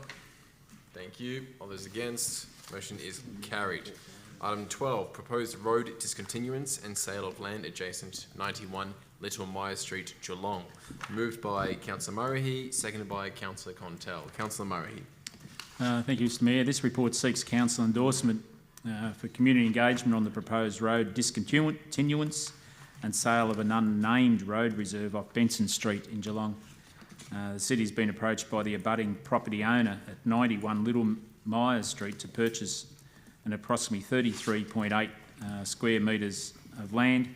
Thank you. All those against? Motion is carried. Item 12, proposed road discontinuance and sale of land adjacent 91 Little Myers Street, Geelong. Moved by Councillor Murray, seconded by Councillor Contell. Councillor Murray. Thank you, Mr Mayor. This report seeks council endorsement for community engagement on the proposed road discontinuance and sale of an unnamed road reserve off Benson Street in Geelong. The city has been approached by the abutting property owner at 91 Little Myers Street to purchase an approximately 33.8 square metres of land,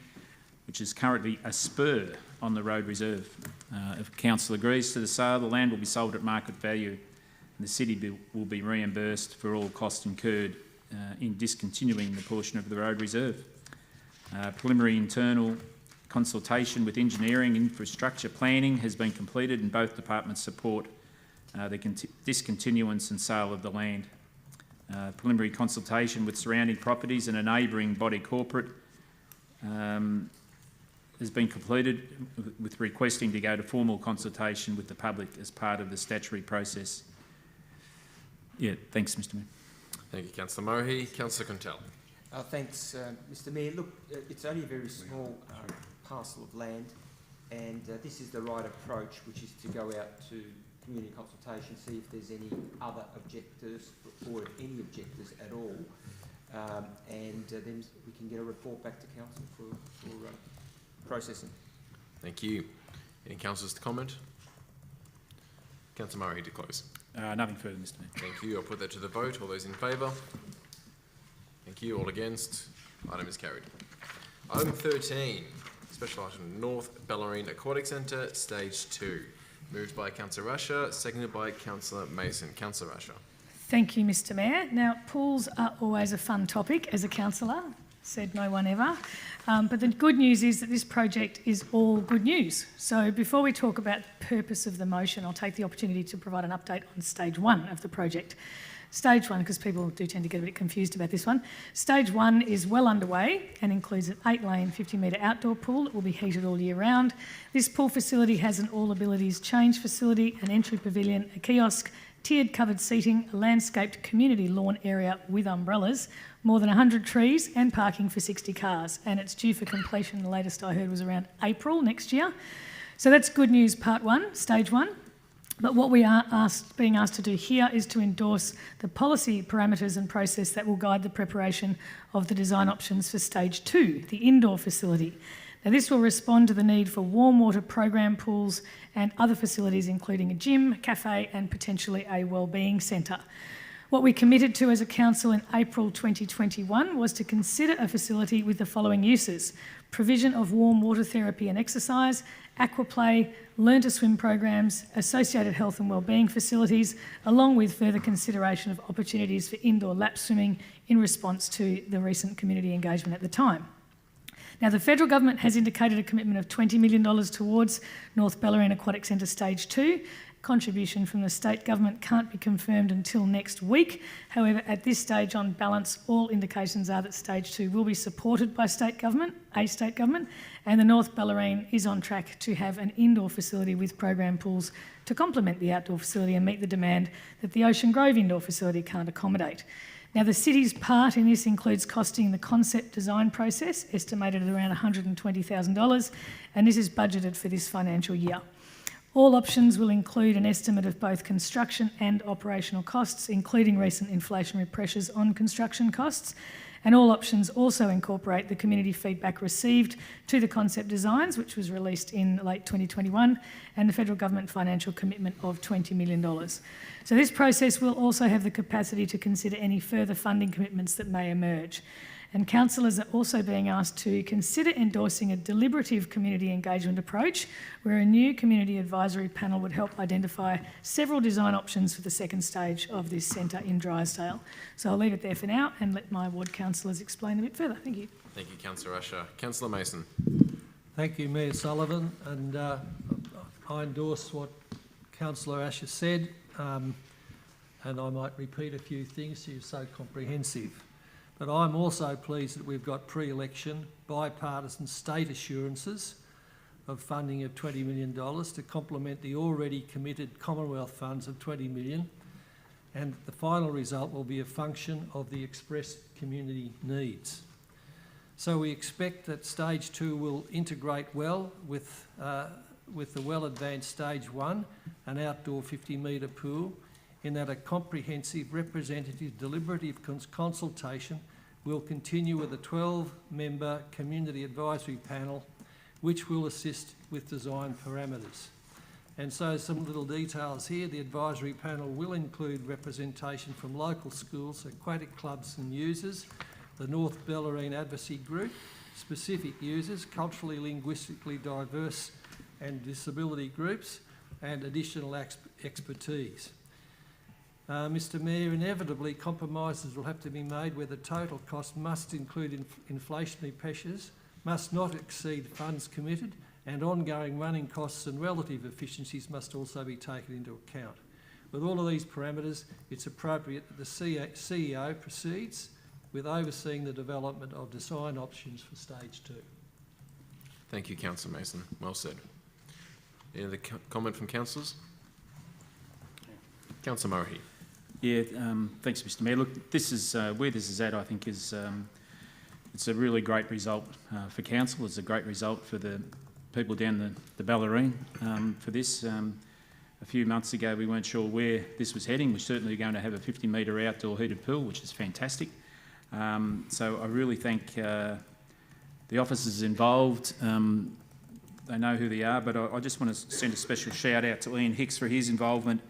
which is currently a spur on the road reserve. If council agrees to the sale, the land will be sold at market value and the city will be reimbursed for all costs incurred in discontinuing the portion of the road reserve. Preliminary internal consultation with engineering infrastructure planning has been completed and both departments support the discontinuance and sale of the land. Preliminary consultation with surrounding properties and a neighbouring body corporate has been completed with requesting to go to formal consultation with the public as part of the statutory process. Yeah, thanks, Mr Mayor. Thank you, Councillor Murray. Councillor Contell. Thanks, Mr Mayor. Look, it's only a very small parcel of land, and this is the right approach, which is to go out to community consultation, see if there's any other objectors, or if any objectors at all, and then we can get a report back to council for processing. Thank you. Any councillors to comment? Councillor Murray to close. Nothing further, Mr Mayor. Thank you. I'll put that to the vote. All those in favour? Thank you. All against? Item is carried. Item 13, special item North Bellarine Aquatic Centre, Stage 2. Moved by Councillor Rasher, seconded by Councillor Mason. Councillor Rasher. Thank you, Mr Mayor. Now, pools are always a fun topic as a councillor, said no one ever. But the good news is that this project is all good news. So before we talk about the purpose of the motion, I'll take the opportunity to provide an update on stage 1 of the project. Stage 1, because people do tend to get a bit confused about this one. Stage 1 is well underway and includes an 8-lane, 50-metre outdoor pool that will be heated all year round. This pool facility has an all-abilities change facility, an entry pavilion, a kiosk, tiered covered seating, a landscaped community lawn area with umbrellas, more than 100 trees and parking for 60 cars. And it's due for completion, the latest I heard was around April next year. So that's good news, part 1, stage 1. But what we are being asked to do here is to endorse the policy parameters and process that will guide the preparation of the design options for stage 2, the indoor facility. Now, this will respond to the need for warm water program pools and other facilities, including a gym, cafe, and potentially a wellbeing centre. What we committed to as a council in April 2021 was to consider a facility with the following uses: provision of warm water therapy and exercise, aquaplay, learn to swim programs, associated health and wellbeing facilities, along with further consideration of opportunities for indoor lap swimming in response to the recent community engagement at the time. Now, the federal government has indicated a commitment of $20 million towards North Bellarine Aquatic Centre Stage 2. Contribution from the state government can't be confirmed until next week. However, at this stage, on balance, all indications are that Stage 2 will be supported by a state government, and the North Bellarine is on track to have an indoor facility with program pools to complement the outdoor facility and meet the demand that the Ocean Grove indoor facility can't accommodate. Now, the city's part in this includes costing the concept design process, estimated at around $120,000, and this is budgeted for this financial year. All options will include an estimate of both construction and operational costs, including recent inflationary pressures on construction costs, and all options also incorporate the community feedback received to the concept designs, which was released in late 2021, and the federal government financial commitment of $20 million. So this process will also have the capacity to consider any further funding commitments that may emerge. And councillors are also being asked to consider endorsing a deliberative community engagement approach where a new community advisory panel would help identify several design options for the second stage of this centre in Drysdale. So I'll leave it there for now and let my ward councillors explain a bit further. Thank you. Thank you, Councillor Usher. Councillor Mason. Thank you, Mayor Sullivan, and I endorse what Councillor Usher said, and I might repeat a few things. You're so comprehensive. But I'm also pleased that we've got pre-election bipartisan state assurances of funding of $20 million to complement the already committed Commonwealth funds of $20 million, and the final result will be a function of the expressed community needs. So we expect that Stage 2 will integrate well with the well-advanced Stage 1, an outdoor 50-metre pool, in that a comprehensive representative deliberative consultation will continue with a 12-member community advisory panel which will assist with design parameters. And so some little details here. The advisory panel will include representation from local schools, aquatic clubs and users, the North Bellarine Advocacy Group, specific users, culturally, linguistically diverse and disability groups, and additional expertise. Mr Mayor, inevitably compromises will have to be made where the total cost must include inflationary pressures, must not exceed funds committed, and ongoing running costs and relative efficiencies must also be taken into account. With all of these parameters, it's appropriate that the CEO proceeds with overseeing the development of design options for Stage 2. Thank you, Councillor Mason. Well said. Any other comment from councillors? Councillor Murray. Yeah, thanks, Mr Mayor. Look, this is where this is at. I think is it's a really great result for council. It's a great result for the people down the Bellarine for this. A few months ago, we weren't sure where this was heading. We're certainly going to have a 50-metre outdoor heated pool, which is fantastic. So I really thank the officers involved. They know who they are, but I just want to send a special shout out to Ian Hicks for his involvement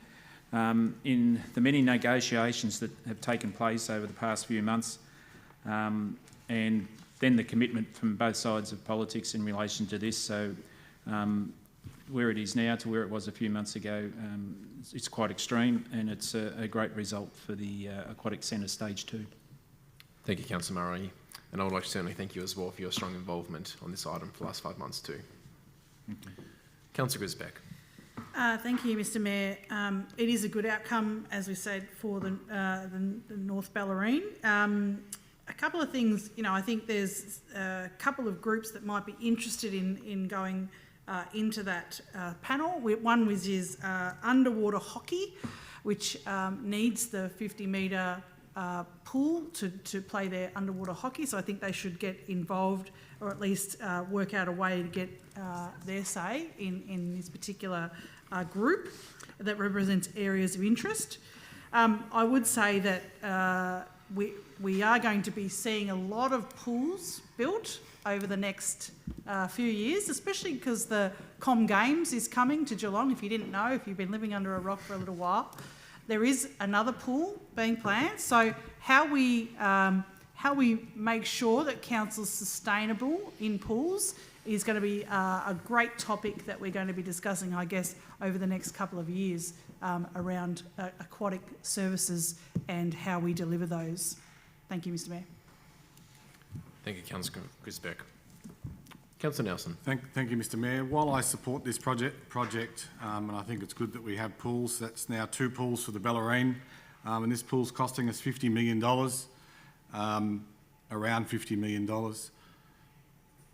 in the many negotiations that have taken place over the past few months, and then the commitment from both sides of politics in relation to this. So where it is now to where it was a few months ago, it's quite extreme, and it's a great result for the Aquatic Centre Stage 2. Thank you, Councillor Murray. And I would like to certainly thank you as well for your strong involvement on this item for the last 5 months too. Councillor Grisbeck. Thank you, Mr Mayor. It is a good outcome, as we said, for the North Bellarine. A couple of things, I think there's a couple of groups that might be interested in going into that panel. One which is underwater hockey, which needs the 50-metre pool to play their underwater hockey, so I think they should get involved or at least work out a way to get their say in this particular group that represents areas of interest. I would say that we are going to be seeing a lot of pools built over the next few years, especially because the Com Games is coming to Geelong. If you didn't know, if you've been living under a rock for a little while, there is another pool being planned. So how we make sure that council's sustainable in pools is going to be a great topic that we're going to be discussing, I guess, over the next couple of years around aquatic services and how we deliver those. Thank you, Mr. Mayor. Thank you, Councillor Grisbeck. Councillor Nelson. Thank you, Mr. Mayor. While I support this project, and I think it's good that we have pools, that's now 2 pools for the Bellarine, and this pool's costing us $50 million, around $50 million.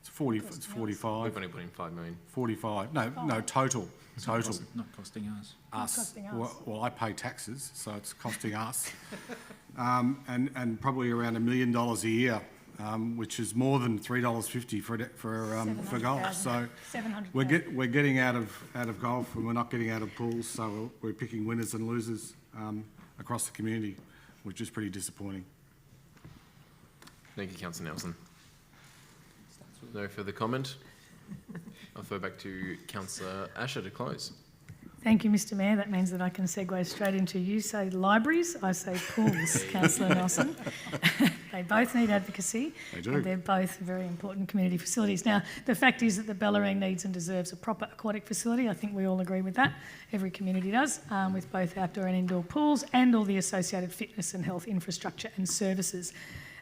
It's 45. We've only put in $5 million. 45. No, total. Not costing us. Us. Costing us. Well, I pay taxes, so it's costing us, and probably around $1 million a year. Which is more than $3.50 for golf. So we're getting out of golf, and we're not getting out of pools. So we're picking winners and losers across the community, which is pretty disappointing. Thank you, Councillor Nelson. No further comment. I'll throw back to Councillor Asher to close. Thank you, Mr. Mayor. That means that I can segue straight into you say libraries, I say pools, Councillor Nelson. They both need advocacy. They do. And they're both very important community facilities. Now, the fact is that the Bellarine needs and deserves a proper aquatic facility. I think we all agree with that. Every community does, with both outdoor and indoor pools and all the associated fitness and health infrastructure and services.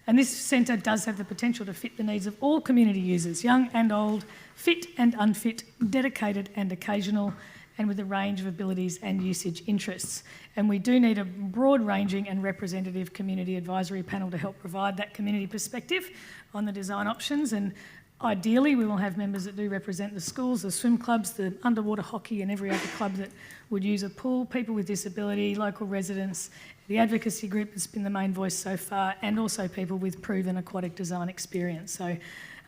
And this centre does have the potential to fit the needs of all community users, young and old, fit and unfit, dedicated and occasional, and with a range of abilities and usage interests. And we do need a broad-ranging and representative community advisory panel to help provide that community perspective on the design options. And ideally, we will have members that do represent the schools, the swim clubs, the underwater hockey and every other club that would use a pool, people with disability, local residents, the advocacy group that's been the main voice so far, and also people with proven aquatic design experience. So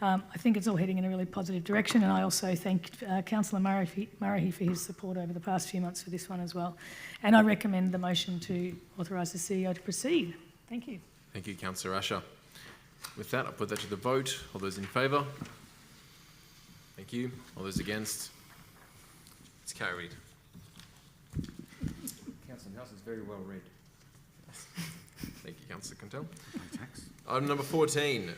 I think it's all heading in a really positive direction, and I also thank Councillor Murray for his support over the past few months for this one as well. And I recommend the motion to authorise the CEO to proceed. Thank you. Thank you, Councillor Asher. With that, I'll put that to the vote. All those in favour? Thank you. All those against? It's carried. Councillor Nelson's very well read. Thank you, Councillor Contell. Item number 14.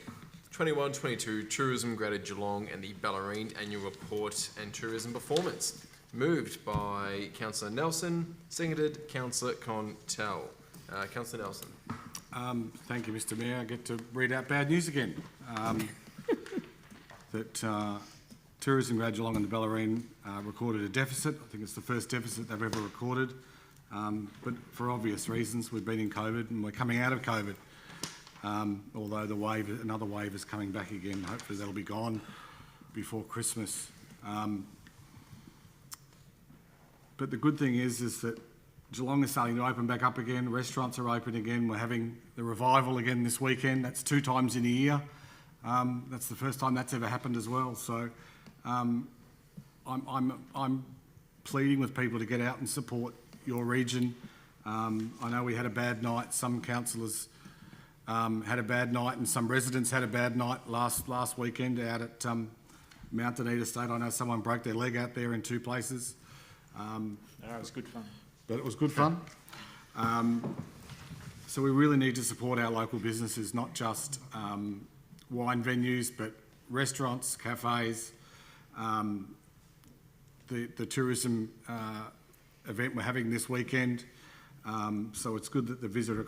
21-22 Tourism Greater Geelong and the Bellarine Annual Report and Tourism Performance. Moved by Councillor Nelson, seconded Councillor Contell. Councillor Nelson. Thank you, Mr. Mayor. I get to read out bad news again. That Tourism Greater Geelong and the Bellarine recorded a deficit. I think it's the first deficit they've ever recorded. But for obvious reasons, we've been in COVID and we're coming out of COVID. Although another wave is coming back again. Hopefully that'll be gone before Christmas. But the good thing is that Geelong is starting to open back up again. Restaurants are open again. We're having the revival again this weekend. That's 2 times in a year. That's the first time that's ever happened as well. So I'm pleading with people to get out and support your region. I know we had a bad night. Some councillors had a bad night, and some residents had a bad night last weekend out at Mount Dunedin Estate. I know someone broke their leg out there in 2 places. It was good fun. But it was good fun. So we really need to support our local businesses, not just wine venues, but restaurants, cafes, the tourism event we're having this weekend. So it's good that the visitor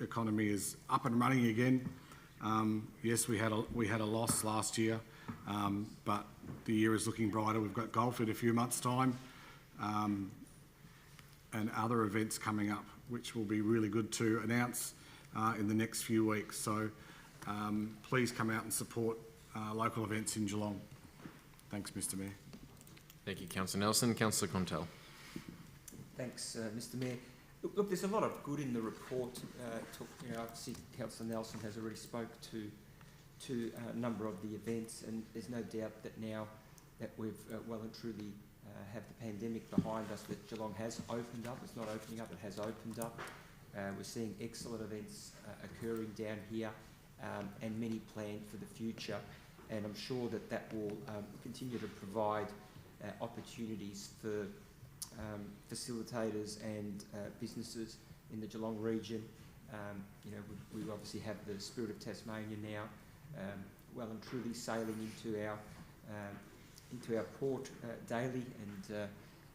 economy is up and running again. Yes, we had a loss last year, but the year is looking brighter. We've got golf in a few months' time, and other events coming up, which will be really good to announce in the next few weeks. So please come out and support local events in Geelong. Thanks, Mr. Mayor. Thank you, Councillor Nelson. Councillor Contell. Thanks, Mr. Mayor. Look, there's a lot of good in the report. I see Councillor Nelson has already spoke to to a number of the events, and there's no doubt that now that we've well and truly have the pandemic behind us, that Geelong has opened up. It's not opening up, it has opened up. We're seeing excellent events occurring down here, and many planned for the future, and I'm sure that that will continue to provide opportunities for facilitators and businesses in the Geelong region. You know, we obviously have the Spirit of Tasmania now well and truly sailing into our port daily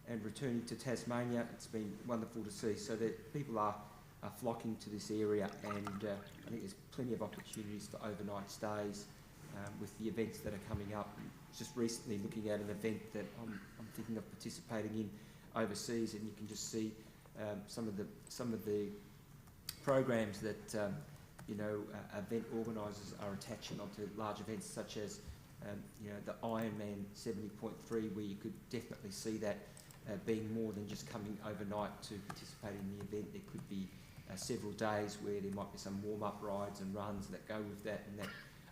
and returning to Tasmania. It's been wonderful to see. So that people are flocking to this area, and I think there's plenty of opportunities for overnight stays with the events that are coming up. Just recently looking at an event that I'm thinking of participating in overseas, and you can just see some of the programs that you know, event organisers are attaching onto large events such as you know, the Ironman 70.3, where you could definitely see that being more than just coming overnight to participate in the event. There could be several days where there might be some warm-up rides and runs that go with that, and that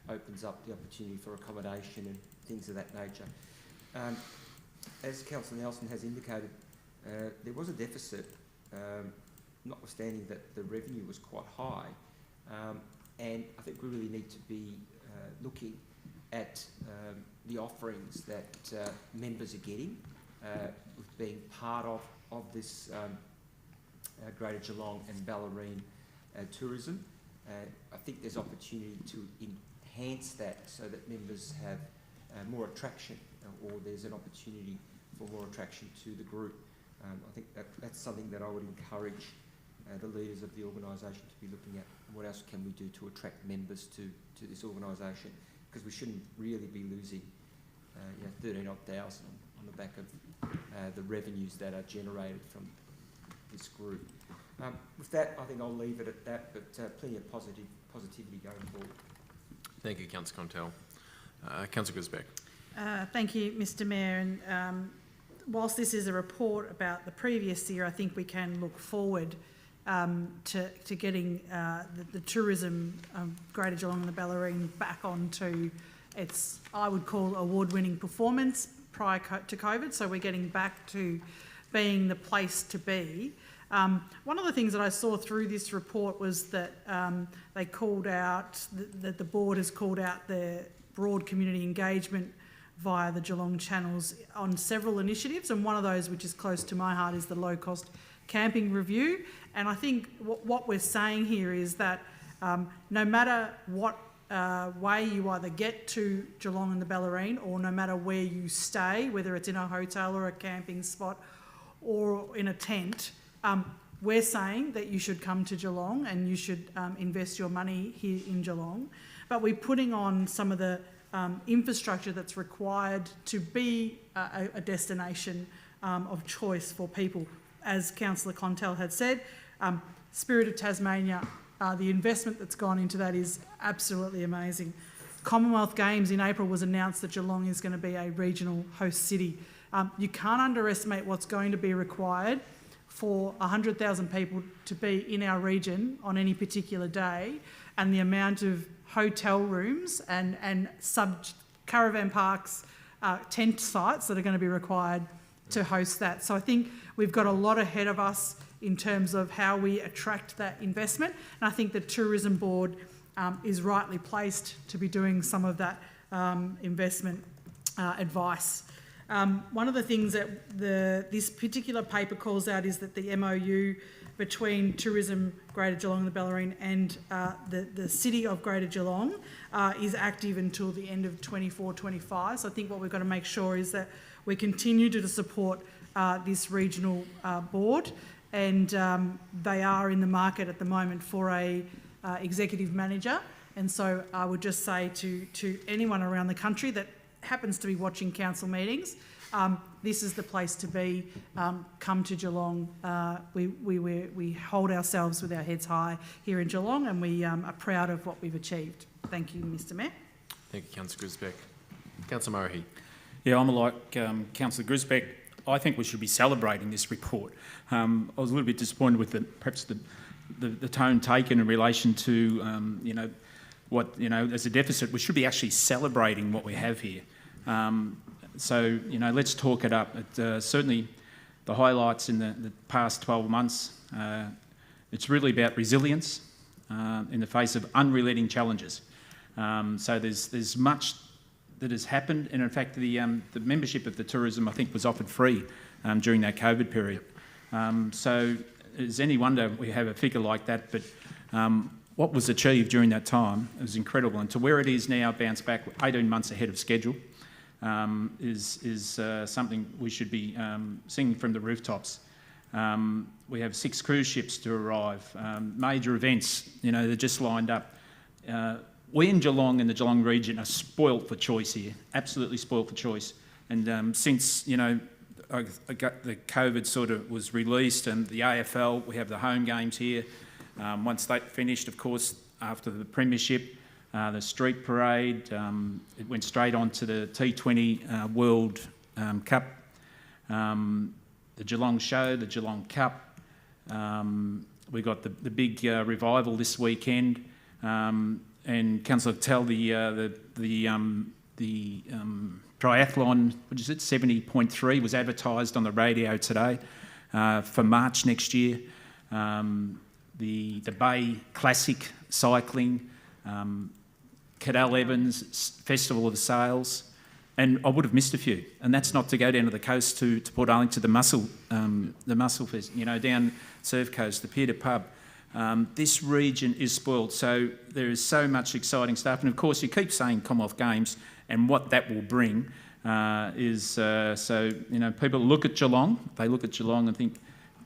opens up the opportunity for accommodation and things of that nature. As Councillor Nelson has indicated, there was a deficit, notwithstanding that the revenue was quite high, and I think we really need to be looking at the offerings that members are getting with being part of this Greater Geelong and Bellarine tourism. I think there's opportunity to enhance that so that members have more attraction, or there's an opportunity for more attraction to the group. I think that's something that I would encourage the leaders of the organisation to be looking at. What else can we do to attract members to this organisation? Because we shouldn't really be losing 13,000 on the back of the revenues that are generated from this group. With that, I think I'll leave it at that, but plenty of positivity going forward. Thank you, Councillor Contell. Councillor Grisbeck. Thank you, Mr Mayor. And whilst this is a report about the previous year, I think we can look forward to getting the tourism Greater Geelong and the Bellarine back onto its, I would call, award-winning performance prior to COVID. So we're getting back to being the place to be. One of the things that I saw through this report was that they called out, that the board has called out their broad community engagement via the Geelong channels on several initiatives, and one of those, which is close to my heart, is the low-cost camping review. And I think what we're saying here is that no matter what way you either get to Geelong and the Bellarine, or no matter where you stay, whether it's in a hotel or a camping spot or in a tent, we're saying that you should come to Geelong and you should invest your money here in Geelong. But we're putting on some of the infrastructure that's required to be a destination of choice for people. As Councillor Contell had said, Spirit of Tasmania, the investment that's gone into that is absolutely amazing. Commonwealth Games in April was announced that Geelong is going to be a regional host city. You can't underestimate what's going to be required for 100,000 people to be in our region on any particular day, and the amount of hotel rooms and caravan parks, tent sites that are going to be required to host that. So I think we've got a lot ahead of us in terms of how we attract that investment, and I think the Tourism Board is rightly placed to be doing some of that investment advice. One of the things that this particular paper calls out is that the MOU between Tourism Greater Geelong and the Bellarine and the City of Greater Geelong is active until the end of 24-25. So I think what we've got to make sure is that we continue to support this regional board, and they are in the market at the moment for a executive manager. And so I would just say to anyone around the country that happens to be watching council meetings, this is the place to be. Come to Geelong. We hold ourselves with our heads high here in Geelong, and we are proud of what we've achieved. Thank you, Mr Mayor. Thank you, Councillor Grisbeck. Councillor Murray. Yeah, I'm like Councillor Grisbeck. I think we should be celebrating this report. I was a little bit disappointed with perhaps the tone taken in relation to what, as a deficit, we should be actually celebrating what we have here. So, let's talk it up. Certainly the highlights in the past 12 months, it's really about resilience in the face of unrelenting challenges. So there's much that has happened, and in fact the membership of the tourism, I think, was offered free during that COVID period. So is any wonder we have a figure like that, but what was achieved during that time was incredible, and to where it is now, bounced back 18 months ahead of schedule, is something we should be singing from the rooftops. We have 6 cruise ships to arrive, major events, they're just lined up. We in Geelong and the Geelong region are spoilt for choice here, absolutely spoilt for choice. And since, the COVID sort of was released and the AFL, we have the home games here. Once they finished, of course, after the premiership, the street parade, it went straight on to the T20 World Cup, the Geelong Show, the Geelong Cup. We got the big revival this weekend, and Councillor Tell, the triathlon, what is it, 70.3 was advertised on the radio today for March next year. The Bay Classic cycling, Cadell Evans Festival of Sails, and I would have missed a few. And that's not to go down to the coast to Port Arlington, the Muscle Fest, down Surf Coast, the Peter Pub. This region is spoiled, so there is so much exciting stuff. And of course, you keep saying Commonwealth Games, and what that will bring is, people look at Geelong, and think,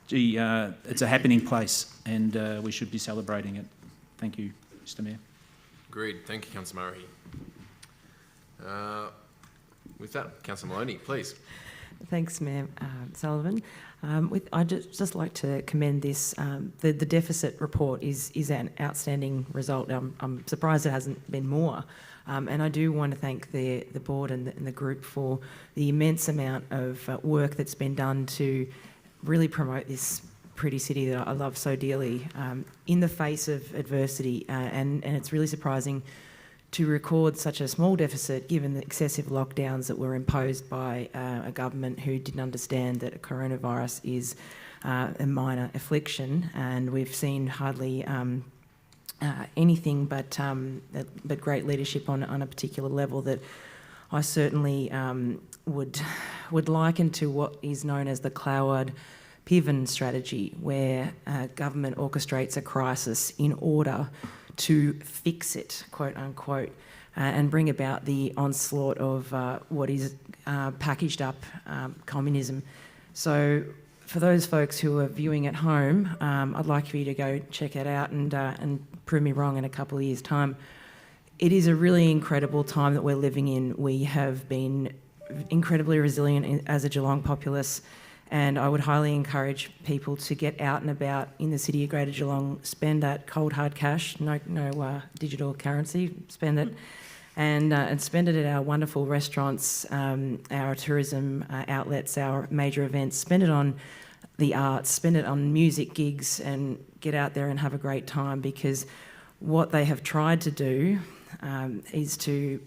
gee, it's a happening place, and we should be celebrating it. Thank you, Mr Mayor. Agreed. Thank you, Councillor Murray. With that, Councillor Maloney, please. Thanks, Mayor Sullivan. I'd just like to commend this. The deficit report is an outstanding result. I'm surprised it hasn't been more. And I do want to thank the board and the group for the immense amount of work that's been done to really promote this pretty city that I love so dearly in the face of adversity. And it's really surprising to record such a small deficit given the excessive lockdowns that were imposed by a government who didn't understand that coronavirus is a minor affliction, and we've seen hardly anything but great leadership on a particular level that I certainly would liken to what is known as the Cloward Piven strategy, where government orchestrates a crisis in order to fix it, quote unquote, and bring about the onslaught of what is packaged up communism. So for those folks who are viewing at home, I'd like for you to go check it out and prove me wrong in a couple of years' time. It is a really incredible time that we're living in. We have been incredibly resilient as a Geelong populace, and I would highly encourage people to get out and about in the city of Greater Geelong, spend that cold hard cash, no digital currency, spend it, and spend it at our wonderful restaurants, our tourism outlets, our major events. Spend it on the arts, spend it on music gigs, and get out there and have a great time, because what they have tried to do is to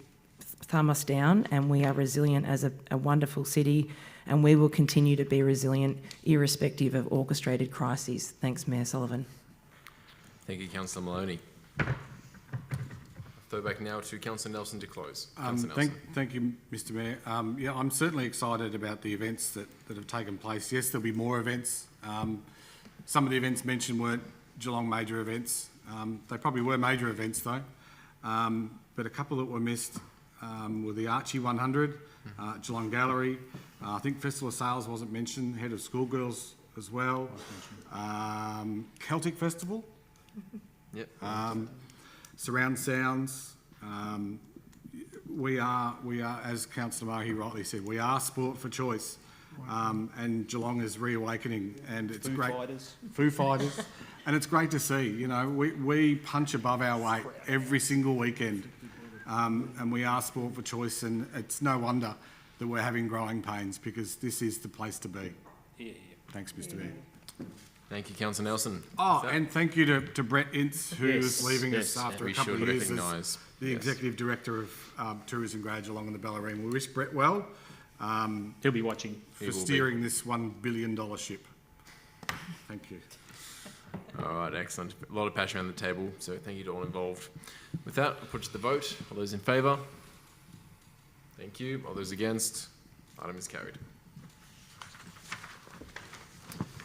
thumb us down, and we are resilient as a wonderful city, and we will continue to be resilient irrespective of orchestrated crises. Thanks, Mayor Sullivan. Thank you, Councillor Maloney. Throw back now to Councillor Nelson to close. Thank you, Mr Mayor. Yeah, I'm certainly excited about the events that have taken place. Yes, there'll be more events. Some of the events mentioned weren't Geelong major events. They probably were major events though. But a couple that were missed were the Archie 100, Geelong Gallery. I think Festival of Sails wasn't mentioned, Head of Schoolgirls as well. Celtic Festival. Yep. Surround Sounds. We are, as Councillor Mahi rightly said, we are sport for choice. And Geelong is reawakening, and it's great. Foo Fighters. And it's great to see, we punch above our weight every single weekend. And we are sport for choice, and it's no wonder that we're having growing pains, because this is the place to be. Yeah. Thanks, Mr Mayor. Thank you, Councillor Nelson. Oh, and thank you to Brett Ince, who's leaving us after we a couple of should years recognise. as the Executive Director of Tourism Grade Geelong and the Bellarine. We wish Brett well. He'll be watching. For steering this $1 billion ship. Thank you. All right, excellent. A lot of passion around the table, so thank you to all involved. With that, I'll put to the vote. All those in favour? Thank you. All those against? Item is carried.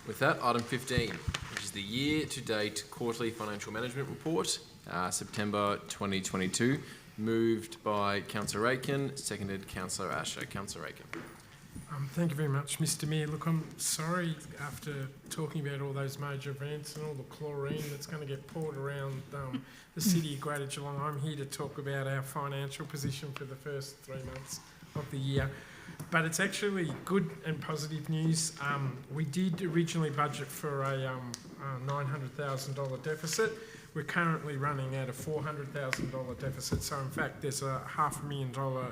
With that, item 15, which is the year-to-date quarterly financial management report, September 2022, moved by Councillor Aiken, seconded Councillor Asher. Councillor Aiken. Thank you very much, Mr. Mayor. Look, I'm sorry after talking about all those major events and all the chlorine that's going to get poured around the city of Greater Geelong. I'm here to talk about our financial position for the first 3 months of the year. But it's actually good and positive news. We did originally budget for a $900,000 deficit. We're currently running at a $400,000 deficit. So in fact, there's a $500,000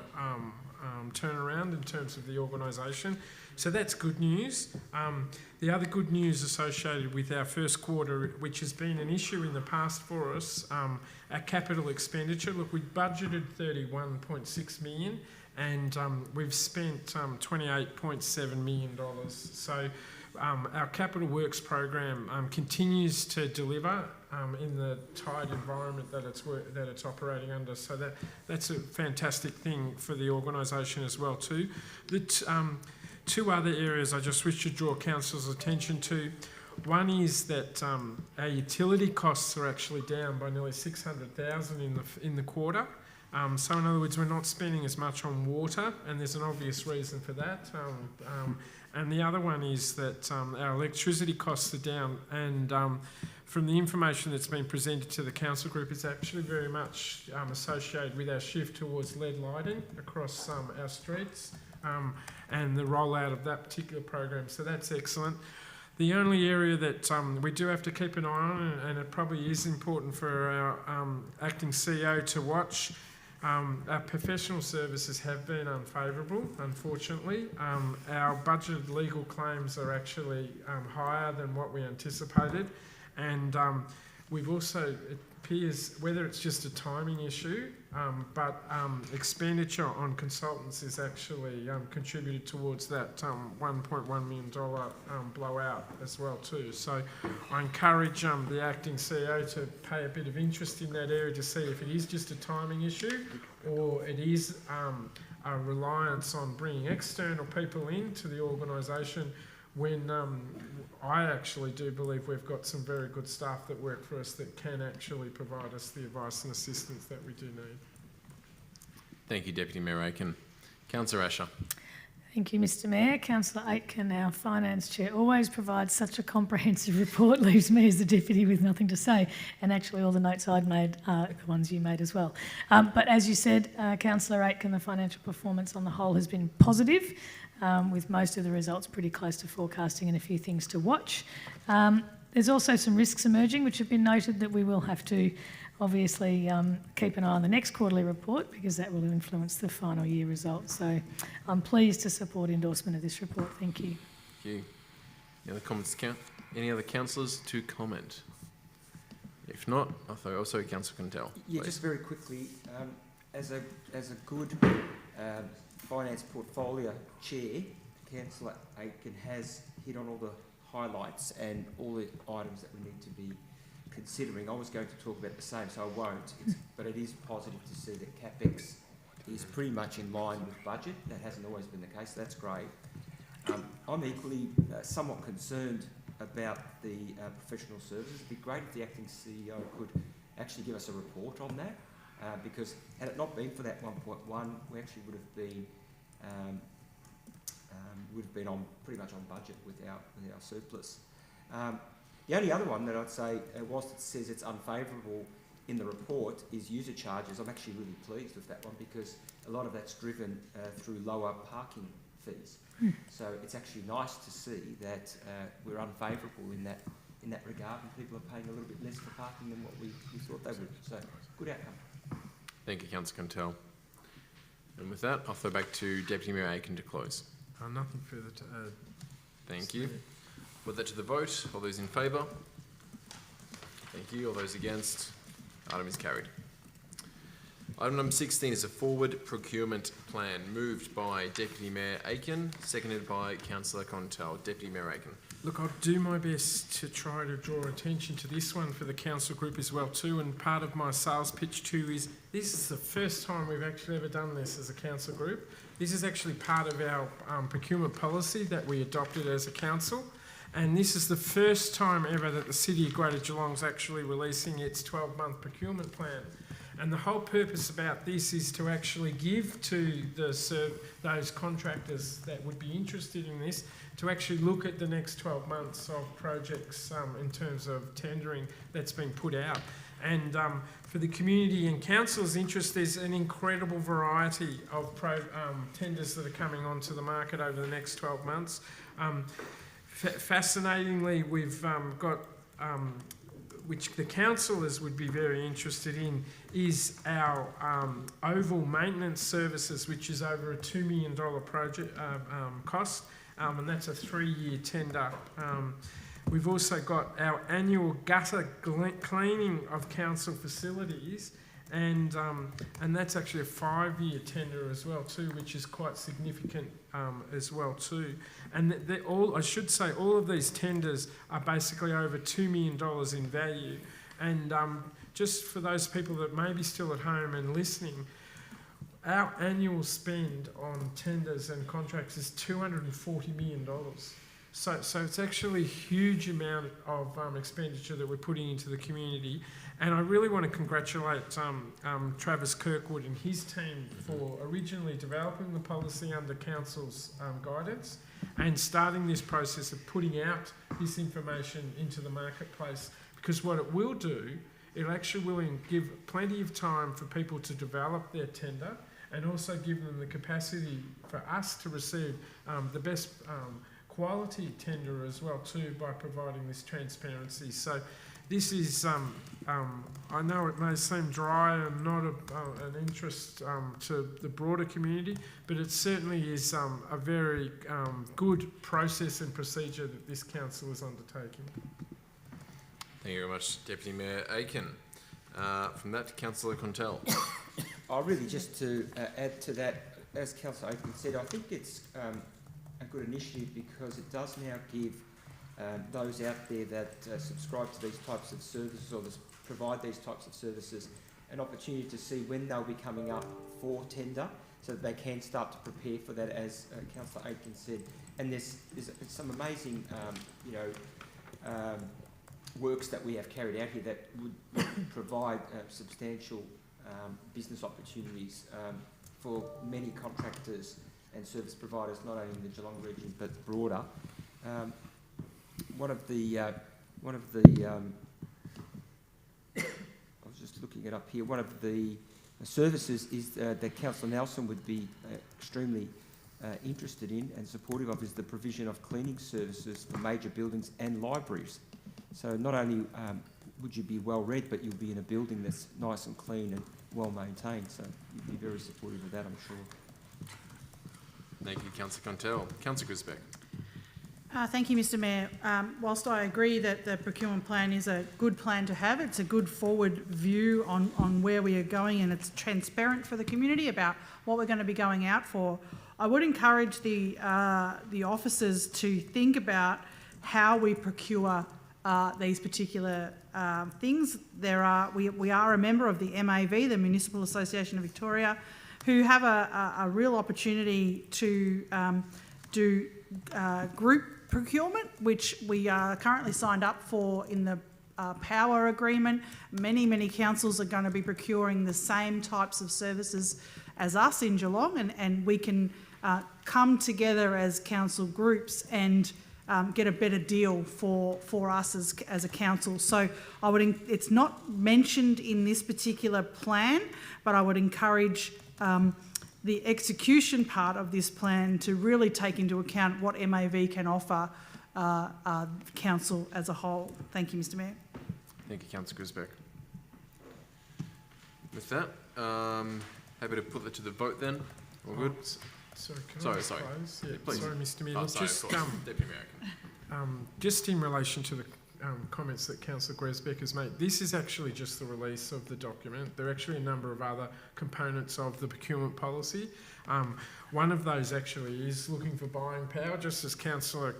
turnaround in terms of the organisation. So that's good news. The other good news associated with our first quarter, which has been an issue in the past for us, our capital expenditure. Look, we budgeted $31.6 million and we've spent $28.7 million. So our capital works program continues to deliver in the tight environment that it's operating under. So that's a fantastic thing for the organisation as well too. The two other areas I just wish to draw council's attention to. One is that our utility costs are actually down by nearly $600,000 in the quarter. So in other words, we're not spending as much on water, and there's an obvious reason for that. And the other one is that our electricity costs are down, and from the information that's been presented to the council group, it's actually very much associated with our shift towards LED lighting across our streets and the rollout of that particular program. So that's excellent. The only area that we do have to keep an eye on, and it probably is important for our acting CEO to watch, our professional services have been unfavourable, unfortunately. Our budgeted legal claims are actually higher than what we anticipated, and we've also, it appears, whether it's just a timing issue, but expenditure on consultants is actually contributed towards that $1.1 million blowout as well too. So I encourage the acting CEO to pay a bit of interest in that area to see if it is just a timing issue or it is a reliance on bringing external people into the organisation when I actually do believe we've got some very good staff that work for us that can actually provide us the advice and assistance that we do need. Thank you, Deputy Mayor Aiken. Councillor Asher. Thank you, Mr Mayor. Councillor Aitken, our Finance Chair, always provides such a comprehensive report, leaves me as the Deputy with nothing to say. And actually all the notes I'd made are the ones you made as well. But as you said, Councillor Aitken, the financial performance on the whole has been positive, with most of the results pretty close to forecasting and a few things to watch. There's also some risks emerging which have been noted that we will have to obviously keep an eye on the next quarterly report because that will influence the final year results. So I'm pleased to support endorsement of this report. Thank you. Thank you. Any other comments? Any other councillors to comment? If not, I'll throw also Councillor Contell. Yeah, please. just very quickly, as a good finance portfolio chair, Councillor Aitken has hit on all the highlights and all the items that we need to be considering. I was going to talk about the same, so I won't, but it is positive to see that CapEx is pretty much in line with budget. That hasn't always been the case, so that's great. I'm equally somewhat concerned about the professional services. It'd be great if the acting CEO could actually give us a report on that, because had it not been for that 1.1, we actually would have been on pretty much on budget with our surplus. The only other one that I'd say, whilst it says it's unfavourable in the report, is user charges. I'm actually really pleased with that one because a lot of that's driven through lower parking fees. So it's actually nice to see that we're unfavourable in that regard, and people are paying a little bit less for parking than what we thought they would. So good outcome. Thank you, Councillor Contell. And with that, I'll throw back to Deputy Mayor Aiken to close. Nothing further to add. Thank you. Put that to the vote. All those in favour? Thank you. All those against? Item is carried. Item number 16 is a forward procurement plan, moved by Deputy Mayor Aiken, seconded by Councillor Contel. Deputy Mayor Aiken. Look, I'll do my best to try to draw attention to this one for the council group as well too, and part of my sales pitch too is this is the first time we've actually ever done this as a council group. This is actually part of our procurement policy that we adopted as a council, and this is the first time ever that the City of Greater Geelong is actually releasing its 12-month procurement plan. And the whole purpose about this is to actually give to those contractors that would be interested in this to actually look at the next 12 months of projects in terms of tendering that's been put out. And for the community and council's interest, there's an incredible variety of tenders that are coming onto the market over the next 12 months. Fascinatingly, we've got which the councillors would be very interested in, is our oval maintenance services, which is over a $2 million project cost, and that's a 3-year tender. We've also got our annual gutter cleaning of council facilities, and that's actually a 5-year tender as well too, which is quite significant as well too. And I should say all of these tenders are basically over $2 million in value. And just for those people that may be still at home and listening, our annual spend on tenders and contracts is $240 million. So it's actually a huge amount of expenditure that we're putting into the community. And I really want to congratulate Travis Kirkwood and his team for originally developing the policy under council's guidance and starting this process of putting out this information into the marketplace. Because what it will do, it actually will give plenty of time for people to develop their tender and also give them the capacity for us to receive the best quality tender as well too, by providing this transparency. So this is, I know it may seem dry and not an interest to the broader community, but it certainly is a very good process and procedure that this council is undertaking. Thank you very much, Deputy Mayor Aiken. From that, Councillor Contel. Really just to add to that, as Councillor Aiken said, I think it's a good initiative because it does now give those out there that subscribe to these types of services or provide these types of services an opportunity to see when they'll be coming up for tender, so that they can start to prepare for that, as Councillor Aiken said. And there's some amazing, works that we have carried out here that would provide substantial business opportunities for many contractors and service providers, not only in the Geelong region but broader. One of the I was just looking it up here. One of the services is that Councillor Nelson would be extremely interested in and supportive of is the provision of cleaning services for major buildings and libraries. So not only would you be well read, but you'll be in a building that's nice and clean and well maintained. So you'd be very supportive of that, I'm sure. Thank you, Councillor Contel. Councillor Grisbeck. Thank you, Mr Mayor. Whilst I agree that the procurement plan is a good plan to have, it's a good forward view on where we are going, and it's transparent for the community about what we're going to be going out for. I would encourage the officers to think about how we procure these particular things. We are a member of the MAV, the Municipal Association of Victoria, who have a real opportunity to do group procurement, which we are currently signed up for in the power agreement. Many councils are going to be procuring the same types of services as us in Geelong, and we can come together as council groups and get a better deal for us as a council. So it's not mentioned in this particular plan, but I would encourage the execution part of this plan to really take into account what MAV can offer council as a whole. Thank you, Mr Mayor. Thank you, Councillor Grisbeck. With that, happy to put that to the vote then. All good? Sorry, can sorry. I close? Yeah, please. sorry, Mr Mayor. Oh, Look, sorry, just, Deputy Mayor. Just in relation to the comments that Councillor Gresbeck has made, this is actually just the release of the document. There are actually a number of other components of the procurement policy. One of those actually is looking for buying power, just as Councillor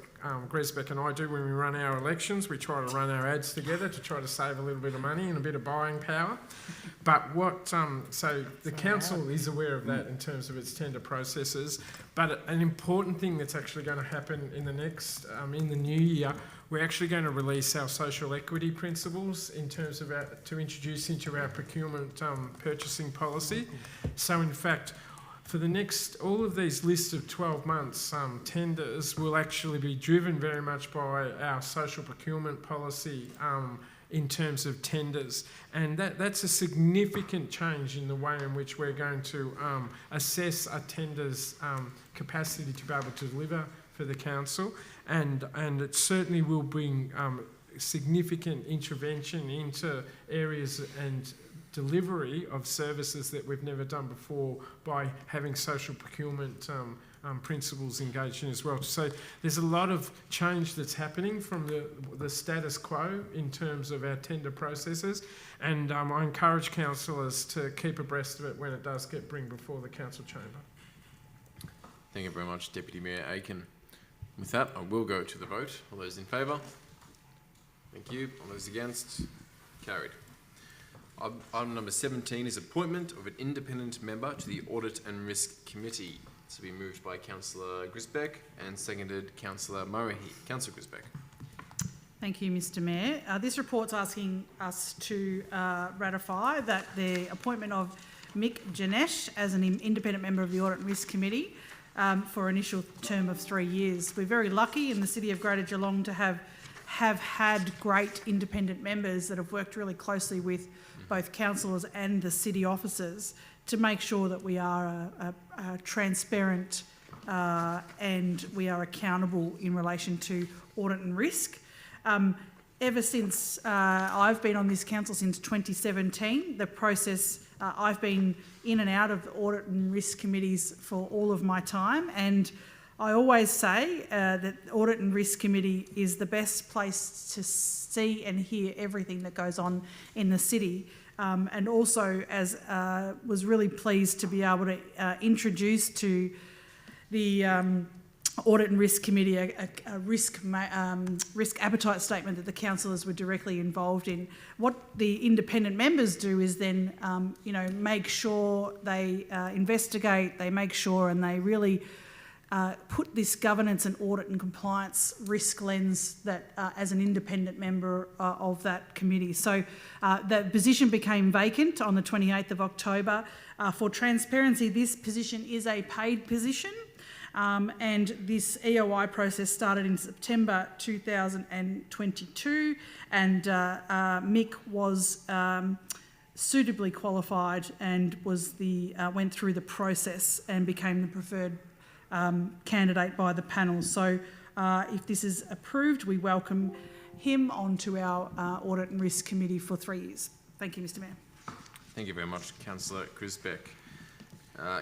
Gresbeck and I do when we run our elections. We try to run our ads together to try to save a little bit of money and a bit of buying power. But what, so the council is aware of that in terms of its tender processes. But an important thing that's actually going to happen in the next, in the new year, we're actually going to release our social equity principles in terms of to introduce into our procurement purchasing policy. So in fact, for the next, all of these lists of 12 months tenders will actually be driven very much by our social procurement policy in terms of tenders. And that's a significant change in the way in which we're going to assess a tender's capacity to be able to deliver for the council. And it certainly will bring significant intervention into areas and delivery of services that we've never done before by having social procurement principles engaged in as well. So there's a lot of change that's happening from the status quo in terms of our tender processes, and I encourage councillors to keep abreast of it when it does get bring before the council chamber. Thank you very much, Deputy Mayor Aiken. With that, I will go to the vote. All those in favour? Thank you. All those against? Carried. Item number 17 is appointment of an independent member to the Audit and Risk Committee. This will be moved by Councillor Grisbeck and seconded Councillor Murray. Councillor Grisbeck. Thank you, Mr Mayor. This report's asking us to ratify that the appointment of Mick Janesh as an independent member of the Audit and Risk Committee for an initial term of 3 years. We're very lucky in the City of Greater Geelong to have had great independent members that have worked really closely with both councillors and the city officers to make sure that we are transparent and we are accountable in relation to audit and risk. Ever since I've been on this council since 2017, the process, I've been in and out of the audit and risk committees for all of my time, and I always say that the Audit and Risk Committee is the best place to see and hear everything that goes on in the city. And also, as was really pleased to be able to introduce to the Audit and Risk Committee a risk appetite statement that the councillors were directly involved in. What the independent members do is then, make sure they investigate, they make sure, and they really put this governance and audit and compliance risk lens that as an independent member of that committee. So the position became vacant on the 28th of October. For transparency, this position is a paid position, and this EOI process started in September 2022, and Mick was suitably qualified and was went through the process and became the preferred candidate by the panel. So if this is approved, we welcome him onto our Audit and Risk Committee for 3 years. Thank you, Mr Mayor. Thank you very much, Councillor Grisbeck.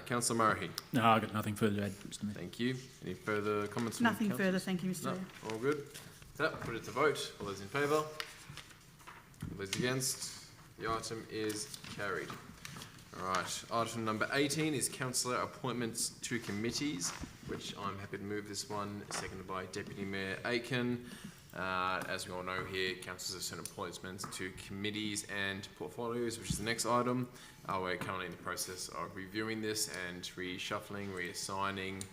Councillor Murray. No, I've got nothing further to add, Mr Mayor. Thank you. Any further comments from Nothing further, thank you, Mr Mayor. All good. With that, put it to vote. All those in favour? All those against? The item is carried. Alright, item number 18 is councillor appointments to committees, which I'm happy to move this one, seconded by Deputy Mayor Aiken. As we all know here, councillors have sent appointments to committees and portfolios, which is the next item. We're currently in the process of reviewing this and reshuffling, reassigning,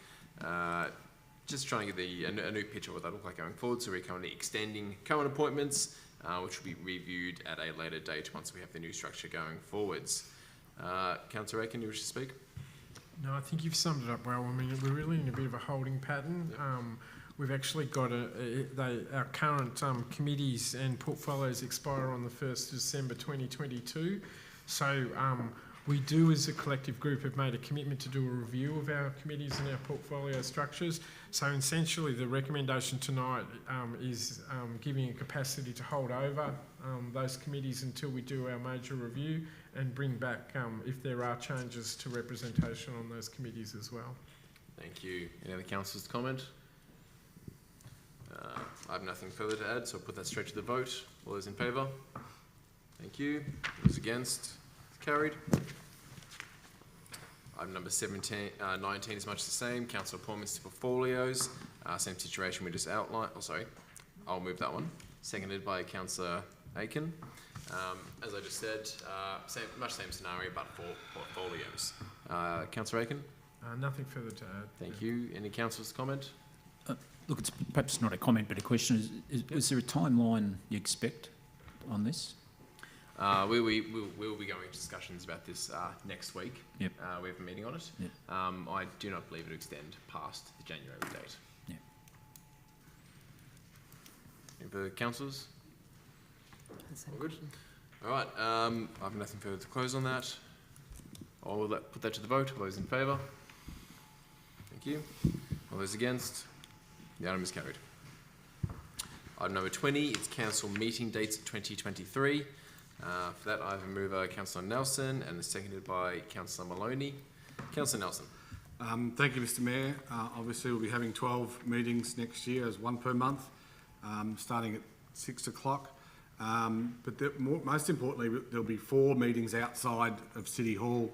just trying to get a new picture of what that look like going forward. So we're currently extending current appointments, which will be reviewed at a later date once we have the new structure going forwards. Councillor Aiken, you wish to speak? No, I think you've summed it up well. I mean, we're really in a bit of a holding pattern. Yep. We've actually got our current committees and portfolios expire on the 1st of December 2022. So we do, as a collective group, have made a commitment to do a review of our committees and our portfolio structures. So essentially, the recommendation tonight is giving a capacity to hold over those committees until we do our major review and bring back, if there are changes, to representation on those committees as well. Thank you. Any other councillors to comment? have nothing further to add, so I'll put that straight to the vote. All those in favour? Thank you. Those against? Carried. Item number 19 is much the same. Council appointments to portfolios. Same situation we just outlined. Oh, sorry. I'll move that one. Seconded by Councillor Aiken. As I just said, much same scenario, but for portfolios. Councillor Aiken? Nothing further to add. Thank you. Any councillors comment? Look, it's perhaps not a comment, but a question. Is there a timeline you expect on this? We'll be going into discussions about this next week. Yep. We have a meeting on it. Yep. I do not believe it will extend past the January date. Yep. Any further councillors? All good? All right. I have nothing further to close on that. I'll put that to the vote. All those in favour? Thank you. All those against? The item is carried. Item number 20 is council meeting dates 2023. For that, I have a mover, Councillor Nelson, and seconded by Councillor Maloney. Councillor Nelson. Thank you, Mr Mayor. Obviously, we'll be having 12 meetings next year, as one per month, starting at 6 o'clock. But most importantly, there'll be 4 meetings outside of City Hall,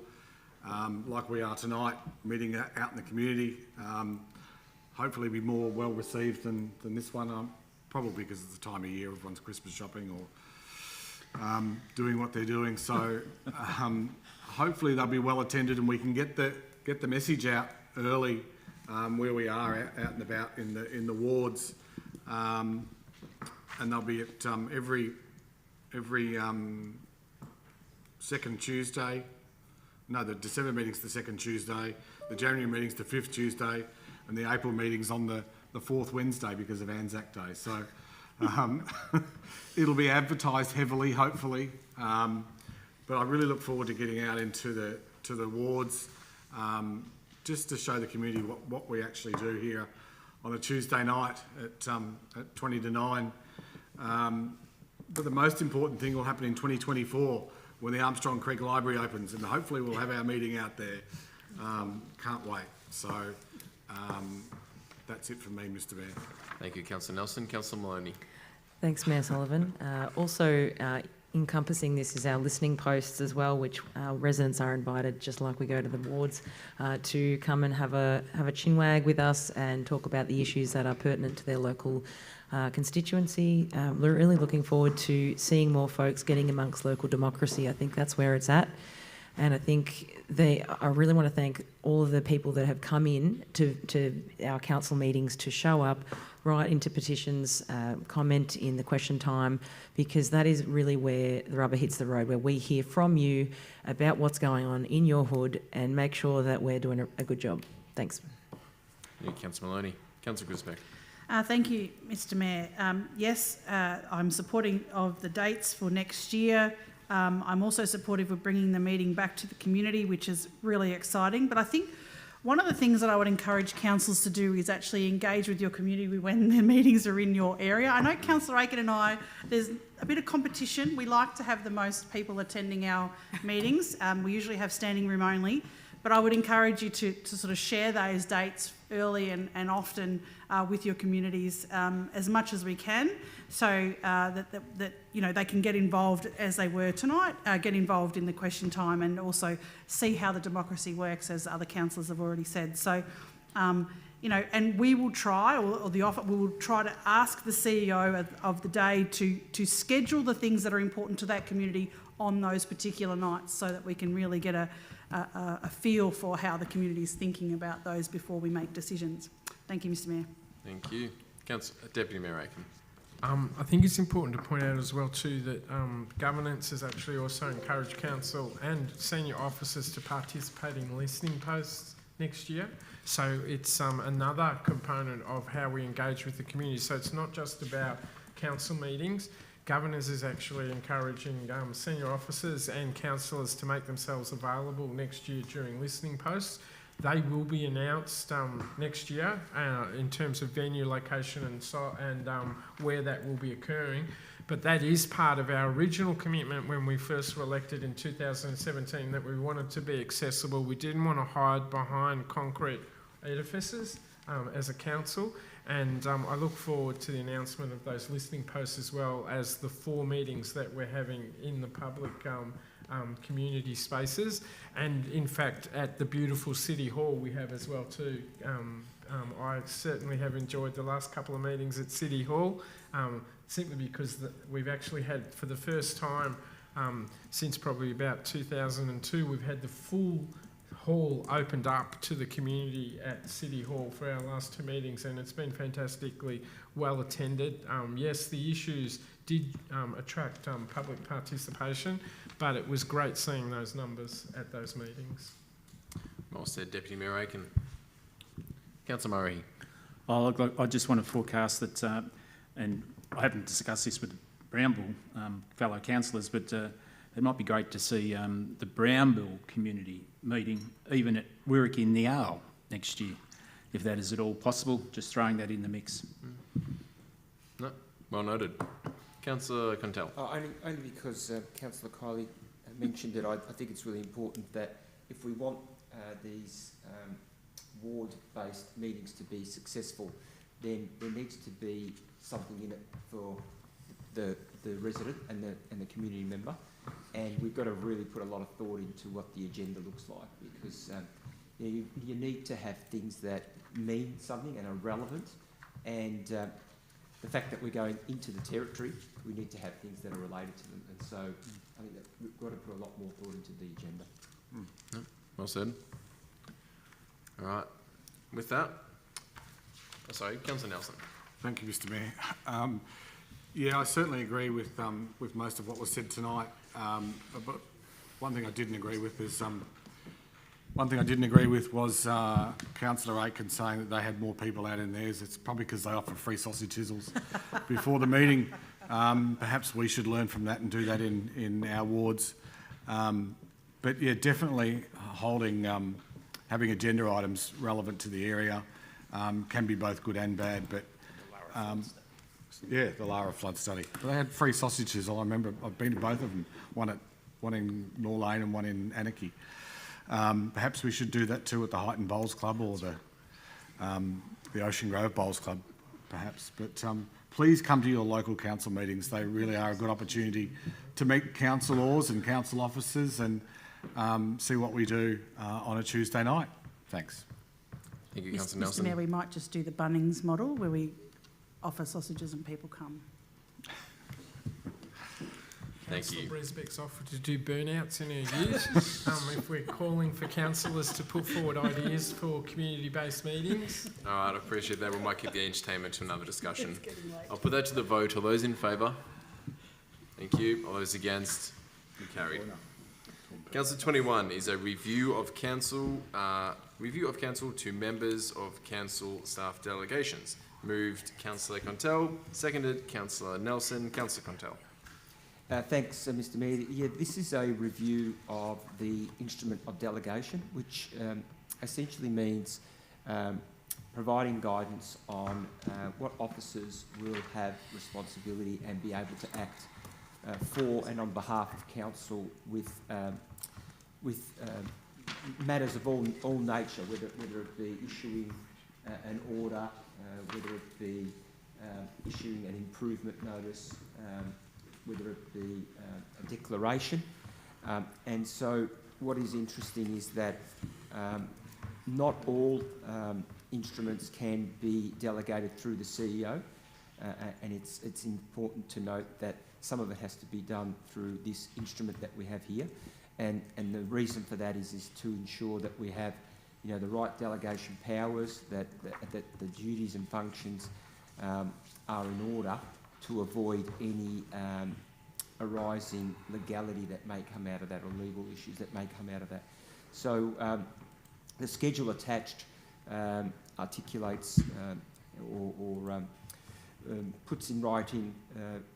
like we are tonight, meeting out in the community. Hopefully be more well received than this one, probably because it's the time of year, everyone's Christmas shopping or doing what they're doing. So hopefully they'll be well attended and we can get the message out early where we are out and about in the wards. And they'll be at every second Tuesday. No, the December meeting's the second Tuesday, the January meeting's the 5th Tuesday, and the April meeting's on the 4th Wednesday because of Anzac Day. So it'll be advertised heavily, hopefully. But I really look forward to getting out into the wards, just to show the community what we actually do here on a Tuesday night at 20 to 9. But the most important thing will happen in 2024 when the Armstrong Creek Library opens, and hopefully we'll have our meeting out there. Can't wait. So that's it from me, Mr Mayor. Thank you, Councillor Nelson. Councillor Maloney. Thanks, Mayor Sullivan. Also encompassing this is our listening posts as well, which our residents are invited, just like we go to the wards, to come and have a chinwag with us and talk about the issues that are pertinent to their local constituency. We're really looking forward to seeing more folks getting amongst local democracy. I think that's where it's at. And I think I really want to thank all of the people that have come in to our council meetings to show up, right into petitions, comment in the question time, because that is really where the rubber hits the road, where we hear from you about what's going on in your hood and make sure that we're doing a good job. Thanks. Thank you, Councillor Maloney. Councillor Grisbeck. Thank you, Mr Mayor. Yes, I'm supporting of the dates for next year. I'm also supportive of bringing the meeting back to the community, which is really exciting. But I think one of the things that I would encourage councils to do is actually engage with your community when the meetings are in your area. I know Councillor Aiken and I, there's a bit of competition. We like to have the most people attending our meetings. We usually have standing room only. But I would encourage you to sort of share those dates early and often with your communities as much as we can, so that you know they can get involved as they were tonight, get involved in the question time, and also see how the democracy works, as other councillors have already said. So, you know, and we will try, or the offer, we will try to ask the CEO of the day to schedule the things that are important to that community on those particular nights, so that we can really get a feel for how the community is thinking about those before we make decisions. Thank you, Mr Mayor. Thank you. Deputy Mayor Aiken. I think it's important to point out as well too that governance has actually also encouraged council and senior officers to participate in listening posts next year. So it's another component of how we engage with the community. So it's not just about council meetings. Governors is actually encouraging senior officers and councillors to make themselves available next year during listening posts. They will be announced next year in terms of venue, location and where that will be occurring. But that is part of our original commitment when we first were elected in 2017, that we wanted to be accessible. We didn't want to hide behind concrete edifices as a council. And I look forward to the announcement of those listening posts as well as the 4 meetings that we're having in the public community spaces. And in fact, at the beautiful City Hall we have as well too. I certainly have enjoyed the last couple of meetings at City Hall, simply because we've actually had, for the first time since probably about 2002, we've had the full hall opened up to the community at City Hall for our last 2 meetings, and it's been fantastically well attended. Yes, the issues did attract public participation, but it was great seeing those numbers at those meetings. Well said, Deputy Mayor Aiken. Councillor Murray. Oh, look, I just want to forecast that, and I haven't discussed this with the Brownbill fellow councillors, but it might be great to see the Brownbill community meeting even at Wirral in the Owl next year, if that is at all possible. Just throwing that in the mix. No, well noted. Councillor Contell. Only because Councillor Kiley mentioned it, I think it's really important that if we want these ward-based meetings to be successful, then there needs to be something in it for the resident and the community member, and we've got to really put a lot of thought into what the agenda looks like, because you need to have things that mean something and are relevant, and the fact that we're going into the territory, we need to have things that are related to them, and so I think that we've got to put a lot more thought into the agenda. No, well said. All right. With that, sorry, Councillor Nelson. Thank you, Mr. Mayor. Yeah, I certainly agree with most of what was said tonight. But one thing I didn't agree with is was Councillor Aiken saying that they had more people out in theirs. It's probably because they offer free sausage chisels before the meeting. Perhaps we should learn from that and do that in our wards. But yeah, definitely having agenda items relevant to the area can be both good and bad. But yeah, the Lara flood study. But they had free sausages. I remember I've been to both of them. One in Law Lane and one in Anarchy. Perhaps we should do that too at the Heighton Bowls Club or the Ocean Grove Bowls Club, perhaps. But please come to your local council meetings. They really are a good opportunity to meet councillors and council officers and see what we do on a Tuesday night. Thanks. Thank you, Councillor Nelson. Mr. Mayor, we might just do the Bunnings model where we offer sausages and people come. Thank you. Councillor Brisbeck's offered to do burnouts in her years. If we're calling for councillors to put forward ideas for community-based meetings. All right, I appreciate that. We might keep the entertainment to another discussion. I'll put that to the vote. All those in favour? Thank you. All those against? Carried. Council 21 is a review of council to members of council staff delegations. Moved Councillor Contell, seconded Councillor Nelson. Councillor Contell. Thanks, Mr. Mayor. Yeah, this is a review of the instrument of delegation, which essentially means providing guidance on what officers will have responsibility and be able to act for and on behalf of council with matters of all nature, whether it be issuing an order, whether it be issuing an improvement notice, whether it be a declaration. And so what is interesting is that not all instruments can be delegated through the CEO, and it's important to note that some of it has to be done through this instrument that we have here. And the reason for that is to ensure that we have the right delegation powers, that the duties and functions are in order to avoid any arising legality that may come out of that or legal issues that may come out of that. So the schedule attached articulates or puts in writing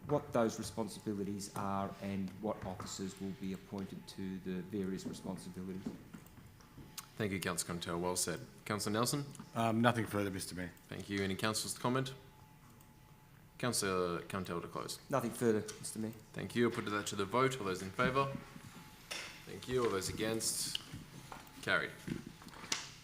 what those responsibilities are and what officers will be appointed to the various responsibilities. Thank you, Councillor Contell. Well said. Councillor Nelson? Nothing further, Mr. Mayor. Thank you. Any councillors to comment? Councillor Contell to close. Nothing further, Mr. Mayor. Thank you. I'll put that to the vote. All those in favour? Thank you. All those against? Carried.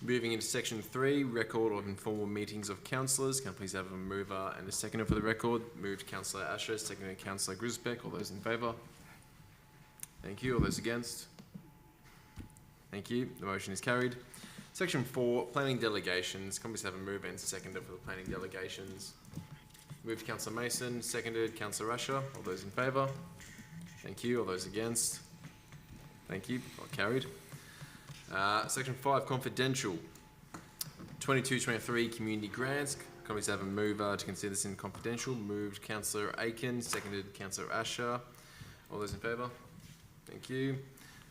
Moving into section 3, record of informal meetings of councillors. Can I please have a mover and a seconder for the record? Moved Councillor Asher, seconded Councillor Grisbeck. All those in favour? Thank you. All those against? Thank you. The motion is carried. Section 4, planning delegations. Can I please have a mover and seconder for the planning delegations? Moved Councillor Mason, seconded Councillor Asher. All those in favour? Thank you. All those against? Thank you. All carried. Section 5, confidential. 22-23 community grants. Can I please have a mover to consider this in confidential? Moved Councillor Aiken, seconded Councillor Asher. All those in favour? Thank you.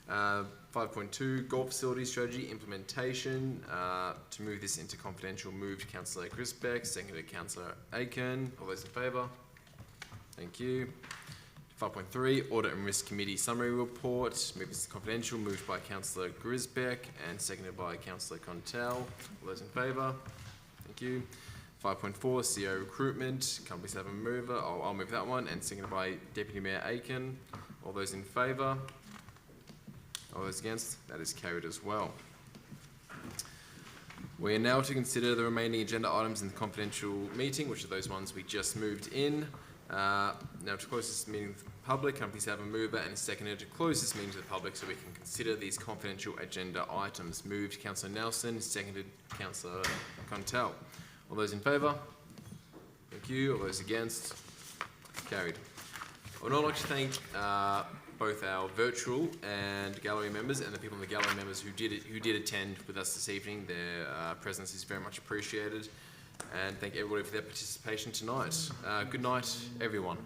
5.2, golf facility strategy implementation. To move this into confidential, moved Councillor Grisbeck, seconded Councillor Aiken. All those in favour? Thank you. 5.3, Audit and Risk Committee Summary Report. Move this to confidential, moved by Councillor Grisbeck and seconded by Councillor Contell. All those in favour? Thank you. 5.4, CO recruitment. Can I please have a mover? I'll move that one. And seconded by Deputy Mayor Aiken. All those in favour? All those against? That is carried as well. We are now to consider the remaining agenda items in the confidential meeting, which are those ones we just moved in. Now to close this meeting to the public, can I please have a mover and a seconder to close this meeting to the public so we can consider these confidential agenda items. Moved Councillor Nelson, seconded Councillor Contell. All those in favour? Thank you. All those against? Carried. I would now like to thank both our virtual and gallery members and the people in the gallery members who did attend with us this evening. Their presence is very much appreciated. And thank everybody for their participation tonight. Good night, everyone.